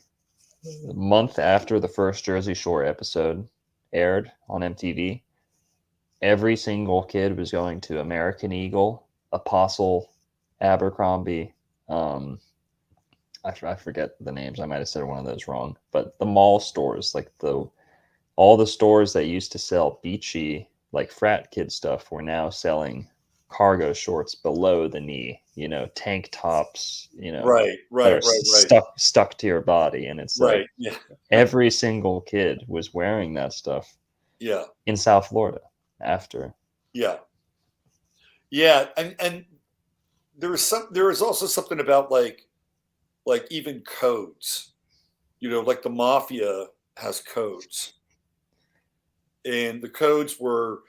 a month after the first Jersey Shore episode aired on MTV, every single kid was going to American Eagle, Apostle, Abercrombie. Um, I forget the names. I might have said one of those wrong. But the mall stores, like all the stores that used to sell Beachy like frat kid stuff were now selling cargo shorts below the knee, tank tops, Right, that right, are right, right, stuck to your body. And it's like right. Yeah, every single kid was wearing that stuff yeah, in South Florida after. yeah, yeah. And there was also something about like even codes. Like the mafia has codes, and the codes were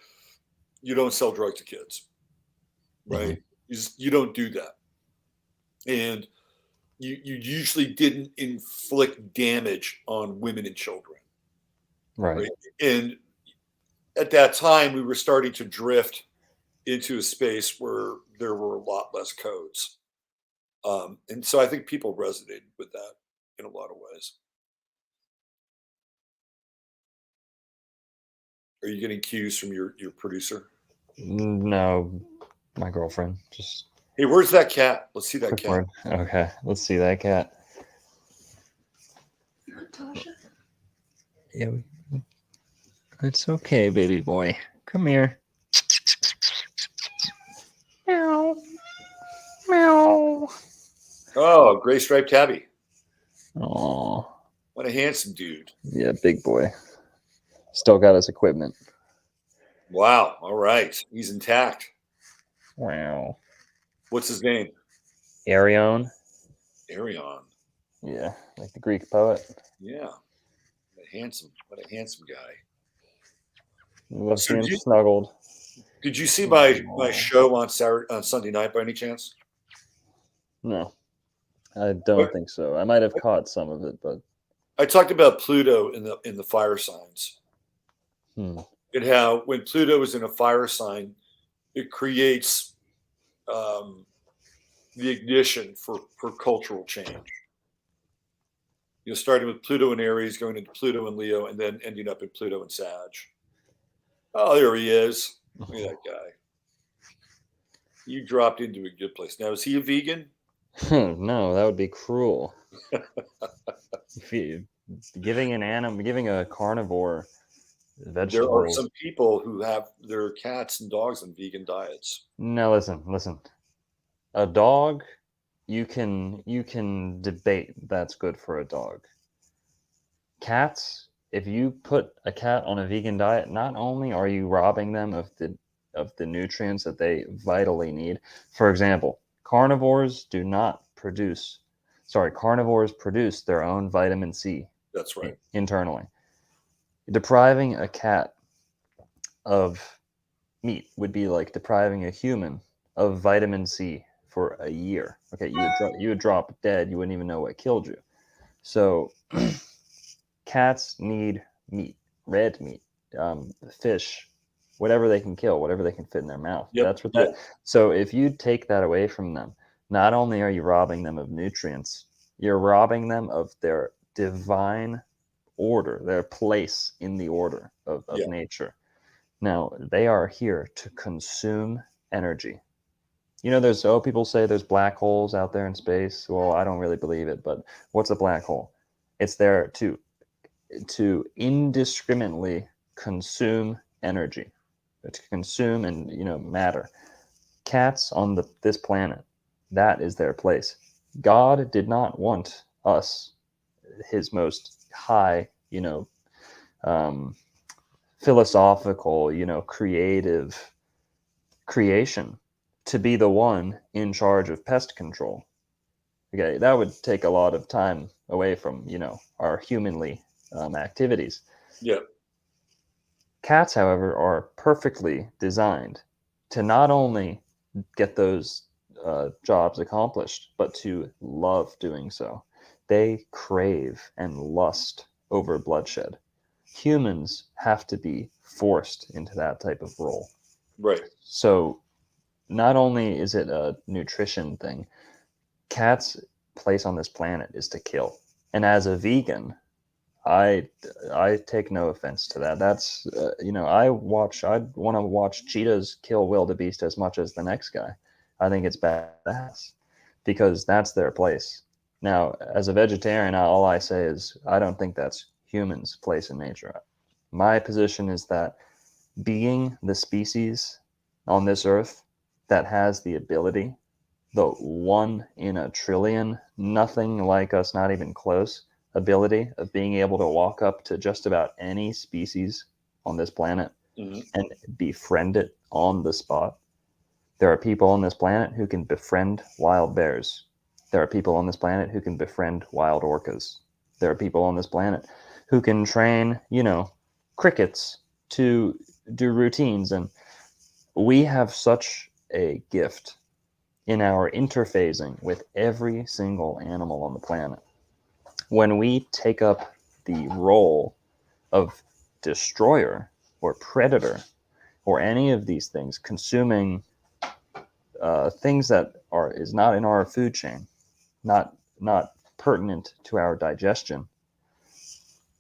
you don't sell drugs to kids, Mhm. right? You don't do that, and you usually didn't inflict damage on women and children, Right. right? And at that time, we were starting to drift into a space where there were a lot less codes, and so I think people resonated with that in a lot of ways. Are you getting cues from your producer? No, my girlfriend. Just Hey, where's that cat? Let's see that quick cat. word. Okay, let's see that cat. Natasha. Yeah, it's okay, baby boy. Come here. Meow. Meow. Oh, gray striped tabby. Oh, What a handsome dude. yeah, big boy. Still got his equipment. Wow. All right. He's intact. Wow. What's his name? Arion. Arion. Yeah, like the Greek poet. Yeah. What a handsome guy. Loves So being snuggled. did you see my Aw. show on Sunday night by any chance? No, I don't think so. I might have caught some of it, but I talked about Pluto in the fire signs, hmm. and how when Pluto is in a fire sign, it creates um, the ignition for cultural change. Starting with Pluto in Aries, going into Pluto in Leo, and then ending up in Pluto in Sag. Oh, there he is. Look at that guy. You dropped into a good place. Now, is he a vegan? No, that would be cruel. If you, giving a carnivore There are vegetables. some people who have their cats and dogs on vegan diets. No, listen. A dog, you can debate that's good for a dog. Cats, if you put a cat on a vegan diet, not only are you robbing them of the nutrients that they vitally need. For example, carnivores produce their own vitamin C That's right. internally. Depriving a cat of meat would be like depriving a human of vitamin C for a year. Okay, you would drop dead. You wouldn't even know what killed you. So cats need meat, red meat, fish, whatever they can kill, whatever they can fit in their mouth. Yep. That's what Yeah. that. So if you take that away from them, not only are you robbing them of nutrients, you're robbing them of their divine order, their place in the order of Yeah. nature. Now, they are here to consume energy. People say there's black holes out there in space. Well, I don't really believe it, but what's a black hole? It's there to indiscriminately consume energy, to consume and matter. Cats on this planet, that is their place. God did not want us, his most high, um, philosophical, creative creation, to be the one in charge of pest control. Okay, that would take a lot of time away from our humanly activities. Yeah. Cats, however, are perfectly designed to not only get those jobs accomplished, but to love doing so. They crave and lust over bloodshed. Humans have to be forced into that type of role. Right. So not only is it a nutrition thing, cats' place on this planet is to kill. And as a vegan, I take no offense to that. That's I want to watch cheetahs kill wildebeest as much as the next guy. I think it's badass because that's their place. Now, as a vegetarian, all I say is I don't think that's humans' place in nature. My position is that being the species on this earth that has the ability, the 1 in a trillion, nothing like us, not even close, ability of being able to walk up to just about any species on this planet and befriend it on the spot. There are people on this planet who can befriend wild bears. There are people on this planet who can befriend wild orcas. There are people on this planet who can train, crickets to do routines. And we have such a gift in our interfacing with every single animal on the planet. When we take up the role of destroyer or predator or any of these things, consuming things that is not in our food chain, not pertinent to our digestion.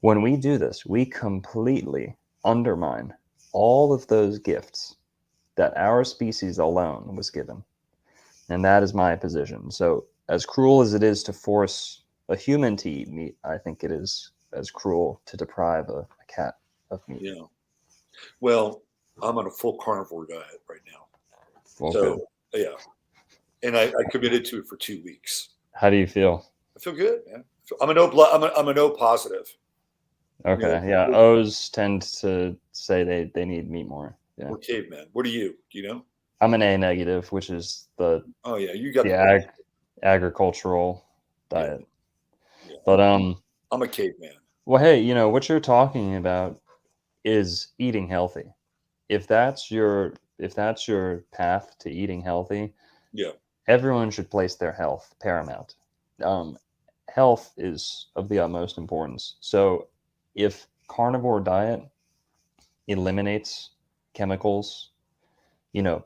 When we do this, we completely undermine all of those gifts that our species alone was given. And that is my position. So as cruel as it is to force a human to eat meat, I think it is as cruel to deprive a cat of meat. Yeah. Well, I'm on a full carnivore diet right now. Well, So, good. yeah. And I committed to it for 2 weeks. How do you feel? I feel good, man. I'm an O blood. I'm an O positive. Okay. Yeah. O's tend to say they need meat more. Yeah. We're cavemen. What are you? Do you know? I'm an A negative, which is the You got the agricultural diet. Yeah. But I'm a caveman. Well, hey, what you're talking about is eating healthy. If that's your path to eating healthy, Yeah. everyone should place their health paramount. Health is of the utmost importance. So if carnivore diet eliminates chemicals,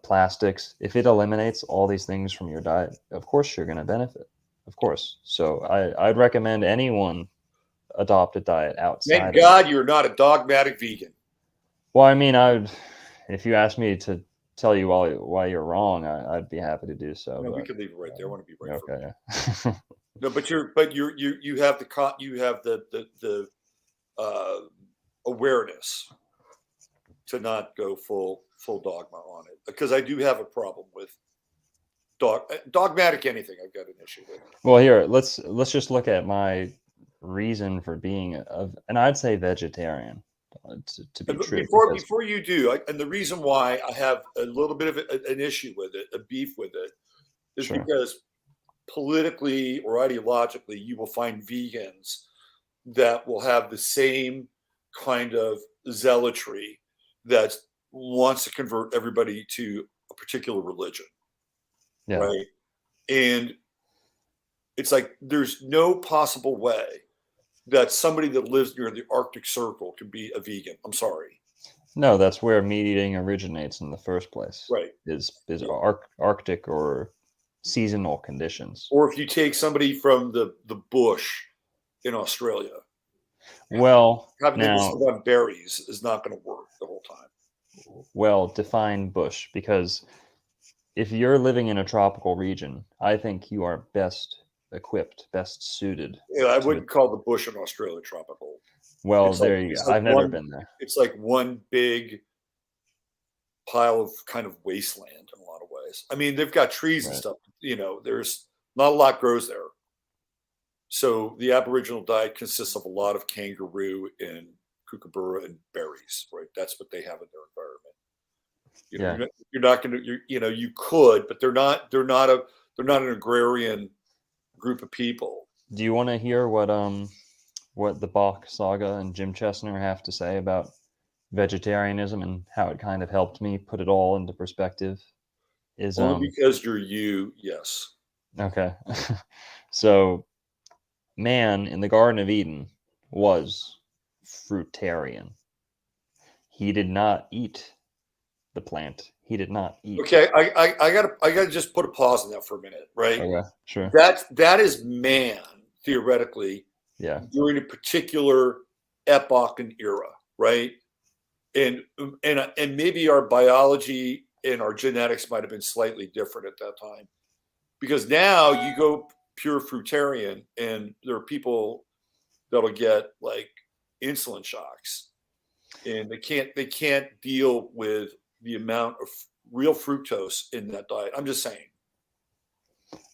plastics, if it eliminates all these things from your diet, of course you're going to benefit. Of course. So I'd recommend anyone adopt a diet outside. Thank God you're not a dogmatic vegan. Well, I mean, if you ask me to tell you why you're wrong, I'd be happy to do so. No, but we could leave it right there. I want to be right. Okay. No, but you have the awareness to not go full dogma on it, because I do have a problem with dogmatic anything. I've got an issue with. Well, here let's just look at my reason for being and I'd say vegetarian. To be true. Before you do, and the reason why I have a little bit of an issue with it, a beef with it, is because politically or ideologically, you will find vegans that will have the same kind of zealotry that wants to convert everybody to a particular religion. Yeah. Right. And it's like there's no possible way that somebody that lives near the Arctic Circle can be a vegan. I'm sorry. No, that's where meat eating originates in the first place. Right. Is Arctic or seasonal conditions. Or if you take somebody from the bush in Australia. Well, having them on berries is not going to work the whole time. Well, define bush, because if you're living in a tropical region, I think you are best equipped, best suited. Yeah, I wouldn't call the bush in Australia tropical. Well, there you go. I've never been there. It's like one big pile of kind of wasteland in a lot of ways. I mean, they've got trees and stuff. There's not a lot grows there. So the Aboriginal diet consists of a lot of kangaroo and kookaburra and berries, right? That's what they have in their environment. You're not going to, you could, but they're not an agrarian group of people. Do you want to hear what the Bach saga and Jim Chestner have to say about vegetarianism and how it kind of helped me put it all into perspective? Only because you're you, yes. Okay. So man in the Garden of Eden was fruitarian. He did not eat the plant. He did not eat. Okay, I gotta just put a pause on that for a minute, right? Okay, sure. That is man, theoretically, during a particular epoch and era, right? And maybe our biology and our genetics might have been slightly different at that time, because now you go pure fruitarian and there are people that'll get like insulin shocks and they can't deal with the amount of real fructose in that diet. I'm just saying.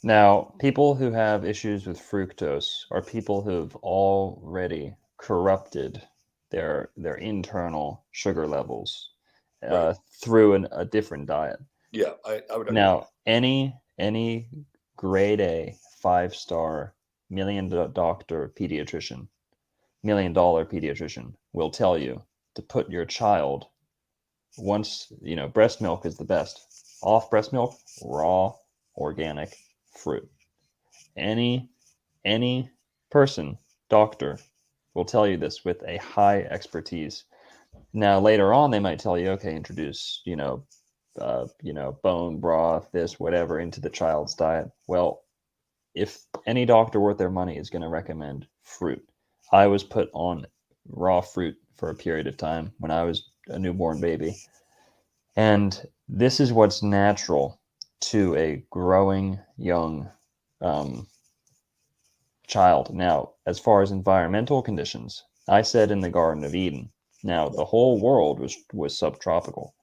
Now, people who have issues with fructose are people who've already corrupted their internal sugar levels Right. through a different diet. Yeah, I would agree. Now, any grade A 5-star doctor pediatrician, $1 million pediatrician will tell you to put your child, once, breast milk is the best. Off breast milk, raw, organic fruit. Any person, doctor, will tell you this with a high expertise. Now, later on, they might tell you, okay, introduce, bone broth, this, whatever, into the child's diet. Well, if any doctor worth their money is going to recommend fruit, I was put on raw fruit for a period of time when I was a newborn baby. And this is what's natural to a growing young child. Now, as far as environmental conditions, I said in the Garden of Eden. Now, the whole world was subtropical.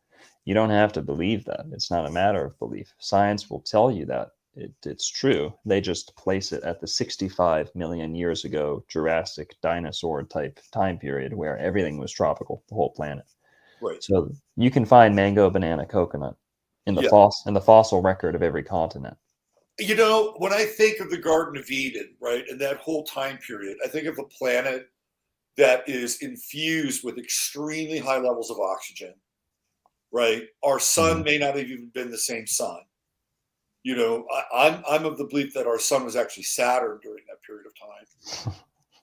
You don't have to believe that. It's not a matter of belief. Science will tell you that it's true. They just place it at the 65 million years ago Jurassic dinosaur type time period where everything was tropical, the whole planet. Right. So you can find mango, banana, coconut in the Yeah. fossil record of every continent. When I think of the Garden of Eden, right, and that whole time period, I think of a planet that is infused with extremely high levels of oxygen, right? Our sun may not have even been the same sun. I'm of the belief that our sun was actually Saturn during that period of time,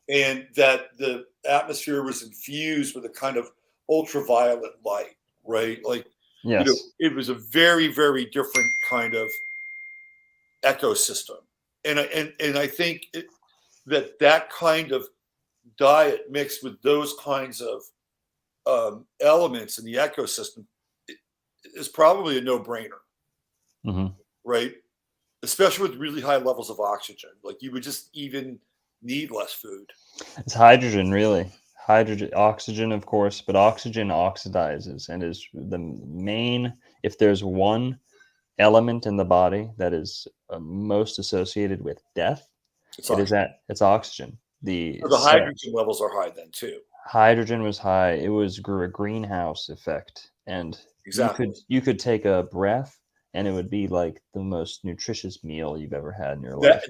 and that the atmosphere was infused with a kind of ultraviolet light, right? Like, Yes. it was a very, very different kind of ecosystem, and I think that kind of diet mixed with those kinds of elements in the ecosystem is probably a no-brainer, right? Especially with really high levels of oxygen. Like, you would just even need less food. It's hydrogen, really. Hydrogen, oxygen, of course, but oxygen oxidizes and is the main, if there's one element in the body that is most associated with death, it's oxygen. So the hydrogen levels are high then too. Hydrogen was high. It was a greenhouse effect, and Exactly. you could take a breath, and it would be like the most nutritious meal you've ever had in your life.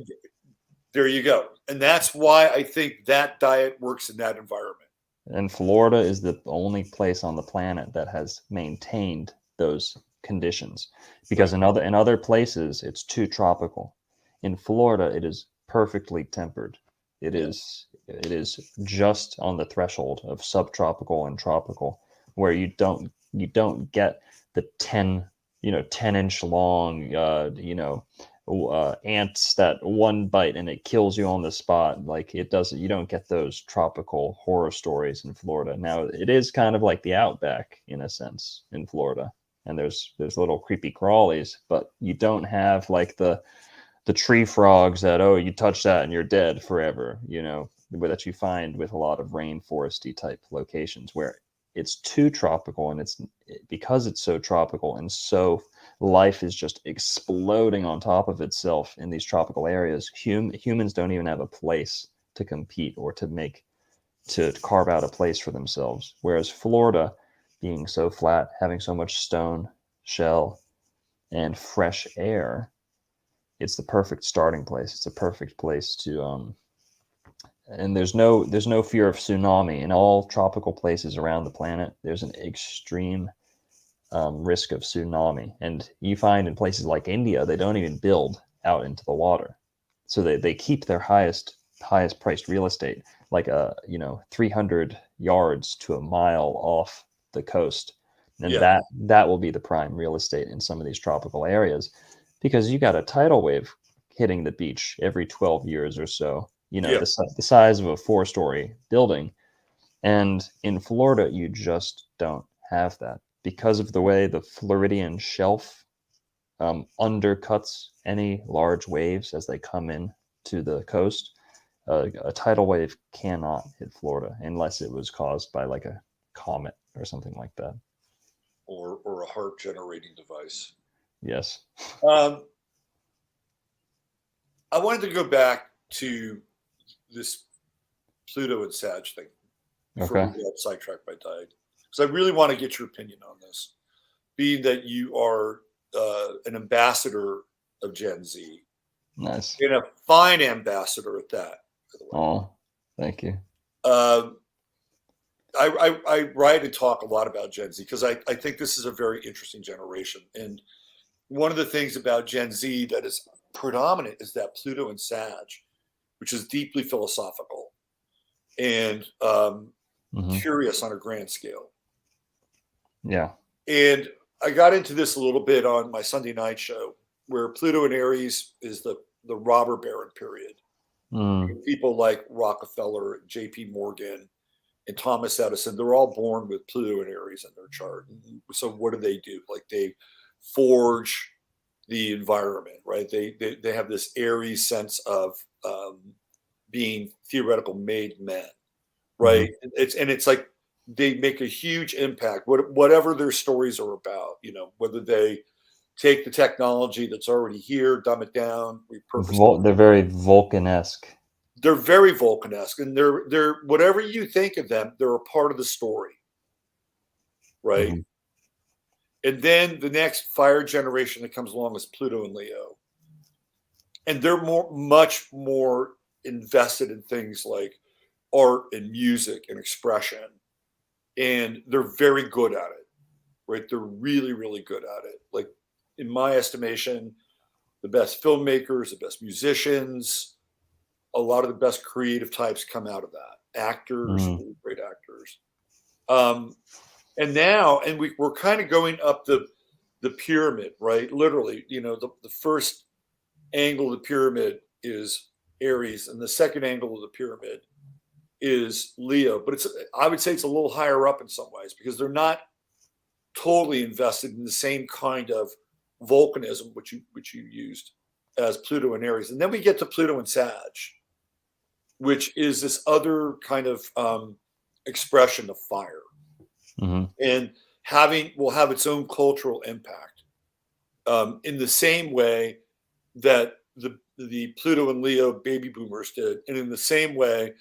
There you go, and that's why I think that diet works in that environment. And Florida is the only place on the planet that has maintained those conditions, because in other places it's too tropical. In Florida, it is perfectly tempered. It is just on the threshold of subtropical and tropical, where you don't get the 10-inch long ants that one bite and it kills you on the spot. Like, it doesn't, you don't get those tropical horror stories in Florida. Now, it is kind of like the outback in a sense in Florida, and there's little creepy crawlies, but you don't have like the tree frogs that, oh, you touch that and you're dead forever, that you find with a lot of rainforesty type locations where it's too tropical, and because it's so tropical and so life is just exploding on top of itself in these tropical areas. Humans don't even have a place to compete or to carve out a place for themselves. Whereas Florida, being so flat, having so much stone, shell, and fresh air, it's the perfect starting place. It's a perfect place to and there's no fear of tsunami in all tropical places around the planet. There's an extreme risk of tsunami, and you find in places like India they don't even build out into the water, so they keep their highest priced real estate like 300 yards to a mile off the coast, and that will be the prime real estate in some of these tropical areas, because you got a tidal wave hitting the beach every 12 years or so, the size of a 4-story building. And in Florida, you just don't have that because of the way the Floridian shelf undercuts any large waves as they come in to the coast. A tidal wave cannot hit Florida unless it was caused by like a comet or something like that. or a heart generating device. Yes. I wanted to go back to this Pluto and Sag thing before Okay. we got sidetracked by diet, because I really want to get your opinion on this, being that you are an ambassador of Gen Z, Nice. and a fine ambassador at that, by the way. Oh, thank you. I write and talk a lot about Gen Z because I think this is a very interesting generation. And one of the things about Gen Z that is predominant is that Pluto and Sag, which is deeply philosophical and curious on a grand scale. Yeah. And I got into this a little bit on my Sunday night show, where Pluto and Aries is the robber baron period. People like Rockefeller, J.P. Morgan, and Thomas Edison, they're all born with Pluto and Aries in their chart. So what do? Like, they forge the environment, right? They have this Aries sense of being theoretical made men, right? It's like they make a huge impact, whatever their stories are about, whether they take the technology that's already here, dumb it down, repurpose it. They're very Vulcan-esque. They're very Vulcan-esque, and they're whatever you think of them, they're a part of the story, right? And then the next fire generation that comes along is Pluto and Leo, and they're much more invested in things like art and music and expression, and they're very good at it, right? They're really, really good at it. Like, in my estimation, the best filmmakers, the best musicians, a lot of the best creative types come out of that. Actors, really great actors. And now, we're kind of going up the pyramid, right? Literally, the first angle of the pyramid is Aries, and the second angle of the pyramid is Leo. But I would say it's a little higher up in some ways, because they're not totally invested in the same kind of volcanism which you used as Pluto and Aries. And then we get to Pluto and Sag, which is this other kind of expression of fire, and will have its own cultural impact, in the same way that the Pluto and Leo baby boomers did, and in the same way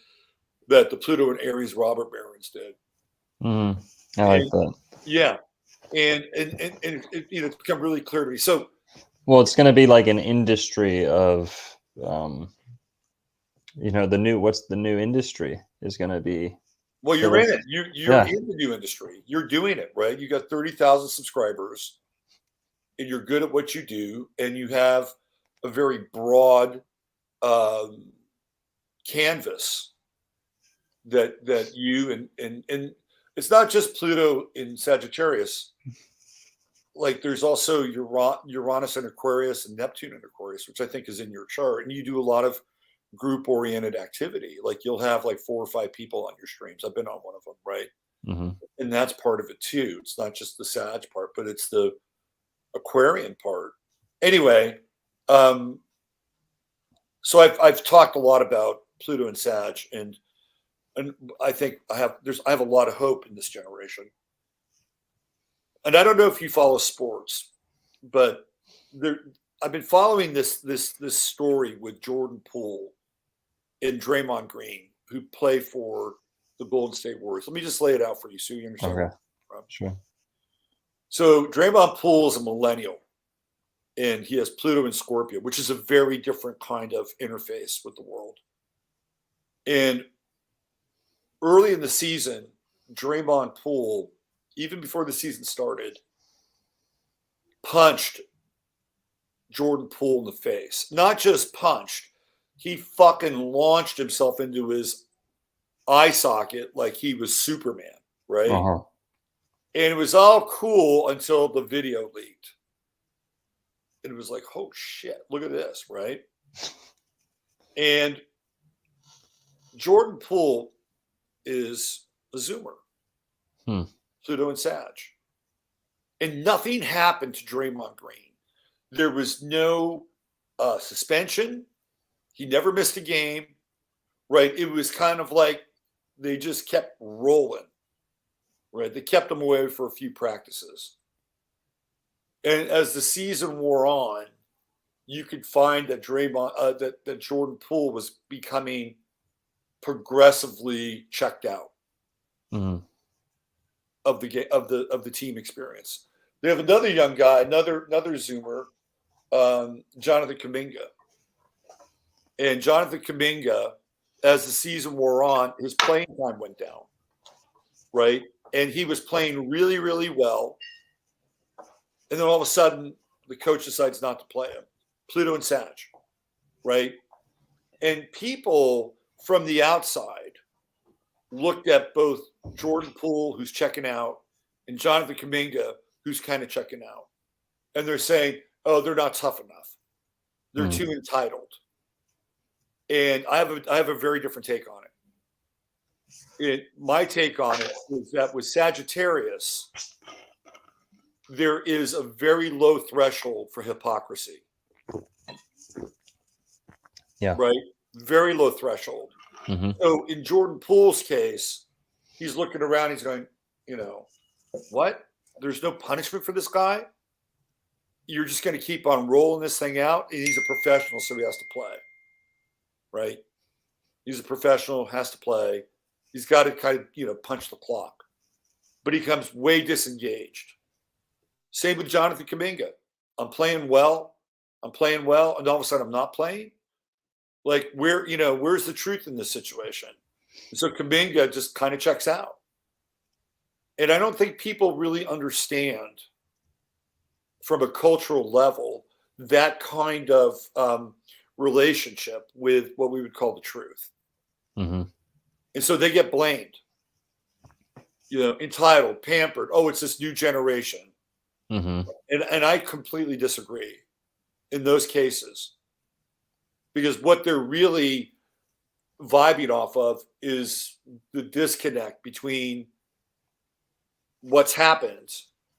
that the Pluto and Aries robber barons did. I like that. Yeah. And it's become really clear to me. So, well, it's going to be like an industry of, what's the new industry is going to be. Well, you're in it. You're in the new industry. You're doing it, right? You got 30,000 subscribers, and you're good at what you do, and you have a very broad canvas that you and it's not just Pluto in Sagittarius. Like, there's also Uranus in Aquarius and Neptune in Aquarius, which I think is in your chart. And you do a lot of group-oriented activity. Like, you'll have like 4 or 5 people on your streams. I've been on one of them, right? And that's part of it too. It's not just the Sag part, but it's the Aquarian part. Anyway, so I've talked a lot about Pluto and Sag, and I think I have a lot of hope in this generation. And I don't know if you follow sports, but I've been following this story with Jordan Poole and Draymond Green, who play for the Golden State Warriors. Let me just lay it out for you so you understand. Okay. Sure. So Draymond Poole is a millennial, and he has Pluto and Scorpio, which is a very different kind of interface with the world. And early in the season, Draymond Poole, even before the season started, punched Jordan Poole in the face. Not just punched, he fucking launched himself into his eye socket like he was Superman, right? And it was all cool until the video leaked. And it was like, oh shit, look at this, right? And Jordan Poole is a Zoomer. Pluto and Sag. And nothing happened to Draymond Green. There was no suspension. He never missed a game, right? It was kind of like they just kept rolling, right? They kept him away for a few practices. And as the season wore on, you could find that that Jordan Poole was becoming progressively checked out of the team experience. They have another young guy, another Zoomer, Jonathan Kuminga. And Jonathan Kuminga, as the season wore on, his playing time went down, right? And he was playing really, really well. And then all of a sudden, the coach decides not to play him. Pluto and Sag, right? And people from the outside looked at both Jordan Poole, who's checking out, and Jonathan Kuminga, who's kind of checking out. And they're saying, oh, they're not tough enough. They're too entitled. And I have a very different take on it. My take on it is that with Sagittarius, there is a very low threshold for hypocrisy. Yeah. Right? Very low threshold. Mm-hmm. So in Jordan Poole's case, he's looking around, he's going, what? There's no punishment for this guy? You're just going to keep on rolling this thing out? And he's a professional, so he has to play. Right? He's a professional, has to play. He's got to kind of, punch the clock. But he comes way disengaged. Same with Jonathan Kuminga. I'm playing well, and all of a sudden I'm not playing. Like, where's the truth in this situation? And so Kuminga just kind of checks out. And I don't think people really understand from a cultural level that kind of relationship with what we would call the truth. Mm-hmm. And so they get blamed, entitled, pampered. Oh, it's this new generation. Mm-hmm. And I completely disagree in those cases, because what they're really vibing off of is the disconnect between what's happened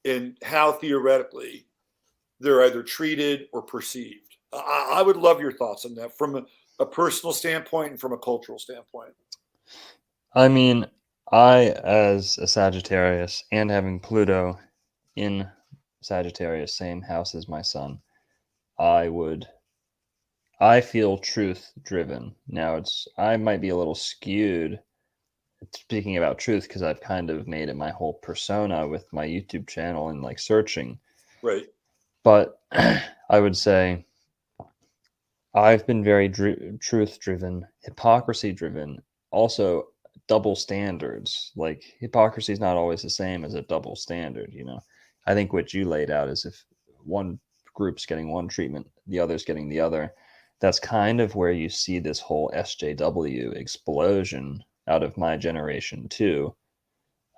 and how theoretically they're either treated or perceived. I would love your thoughts on that from a personal standpoint and from a cultural standpoint. I mean, I, as a Sagittarius and having Pluto in Sagittarius, same house as my son, I feel truth driven. Now I might be a little skewed speaking about truth because I've kind of made it my whole persona with my YouTube channel and like searching. Right. But I would say I've been very truth driven, hypocrisy driven, also double standards. Like hypocrisy is not always the same as a double standard, I think what you laid out is if one group's getting one treatment, the other's getting the other. That's kind of where you see this whole SJW explosion out of my generation too.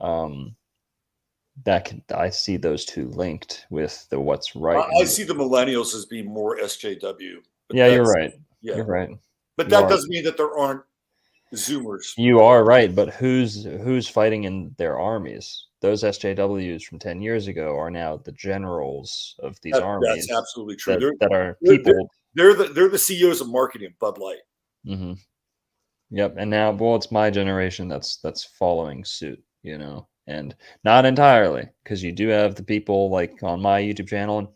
I see those two linked with the what's right. I see the millennials as being more SJW. Yeah, you're right. Yeah. You're right. But that doesn't mean that there aren't Zoomers. You are right, but who's fighting in their armies? Those SJWs from 10 years ago are now the generals of these armies. That's absolutely true. That are people. They're the CEOs of marketing of Bud Light. Mm-hmm. Yep. And now, it's my generation that's following suit, and not entirely, because you do have the people like on my YouTube channel,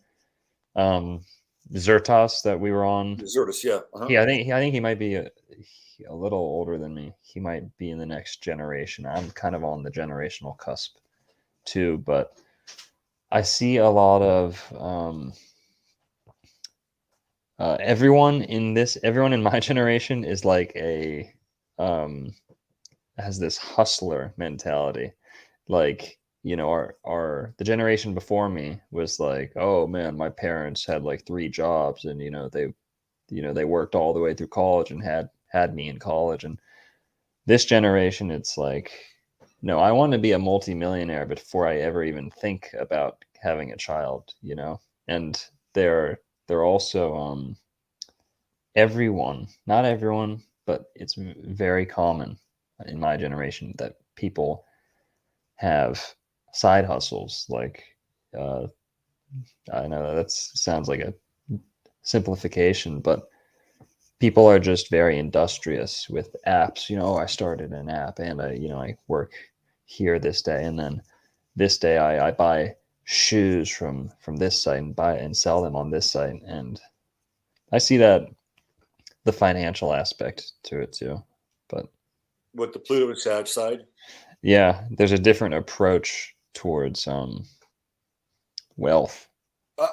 Zertas that we were on. Zertas, yeah. Uh-huh. Yeah, I think he might be a little older than me. He might be in the next generation. I'm kind of on the generational cusp too, but I see a lot of everyone in my generation is like has this hustler mentality. Like, the generation before me was like, oh man, my parents had like 3 jobs and they worked all the way through college and had me in college. And this generation, it's like, no, I want to be a multimillionaire before I ever even think about having a child, and they're also everyone, not everyone, but it's very common in my generation that people have side hustles. Like, I know that sounds like a simplification, but people are just very industrious with apps. I started an app and I work here this day, and then this day I buy shoes from this site and buy and sell them on this site. And I see that the financial aspect to it too. But What the Pluto and Sag side? yeah, there's a different approach towards wealth.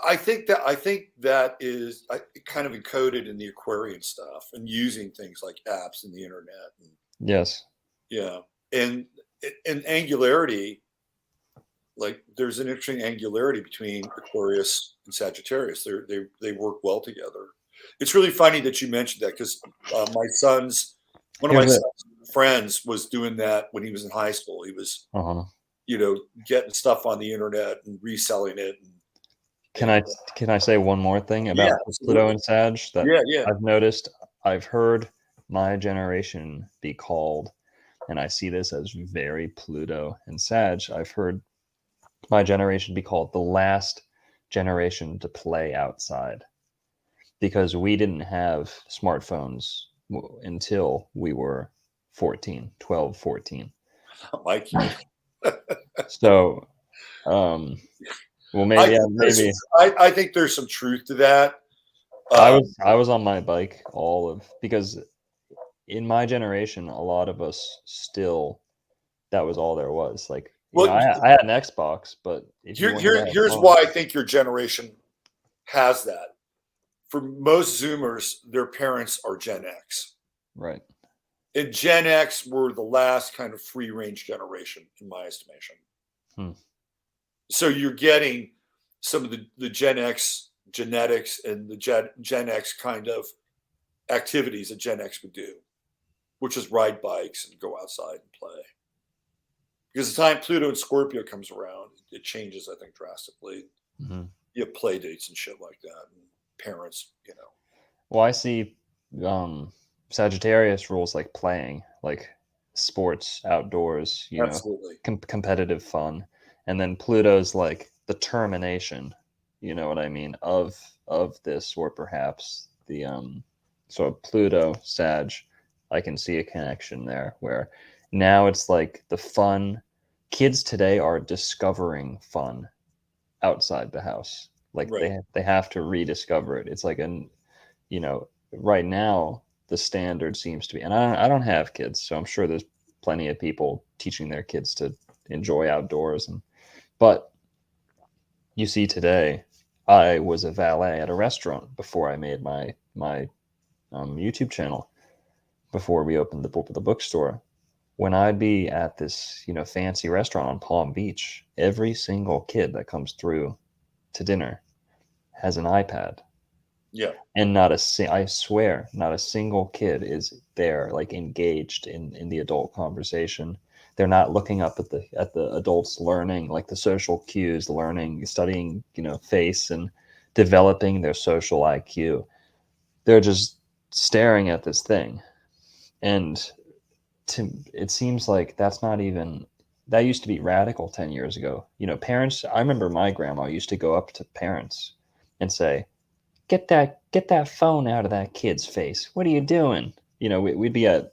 I think that is kind of encoded in the Aquarian stuff and using things like apps and the internet. And, Yes. yeah, and angularity, like there's an interesting angularity between Aquarius and Sagittarius. They work well together. It's really funny that you mentioned that because one of my Here's a son's friends was doing that when he was in high school. He was, uh-huh. getting stuff on the internet and reselling it. Can I say one more thing Yeah, about Pluto absolutely. and Sag that Yeah. I've noticed? I've heard my generation be called, and I see this as very Pluto and Sag. I've heard my generation be called the last generation to play outside because we didn't have smartphones until we were 12, 14. My kid. So, well, maybe, yeah, maybe. I think there's some truth to that. I was on my bike because in my generation, a lot of us still that was all there was. Like, Well, I had an Xbox, but if you wanted to have here's fun, why I think your generation has that. For most Zoomers, their parents are Gen X. right? And Gen X were the last kind of free range generation, in my estimation. Hmm. So you're getting some of the Gen X genetics and the Gen X kind of activities that Gen X would do, which is ride bikes and go outside and play. Because the time Pluto and Scorpio comes around, it changes, I think, drastically. Mm-hmm. You have play dates and shit like that, and parents, Well, I see Sagittarius rules like playing, like sports, outdoors, absolutely. competitive fun, and then Pluto's like the termination. You know what I mean of this, or perhaps the so Pluto Sag. I can see a connection there where now it's like the fun. Kids today are discovering fun outside the house. Like Right. they have to rediscover it. It's like right now the standard seems to be, and I don't have kids, so I'm sure there's plenty of people teaching their kids to enjoy outdoors, but you see today, I was a valet at a restaurant before I made my YouTube channel, before we opened the bookstore. When I'd be at this fancy restaurant on Palm Beach, every single kid that comes through to dinner has an iPad. Yeah. And I swear, not a single kid is there like engaged in the adult conversation. They're not looking up at the adults, learning like the social cues, learning, studying, face and developing their social IQ. They're just staring at this thing. And it seems like that used to be radical 10 years ago. Parents, I remember my grandma used to go up to parents and say, get that phone out of that kid's face. What are you doing? We'd be at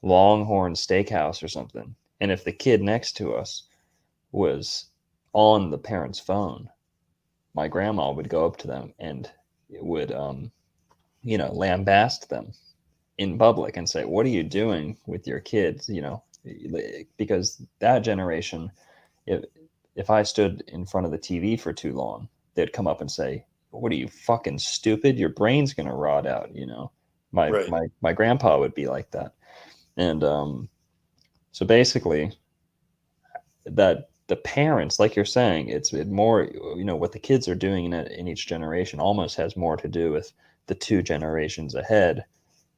Longhorn Steakhouse or something, and if the kid next to us was on the parent's phone, my grandma would go up to them and would lambast them in public and say, what are you doing with your kids? Because that generation, if I stood in front of the TV for too long, they'd come up and say, what are you, fucking stupid? Your brain's gonna rot out. Right. My grandpa would be like that. And so basically, that the parents, like you're saying, it's more, what the kids are doing in each generation almost has more to do with the two generations ahead,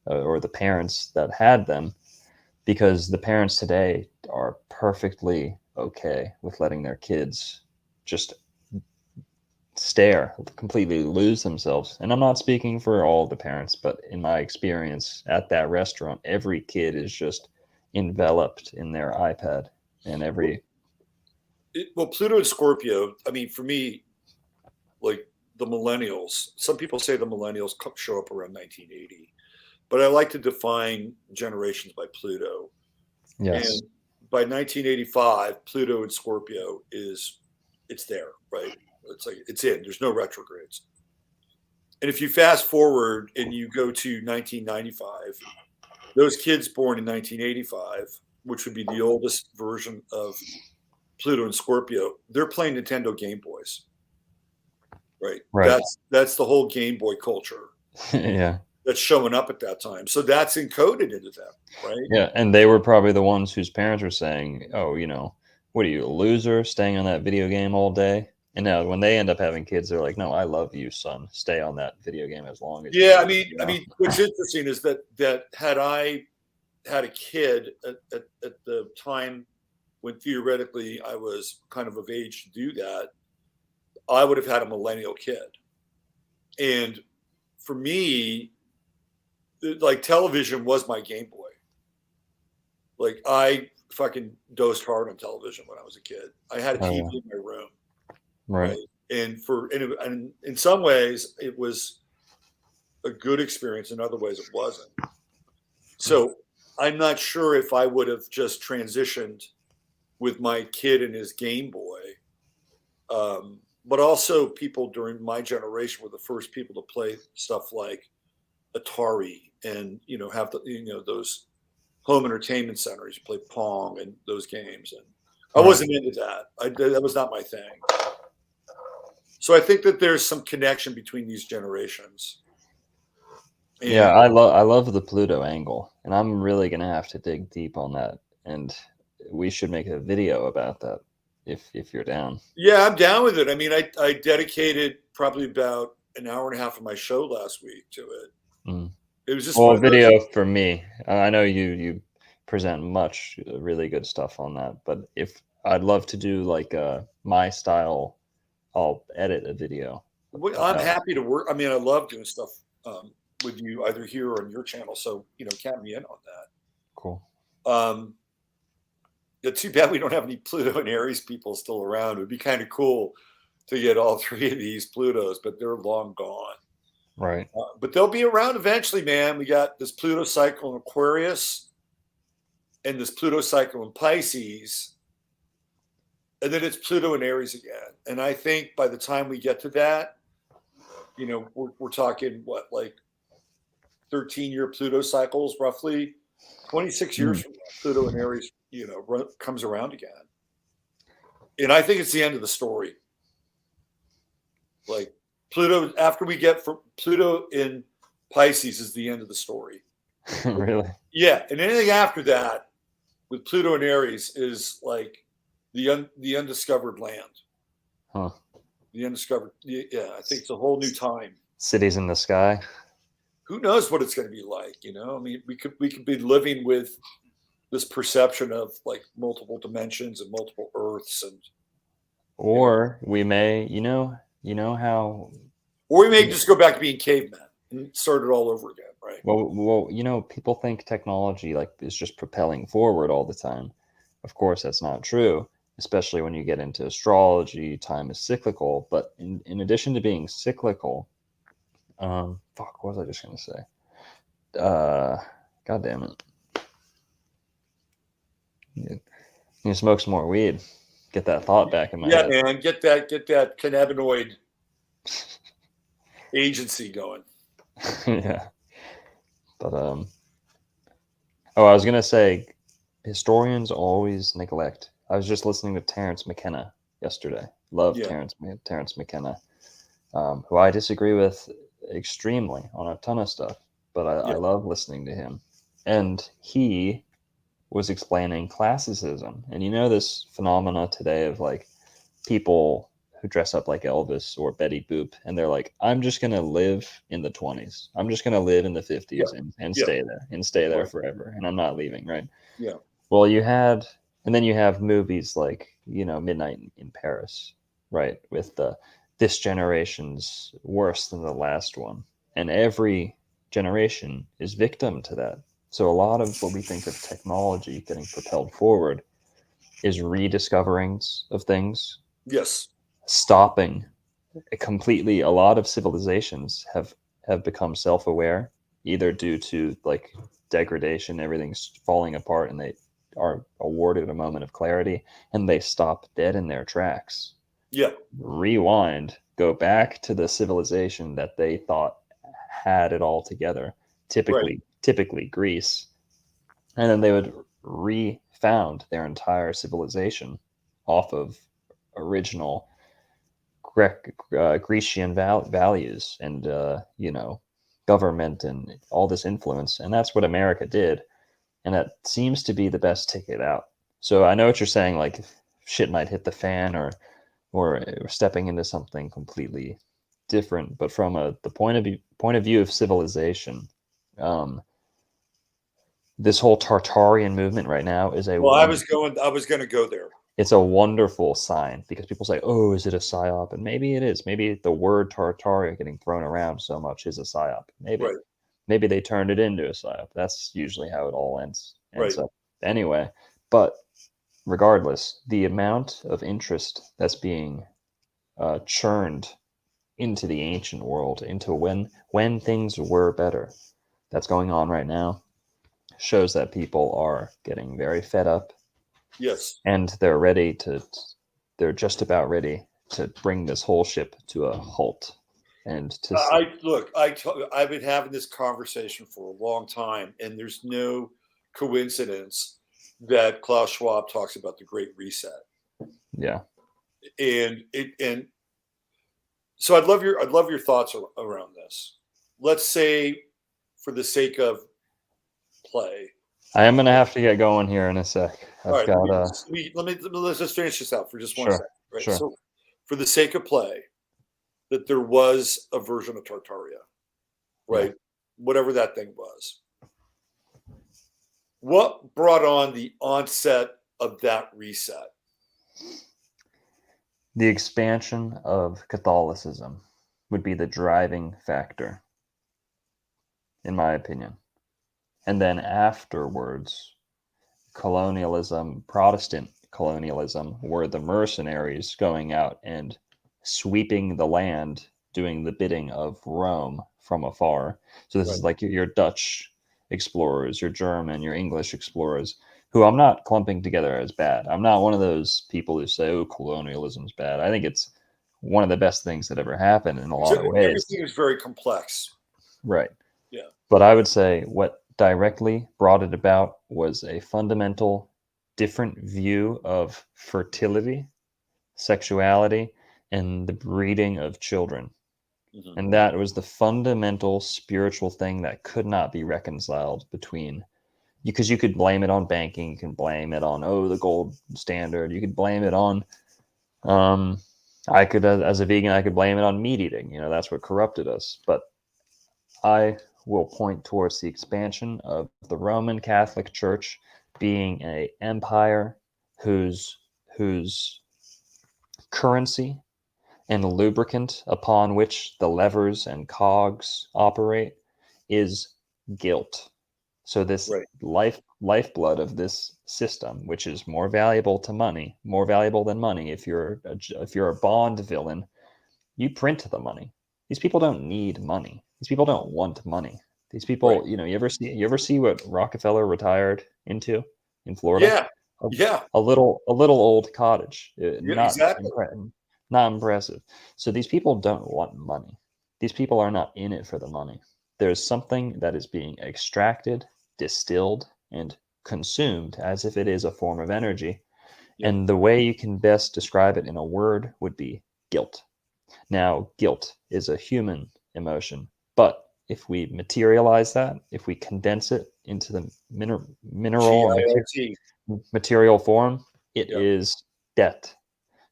or the parents that had them, because the parents today are perfectly okay with letting their kids just completely lose themselves. And I'm not speaking for all the parents, but in my experience at that restaurant, every kid is just enveloped in their iPad, and Well, Pluto and Scorpio, I mean, for me, like the millennials, some people say the millennials show up around 1980, but I like to define generations by Pluto. Yes. And by 1985, Pluto in Scorpio it's there, right? It's like it's in. There's no retrogrades. And if you fast forward and you go to 1995, those kids born in 1985, which would be the oldest version of Pluto and Scorpio, they're playing Nintendo Game Boys, right? Right. That's the whole Game Boy culture Yeah. that's showing up at that time. So that's encoded into them, right? Yeah. And they were probably the ones whose parents were saying, oh, what are you, a loser staying on that video game all day? And now when they end up having kids, they're like, no, I love you, son. Stay on that video game as long as Yeah, you I mean, what's interesting is that had I had a kid at the time when theoretically I was kind of age to do that, I would have had a millennial kid. And for me, like television was my Game Boy. Like I fucking dosed hard on television when I was a kid. I had a TV in my room, Right. And in some ways it was a good experience. In other ways it wasn't. So I'm not sure if I would have just transitioned with my kid and his Game Boy. But also people during my generation were the first people to play stuff like Atari and, have those home entertainment centers, you play Pong and those games. And I wasn't into that. That was not my thing. So I think that there's some connection between these generations. And yeah, I love the Pluto angle, and I'm really gonna have to dig deep on that. And we should make a video about that if you're down. yeah, I'm down with it. I mean, I dedicated probably about an hour and a half of my show last week to it. Mm. It was just Well, a video for me. I know you present much really good stuff on that, but if I'd love to do like my style, I'll edit a video. I'm happy to work. I mean, I love doing stuff with you either here or on your channel. So, count me in on that. Cool. It's too bad we don't have any Pluto and Aries people still around. It would be kind of cool to get all three of these Plutos, but they're long gone. Right. But they'll be around eventually, man. We got this Pluto cycle in Aquarius and this Pluto cycle in Pisces. And then it's Pluto and Aries again. And I think by the time we get to that, we're talking what, like 13-year Pluto cycles, roughly 26 years from now, Pluto and Aries, comes around again. And I think it's the end of the story. Like Pluto, after we get from Pluto in Pisces is the end of the story. Really? Yeah. And anything after that with Pluto and Aries is like the undiscovered land. Huh. The undiscovered. Yeah. I think it's a whole new time. Cities in the sky. Who knows what it's going to be like? I mean, we could be living with this perception of like multiple dimensions and multiple Earths, or we may, how. Or we may just go back to being cavemen and start it all over again, right? Well, people think technology is just propelling forward all the time. Of course, that's not true, especially when you get into astrology. Time is cyclical, but in addition to being cyclical, what was I just gonna say? God damn it! You smoke some more weed. Get that thought back in my head. Yeah, man, get that cannabinoid agency going. Yeah, but I was gonna say, historians always neglect. I was just listening to Terence McKenna yesterday. Love Terence McKenna, who I disagree with extremely on a ton of stuff, but I love listening to him. And he was explaining classicism, and this phenomena today of like people who dress up like Elvis or Betty Boop, and they're like, I'm just gonna live in the 20s. I'm just gonna live in the 50s and stay there forever, and I'm not leaving, right? Yeah. Well, and then you have movies like Midnight in Paris, right? With this generation's worse than the last one, and every generation is victim to that. So a lot of what we think of technology getting propelled forward is rediscoverings of things. Yes. Stopping completely. A lot of civilizations have become self-aware either due to like degradation, everything's falling apart, and they are awarded a moment of clarity, and they stop dead in their tracks. Yeah. Rewind, go back to the civilization that they thought had it all together, Right. typically Greece, and then they would refound their entire civilization off of original Grecian values and government and all this influence, and that's what America did, and that seems to be the best ticket out. So I know what you're saying, like shit might hit the fan, or stepping into something completely different, but from the point of view of civilization, um, this whole Tartarian movement right now is Well, I was going to go there. it's a wonderful sign, because people say, "Oh, is it a psyop?" And maybe it is. Maybe the word Tartaria getting thrown around so much is a psyop. Right. Maybe they turned it into a psyop. That's usually how it all ends Right. up. Anyway, but regardless, the amount of interest that's being churned into the ancient world, into when things were better, that's going on right now, shows that people are getting very fed up, Yes. and they're just about ready to bring this whole ship to a halt. And to I've been having this conversation for a long time, and there's no coincidence that Klaus Schwab talks about the Great Reset. yeah, And so I'd love your thoughts around this. Let's say, for the sake of play, I am gonna have to get going here in a sec. all I've right. got Let's just finish this out for just one sure, second. Right. sure. So, for the sake of play, that there was a version of Tartaria, right? Yeah. Whatever that thing was. What brought on the onset of that reset? The expansion of Catholicism would be the driving factor, in my opinion. And then afterwards, colonialism, Protestant colonialism, were the mercenaries going out and sweeping the land, doing the bidding of Rome from afar. So this is like your Dutch explorers, your German, your English explorers, who I'm not clumping together as bad. I'm not one of those people who say, "Oh, colonialism's bad." I think it's one of the best things that ever happened in a lot of ways. Everything is very complex. Right. Yeah. But I would say what directly brought it about was a fundamental different view of fertility, sexuality, and the breeding of children. Mhm. And that was the fundamental spiritual thing that could not be reconciled between, because you could blame it on banking, you can blame it on the gold standard, you could blame it on I could, as a vegan, I could blame it on meat eating. That's what corrupted us. But I will point towards the expansion of the Roman Catholic Church being an empire whose currency and lubricant upon which the levers and cogs operate is guilt. So this lifeblood of this system, which is more valuable than money. If you're a Bond villain, you print the money. These people don't need money. These people don't want money. These people, you ever see what Rockefeller retired into in Florida? Yeah. Yeah. A little old cottage. Yeah, exactly. Not impressive. So these people don't want money. These people are not in it for the money. There's something that is being extracted, distilled, and consumed as if it is a form of energy. Yeah. And the way you can best describe it in a word would be guilt. Now, guilt is a human emotion, but if we materialize that, if we condense it into the mineral material form, it is debt.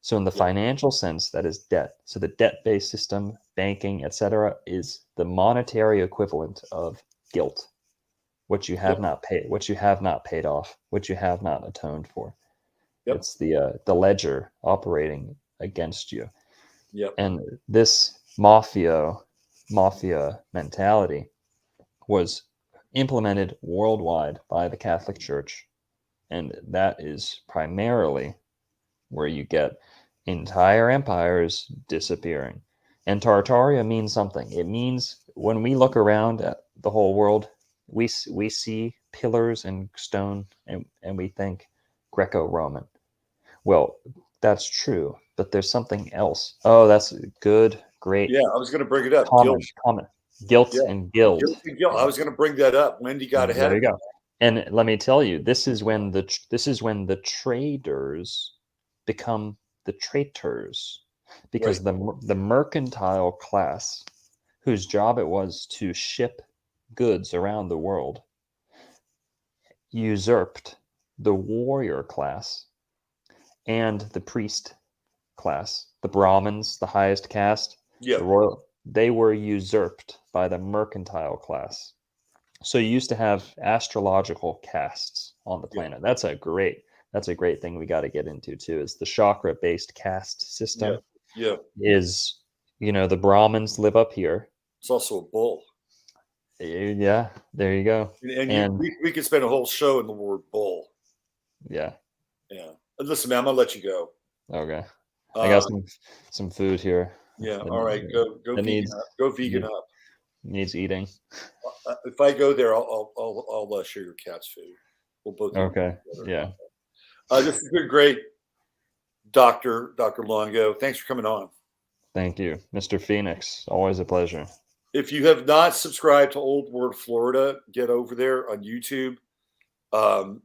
So in the financial sense, that is debt. So the debt-based system, banking, etc., is the monetary equivalent of guilt. What you have not paid, what you have not paid off, what you have not atoned for. Yep. It's the ledger operating against you. Yep. And this mafia mentality was implemented worldwide by the Catholic Church. And that is primarily where you get entire empires disappearing. And Tartaria means something. It means, when we look around at the whole world. We see pillars and stone, and we think Greco-Roman. Well, that's true, but there's something else. Oh, that's good, great. Yeah, I was going to bring it up. Common, guilt Yeah. and guild. Guilt and guilt. I was going to bring that up. Wendy got ahead There of you me. go. And let me tell you, this is when the traders become the traitors, because the mercantile class, whose job it was to ship goods around the world, usurped the warrior class and the priest class, the Brahmins, the highest caste, Yeah. the royal. They were usurped by the mercantile class. So you used to have astrological castes on the planet. That's a great thing we got to get into too. Is the chakra based caste system? Yeah. Is, the Brahmins live up here. It's also a bull. Yeah, there you go. And we could spend a whole show in the word bull. Yeah. Yeah. Listen, man, I'm gonna let you go. Okay. I got some food here. Yeah. All right. Go vegan up. Go vegan up. Needs eating. If I go there, I'll share your cat's food. We'll both. Okay. Yeah. This has been great, Dr. Longo. Thanks for coming on. Thank you, Mr. Phoenix. Always a pleasure. If you have not subscribed to Old Word Florida, get over there on YouTube.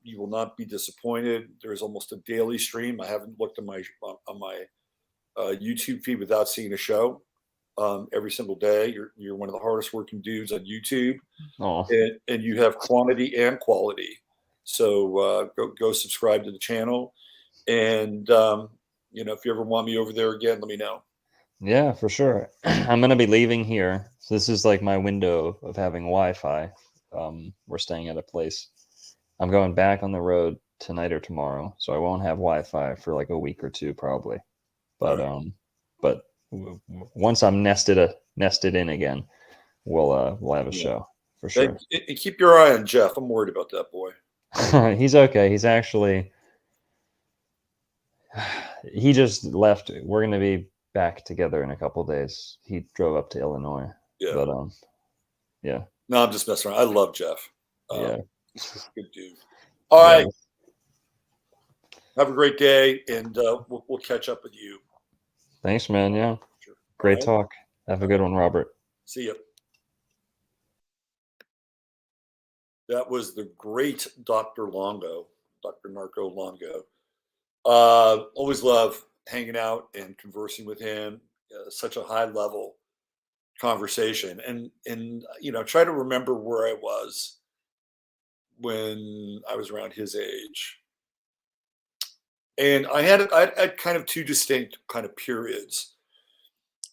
You will not be disappointed. There's almost a daily stream. I haven't looked on my YouTube feed without seeing a show. Every single day. You're one of the hardest working dudes on YouTube, and you have quantity and quality. So go subscribe to the channel, and if you ever want me over there again, let me know. Yeah, for sure. I'm gonna be leaving here, so this is like my window of having Wi-Fi. We're staying at a place. I'm going back on the road tonight or tomorrow, so I won't have Wi-Fi for like a week or two probably. But but once I'm nested in again, we'll have a show for sure. And keep your eye on Jeff. I'm worried about that boy. He's okay. He's actually he just left. We're gonna be back together in a couple of days. He drove up to Illinois. Yeah. But yeah. No, I'm just messing around. I love Jeff. Yeah. He's a good dude. All right. Have a great day, and we'll catch up with you. Thanks, man. Yeah. Sure. Great talk. Have a good one, Robert. See you. That was the great Dr. Longo, Dr. Narco Longo. Always love hanging out and conversing with him. Such a high level conversation, and try to remember where I was when I was around his age. And I had kind of two distinct kind of periods.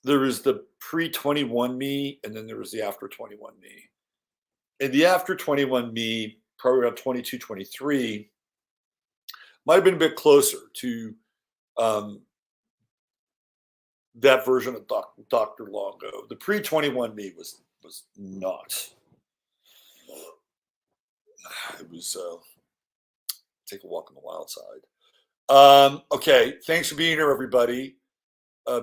There was the pre-21 me, and then there was the after 21 me. And the after 21 me, probably around 22, 23, might have been a bit closer to that version of Dr. Longo. The pre-21 me was not. It was take a walk on the wild side. Okay, thanks for being here, everybody.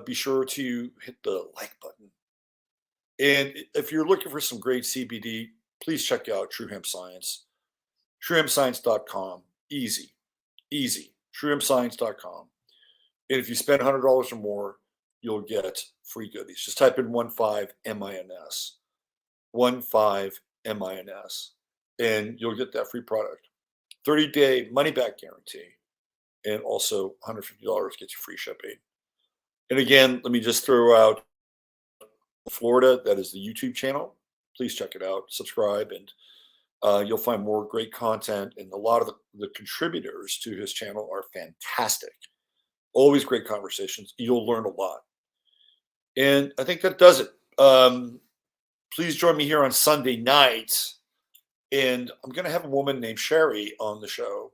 Be sure to hit the like button. And if you're looking for some great CBD, please check out True Hemp Science. TrueHempScience.com. Easy. TrueHempScience.com. And if you spend $100 or more, you'll get free goodies. Just type in 15MINS. 15MINS. And you'll get that free product. 30-day money-back guarantee. And also $150 gets you free shipping. And again, let me just throw out Florida. That is the YouTube channel. Please check it out. Subscribe, and you'll find more great content. And a lot of the contributors to his channel are fantastic. Always great conversations. You'll learn a lot. And I think that does it. Please join me here on Sunday night. And I'm going to have a woman named Sherry on the show.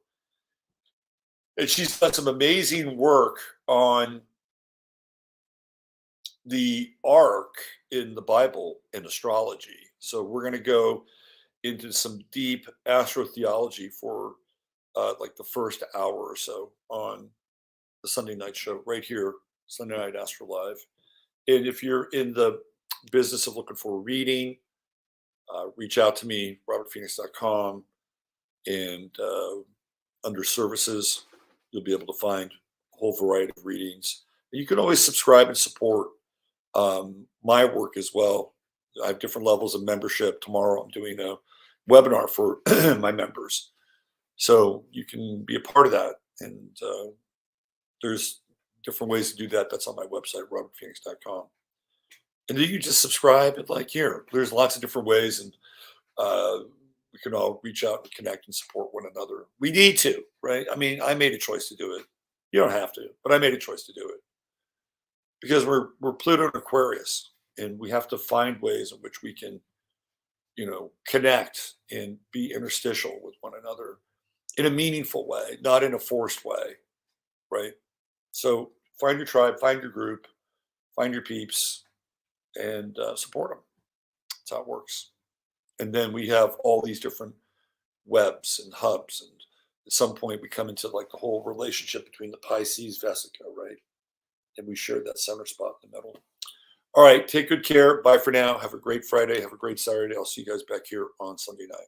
And she's done some amazing work on the arc in the Bible and astrology. So we're going to go into some deep astrotheology for like the first hour or so on the Sunday night show right here, Sunday Night Astro Live. And if you're in the business of looking for a reading, reach out to me, robertphoenix.com, and under services, you'll be able to find a whole variety of readings. You can always subscribe and support my work as well. I have different levels of membership. Tomorrow I'm doing a webinar for my members. So you can be a part of that. And there's different ways to do that. That's on my website, robertphoenix.com. And then you just subscribe and like here. There's lots of different ways, and we can all reach out and connect and support one another. We need to, right? I mean, I made a choice to do it. You don't have to, but I made a choice to do it because we're Pluto and Aquarius, and we have to find ways in which we can, connect and be interstitial with one another in a meaningful way, not in a forced way, right? So find your tribe, find your group, find your peeps, and support them. That's how it works. And then we have all these different webs and hubs, and at some point we come into like the whole relationship between the Pisces Vesica, right? And we share that center spot in the middle. All right, take good care. Bye for now. Have a great Friday. Have a great Saturday. I'll see you guys back here on Sunday night.